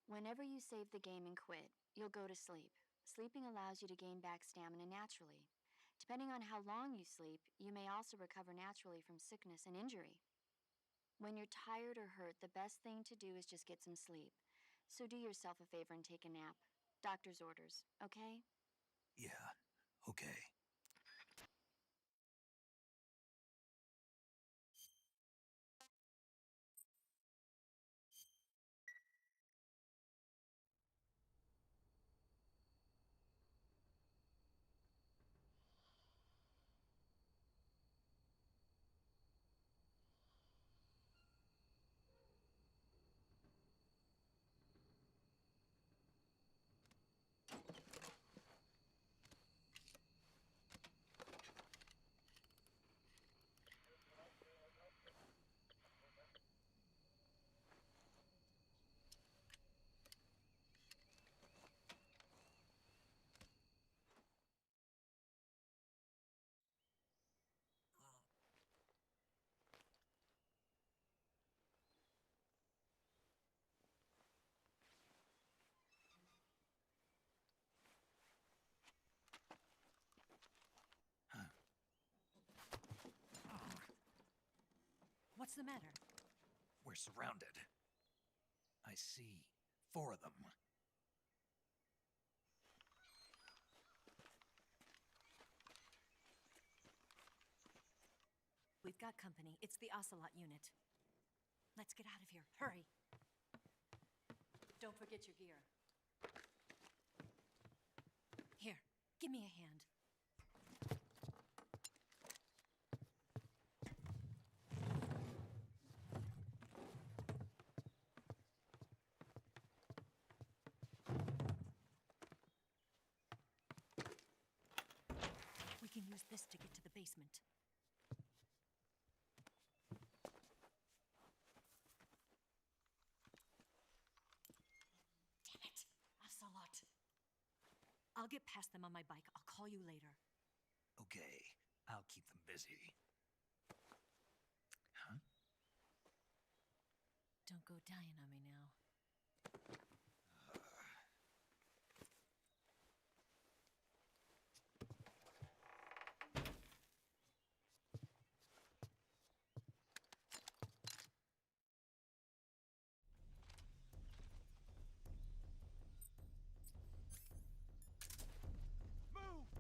Whenever you save the game and quit, you'll go to sleep. Sleeping allows you to gain back stamina naturally. Depending on how long you sleep, you may also recover naturally from sickness and injury. When you're tired or hurt, the best thing to do is just get some sleep. So do yourself a favor and take a nap. Doctor's orders, okay? Yeah, okay. What's the matter? We're surrounded. I see 4 of them. We've got company. It's the Ocelot unit. Let's get out of here. Hurry. Don't forget your gear. Here, give me a hand. We can use this to get to the basement. Damn it! Ocelot! I'll get past them on my bike. I'll call you later. Okay, I'll keep them busy. Huh? Don't go dying on me now. Move!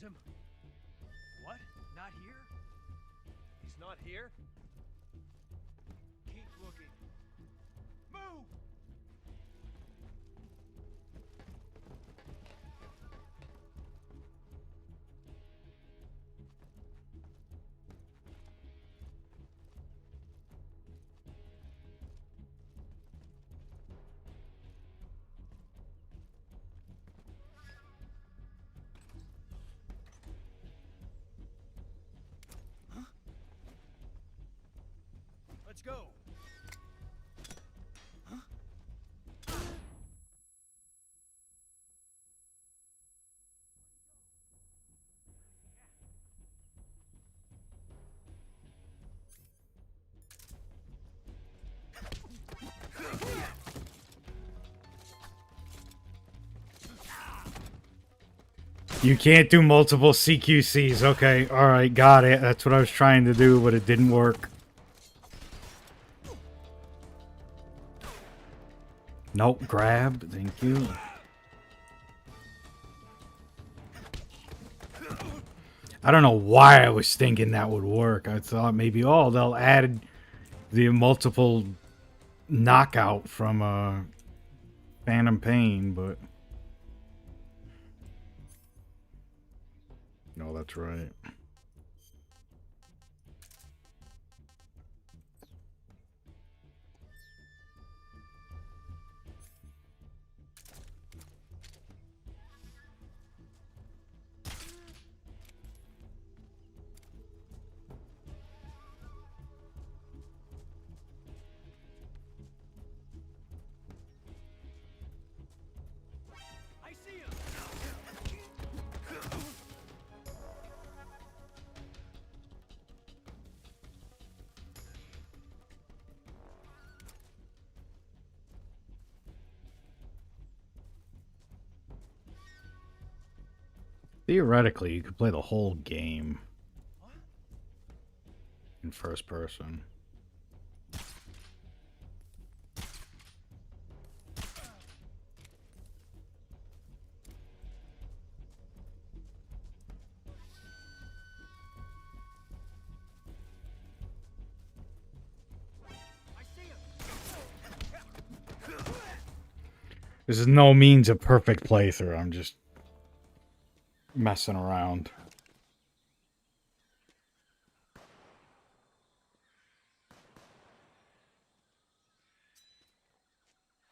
him? What? Not here? He's not here? Keep looking. Move! Let's go. You can't do multiple CQCs. Okay, alright, got it. That's what I was trying to do, but it didn't work. Nope, grab. Thank you. I don't know why I was thinking that would work. I thought maybe, oh, they'll add the multiple knockout from Phantom Pain, but... No, that's right. I see him. Theoretically, you could play the whole game in first person. This is no means a perfect playthrough. I'm just messing around.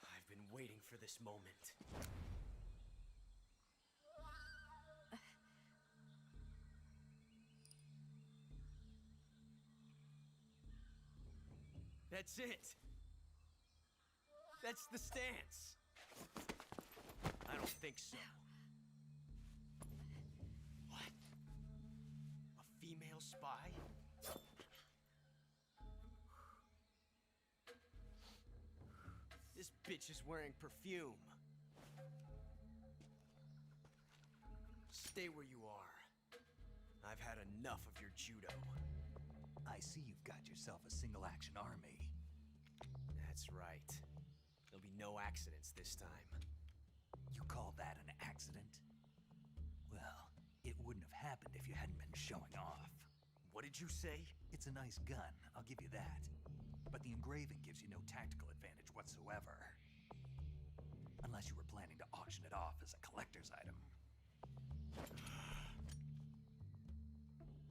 I've been waiting for this moment. That's it. That's the stance. I don't think so. What? A female spy? This bitch is wearing perfume. Stay where you are. I've had enough of your judo. I see you've got yourself a single-action army. That's right. There'll be no accidents this time. You call that an accident? Well, it wouldn't have happened if you hadn't been showing off. What did you say? It's a nice gun, I'll give you that. But the engraving gives you no tactical advantage whatsoever. Unless you were planning to auction it off as a collector's item.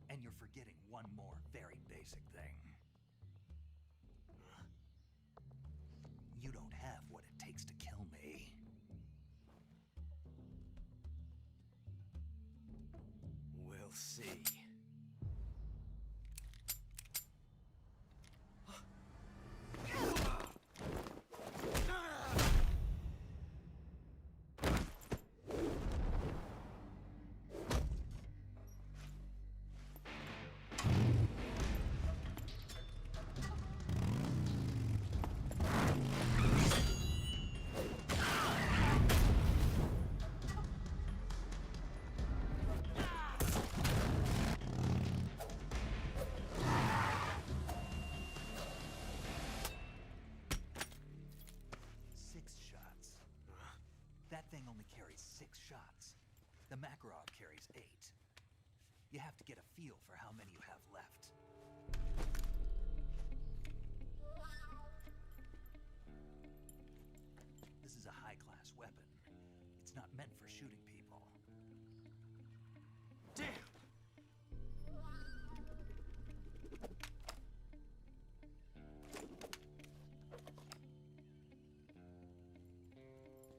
And you're forgetting one more very basic thing. You don't have what it takes to kill me. We'll see. That thing only carries 6 shots. The Makarov carries 8. You have to get a feel for how many you have left. This is a high-class weapon. It's not meant for shooting people. Damn!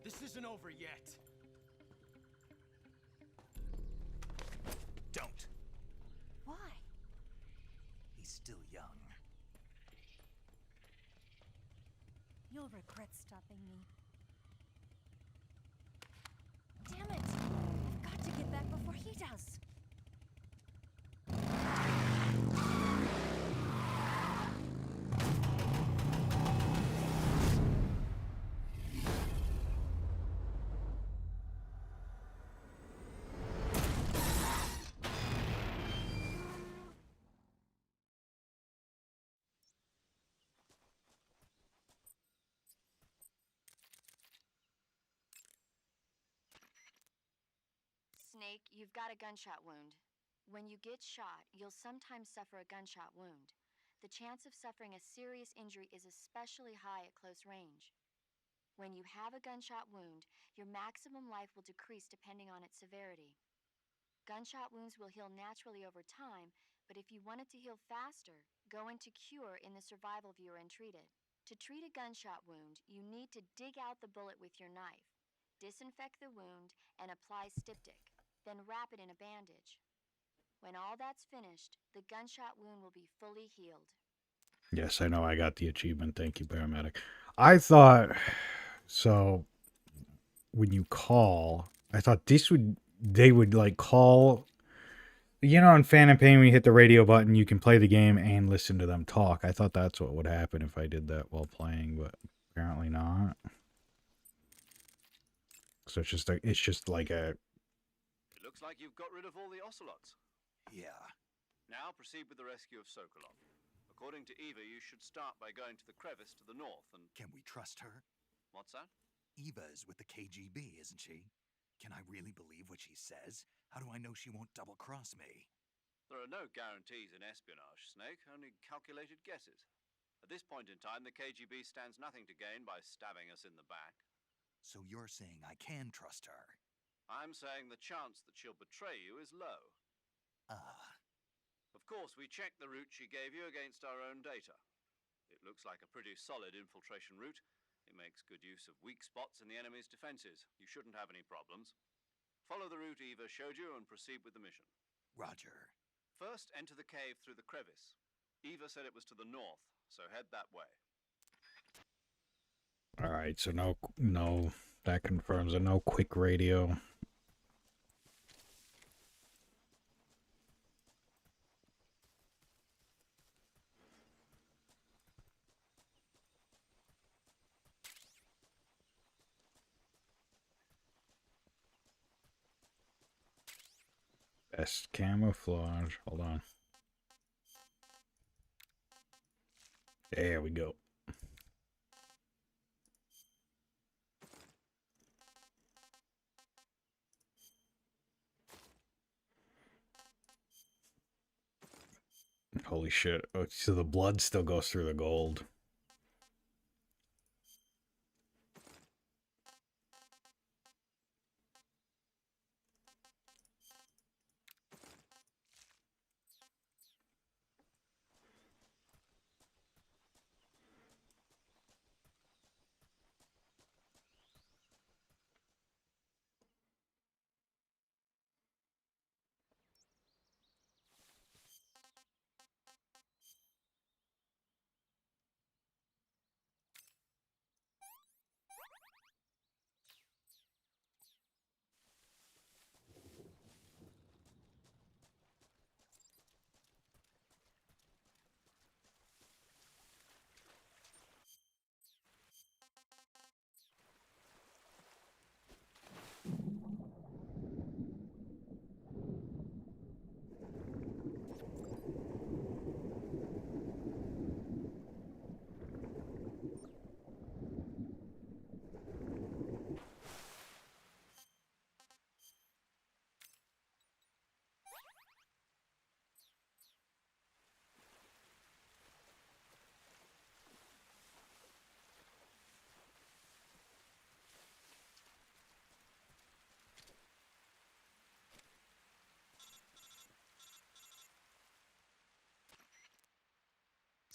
This isn't over yet. Don't. Why? He's still young. You'll regret stopping me. Damn it! I've got to get back before he does. Snake, you've got a gunshot wound. When you get shot, you'll sometimes suffer a gunshot wound. The chance of suffering a serious injury is especially high at close range. When you have a gunshot wound, your maximum life will decrease depending on its severity. Gunshot wounds will heal naturally over time, but if you want it to heal faster, go into cure in the survival viewer and treat it. To treat a gunshot wound, you need to dig out the bullet with your knife, disinfect the wound, and apply styptic, then wrap it in a bandage. When all that's finished, the gunshot wound will be fully healed. Yes, I know. I got the achievement. Thank you, paramedic. I thought so. When you call, I thought they would like call. On Phantom Pain, when you hit the radio button, you can play the game and listen to them talk. I thought that's what would happen if I did that while playing, but apparently not. So it's just like a. It looks like you've got rid of all the ocelots. Yeah. Now proceed with the rescue of Sokolov. According to Eva, you should start by going to the crevice to the north and... Can we trust her? What's that? Eva is with the KGB, isn't she? Can I really believe what she says? How do I know she won't double-cross me? There are no guarantees in espionage, Snake, only calculated guesses. At this point in time, the KGB stands nothing to gain by stabbing us in the back. So you're saying I can trust her? I'm saying the chance that she'll betray you is low. Of course, we checked the route she gave you against our own data. It looks like a pretty solid infiltration route. It makes good use of weak spots in the enemy's defenses. You shouldn't have any problems. Follow the route Eva showed you and proceed with the mission. Roger. First, enter the cave through the crevice. Eva said it was to the north, so head that way. All right, so no, that confirms a no quick radio. Best camouflage. Hold on. There we go. Holy shit. Oh, so the blood still goes through the gold.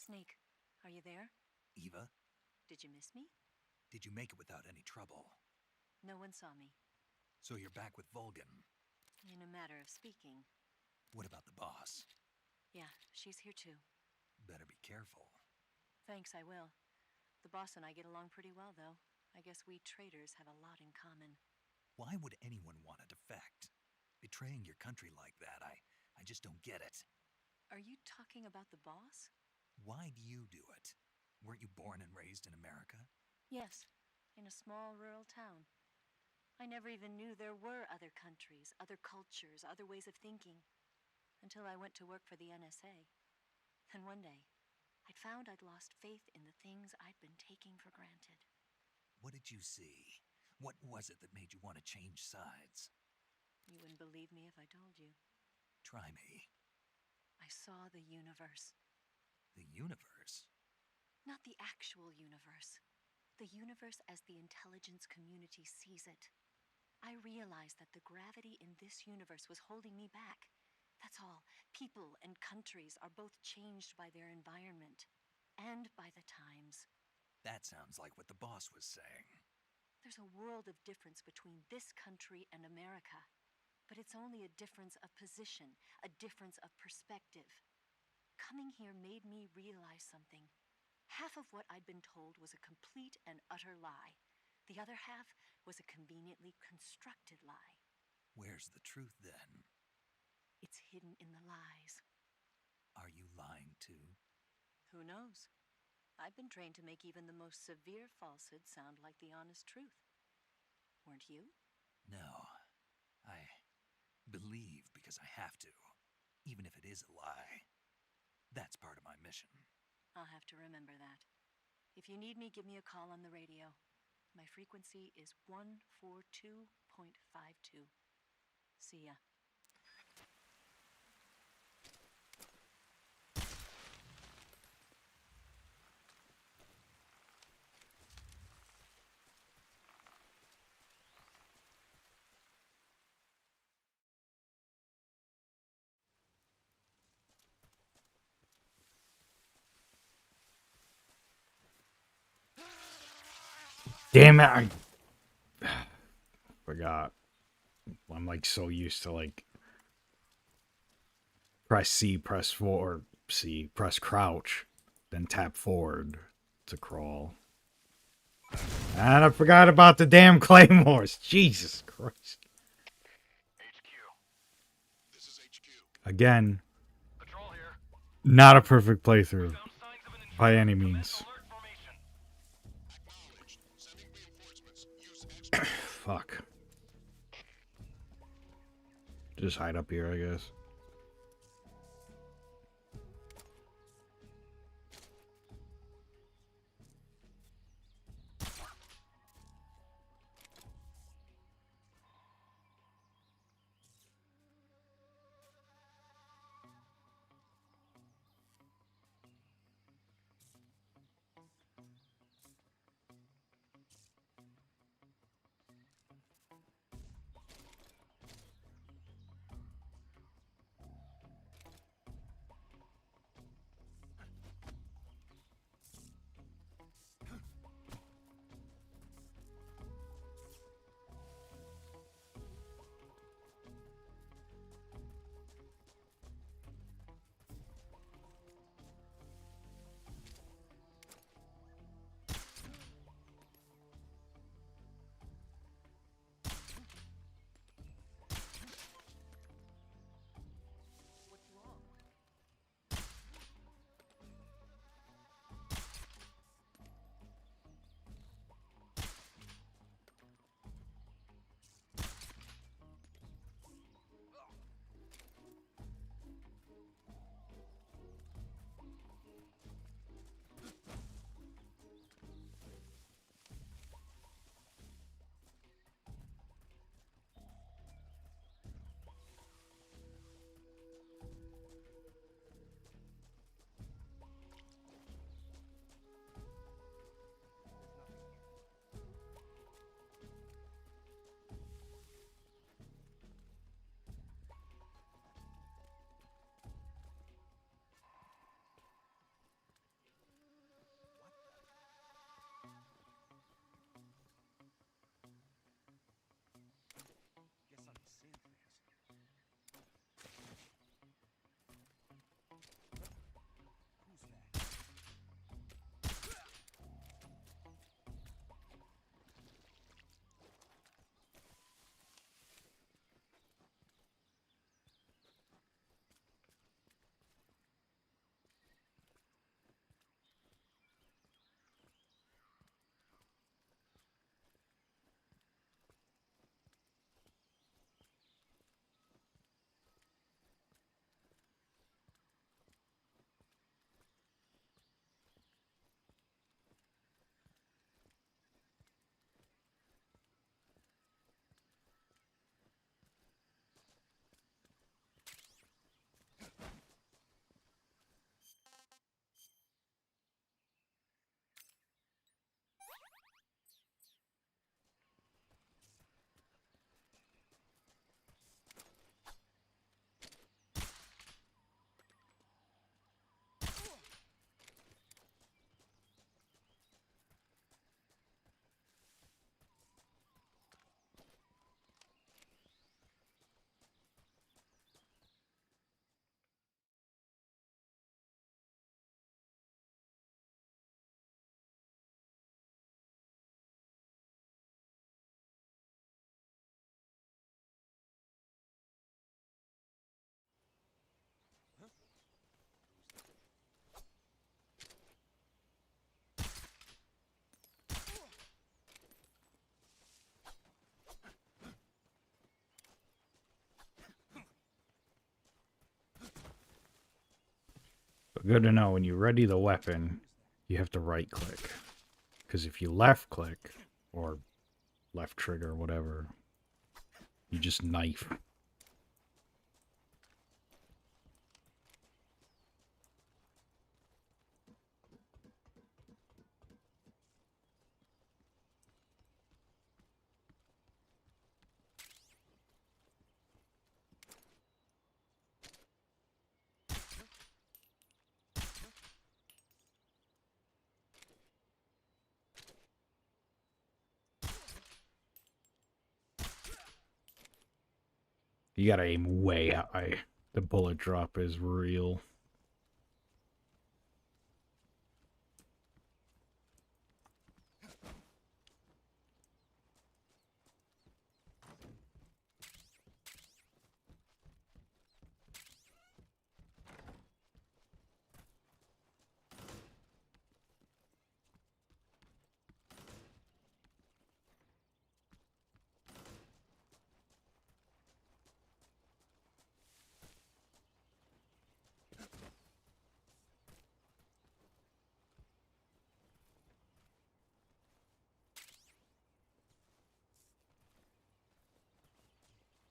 Snake, are you there? Eva, Did you miss me? did you make it without any trouble? No one saw me. So you're back with Volgan. In a matter of speaking. What about the boss? Yeah, she's here too. Better be careful. Thanks, I will. The boss and I get along pretty well, though. I guess we traitors have a lot in common. Why would anyone want to defect? Betraying your country like that, I just don't get it. Are you talking about the boss? Why do you do it? Weren't you born and raised in America? Yes, in a small rural town. I never even knew there were other countries, other cultures, other ways of thinking. Until I went to work for the NSA. Then one day, I'd found I'd lost faith in the things I'd been taking for granted. What did you see? What was it that made you want to change sides? You wouldn't believe me if I told you. Try me. I saw the universe. The universe? Not the actual universe. The universe as the intelligence community sees it. I realized that the gravity in this universe was holding me back. That's all. People and countries are both changed by their environment. And by the times. That sounds like what the boss was saying. There's a world of difference between this country and America. But it's only a difference of position, a difference of perspective. Coming here made me realize something. Half of what I'd been told was a complete and utter lie. The other half was a conveniently constructed lie. Where's the truth then? It's hidden in the lies. Are you lying too? Who knows? I've been trained to make even the most severe falsehood sound like the honest truth. Weren't you? No. I believe because I have to, even if it is a lie. That's part of my mission. I'll have to remember that. If you need me, give me a call on the radio. My frequency is 142.52. See ya. Damn it, I forgot. I'm like so used to like press C, press forward, C, press crouch, then tap forward to crawl. And I forgot about the damn claymores. Jesus Christ. Again, not a perfect playthrough by any means. Fuck. Just hide up here, I guess. Good to know, when you ready the weapon, you have to right click. Because if you left click, or left trigger, whatever, you just knife. You gotta aim way high. The bullet drop is real.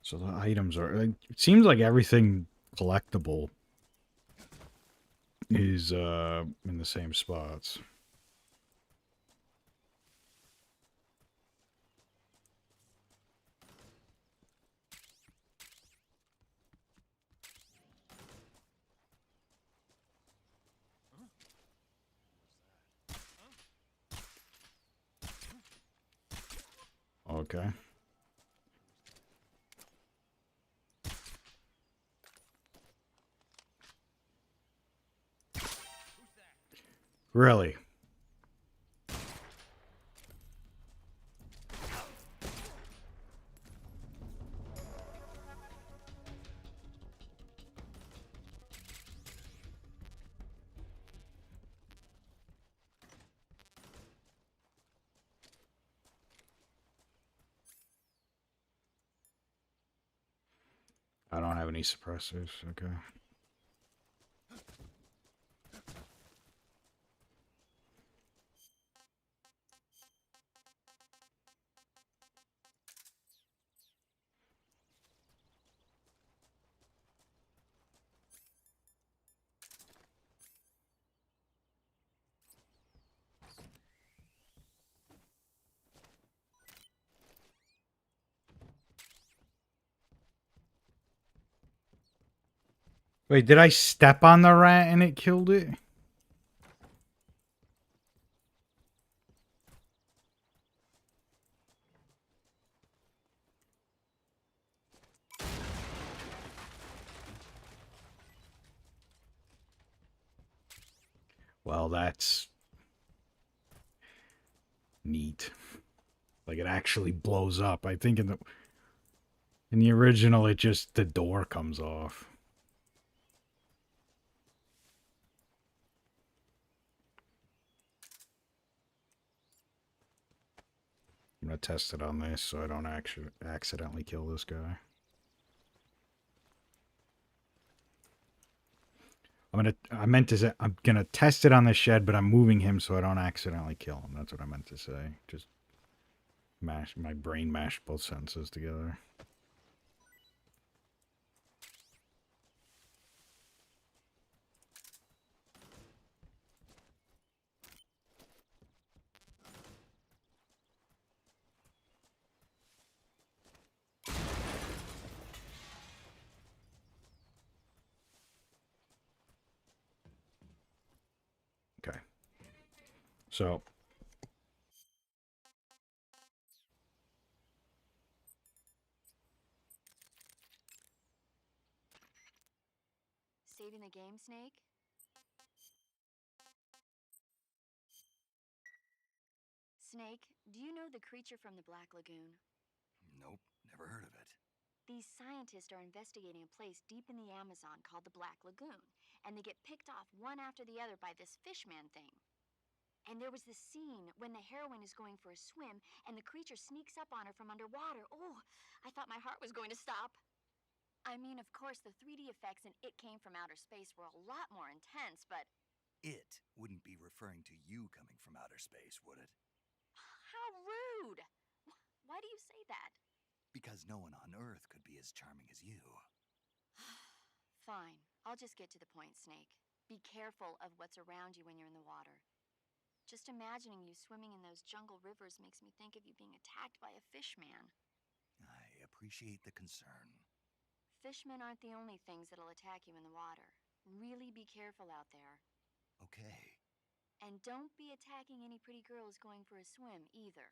So the items are, like, it seems like everything collectible is in the same spots. Okay. Really? I don't have any suppressors. Okay. Wait, did I step on the rat and it killed it? Well, that's neat. Like, it actually blows up. I think in the original, it just, the door comes off. I'm gonna test it on this so I don't actually accidentally kill this guy. I meant to say, I'm gonna test it on the shed, but I'm moving him so I don't accidentally kill him. That's what I meant to say. Just my brain mashed both sentences together. Okay. So, Saving the game, Snake? Snake, do you know the creature from the Black Lagoon? Nope, never heard of it. These scientists are investigating a place deep in the Amazon called the Black Lagoon, and they get picked off one after the other by this fishman thing. And there was this scene when the heroine is going for a swim and the creature sneaks up on her from underwater. Oh, I thought my heart was going to stop. I mean, of course, the 3D effects in It Came from Outer Space were a lot more intense, but It wouldn't be referring to you coming from outer space, would it? how rude! Why do you say that? Because no one on Earth could be as charming as you. Fine, I'll just get to the point, Snake. Be careful of what's around you when you're in the water. Just imagining you swimming in those jungle rivers makes me think of you being attacked by a fish man. I appreciate the concern. Fishmen aren't the only things that'll attack you in the water. Really be careful out there. Okay. And don't be attacking any pretty girls going for a swim, either.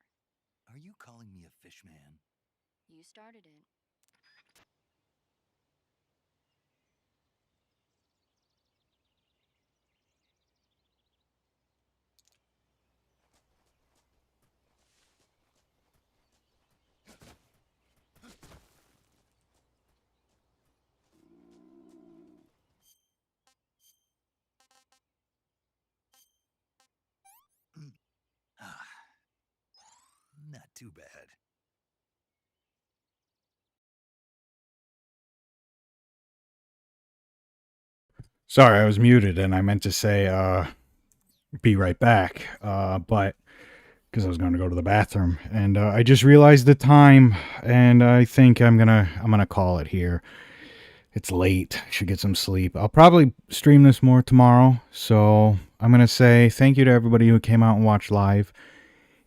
Are you calling me a fish man? You started it. Not too bad. Sorry, I was muted and I meant to say be right back, but because I was going to go to the bathroom and I just realized the time and I think I'm gonna call it here. It's late. I should get some sleep. I'll probably stream this more tomorrow. So I'm gonna say thank you to everybody who came out and watched live.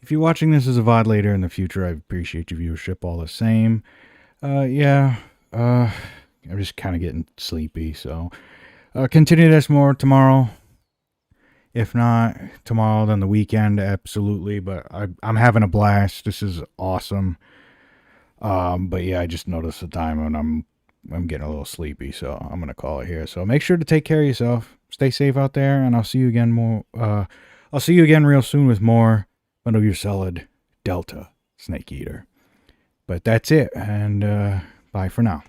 If you're watching this as a VOD later in the future, I appreciate your viewership all the same. I'm just kind of getting sleepy, so continue this more tomorrow. If not tomorrow, then the weekend, absolutely. But I'm having a blast. This is awesome. But yeah, I just noticed the time and I'm getting a little sleepy, so I'm gonna call it here. So make sure to take care of yourself. Stay safe out there, and I'll see you again I'll see you again real soon with more Metal Gear Solid Delta Snake Eater. But that's it, and bye for now.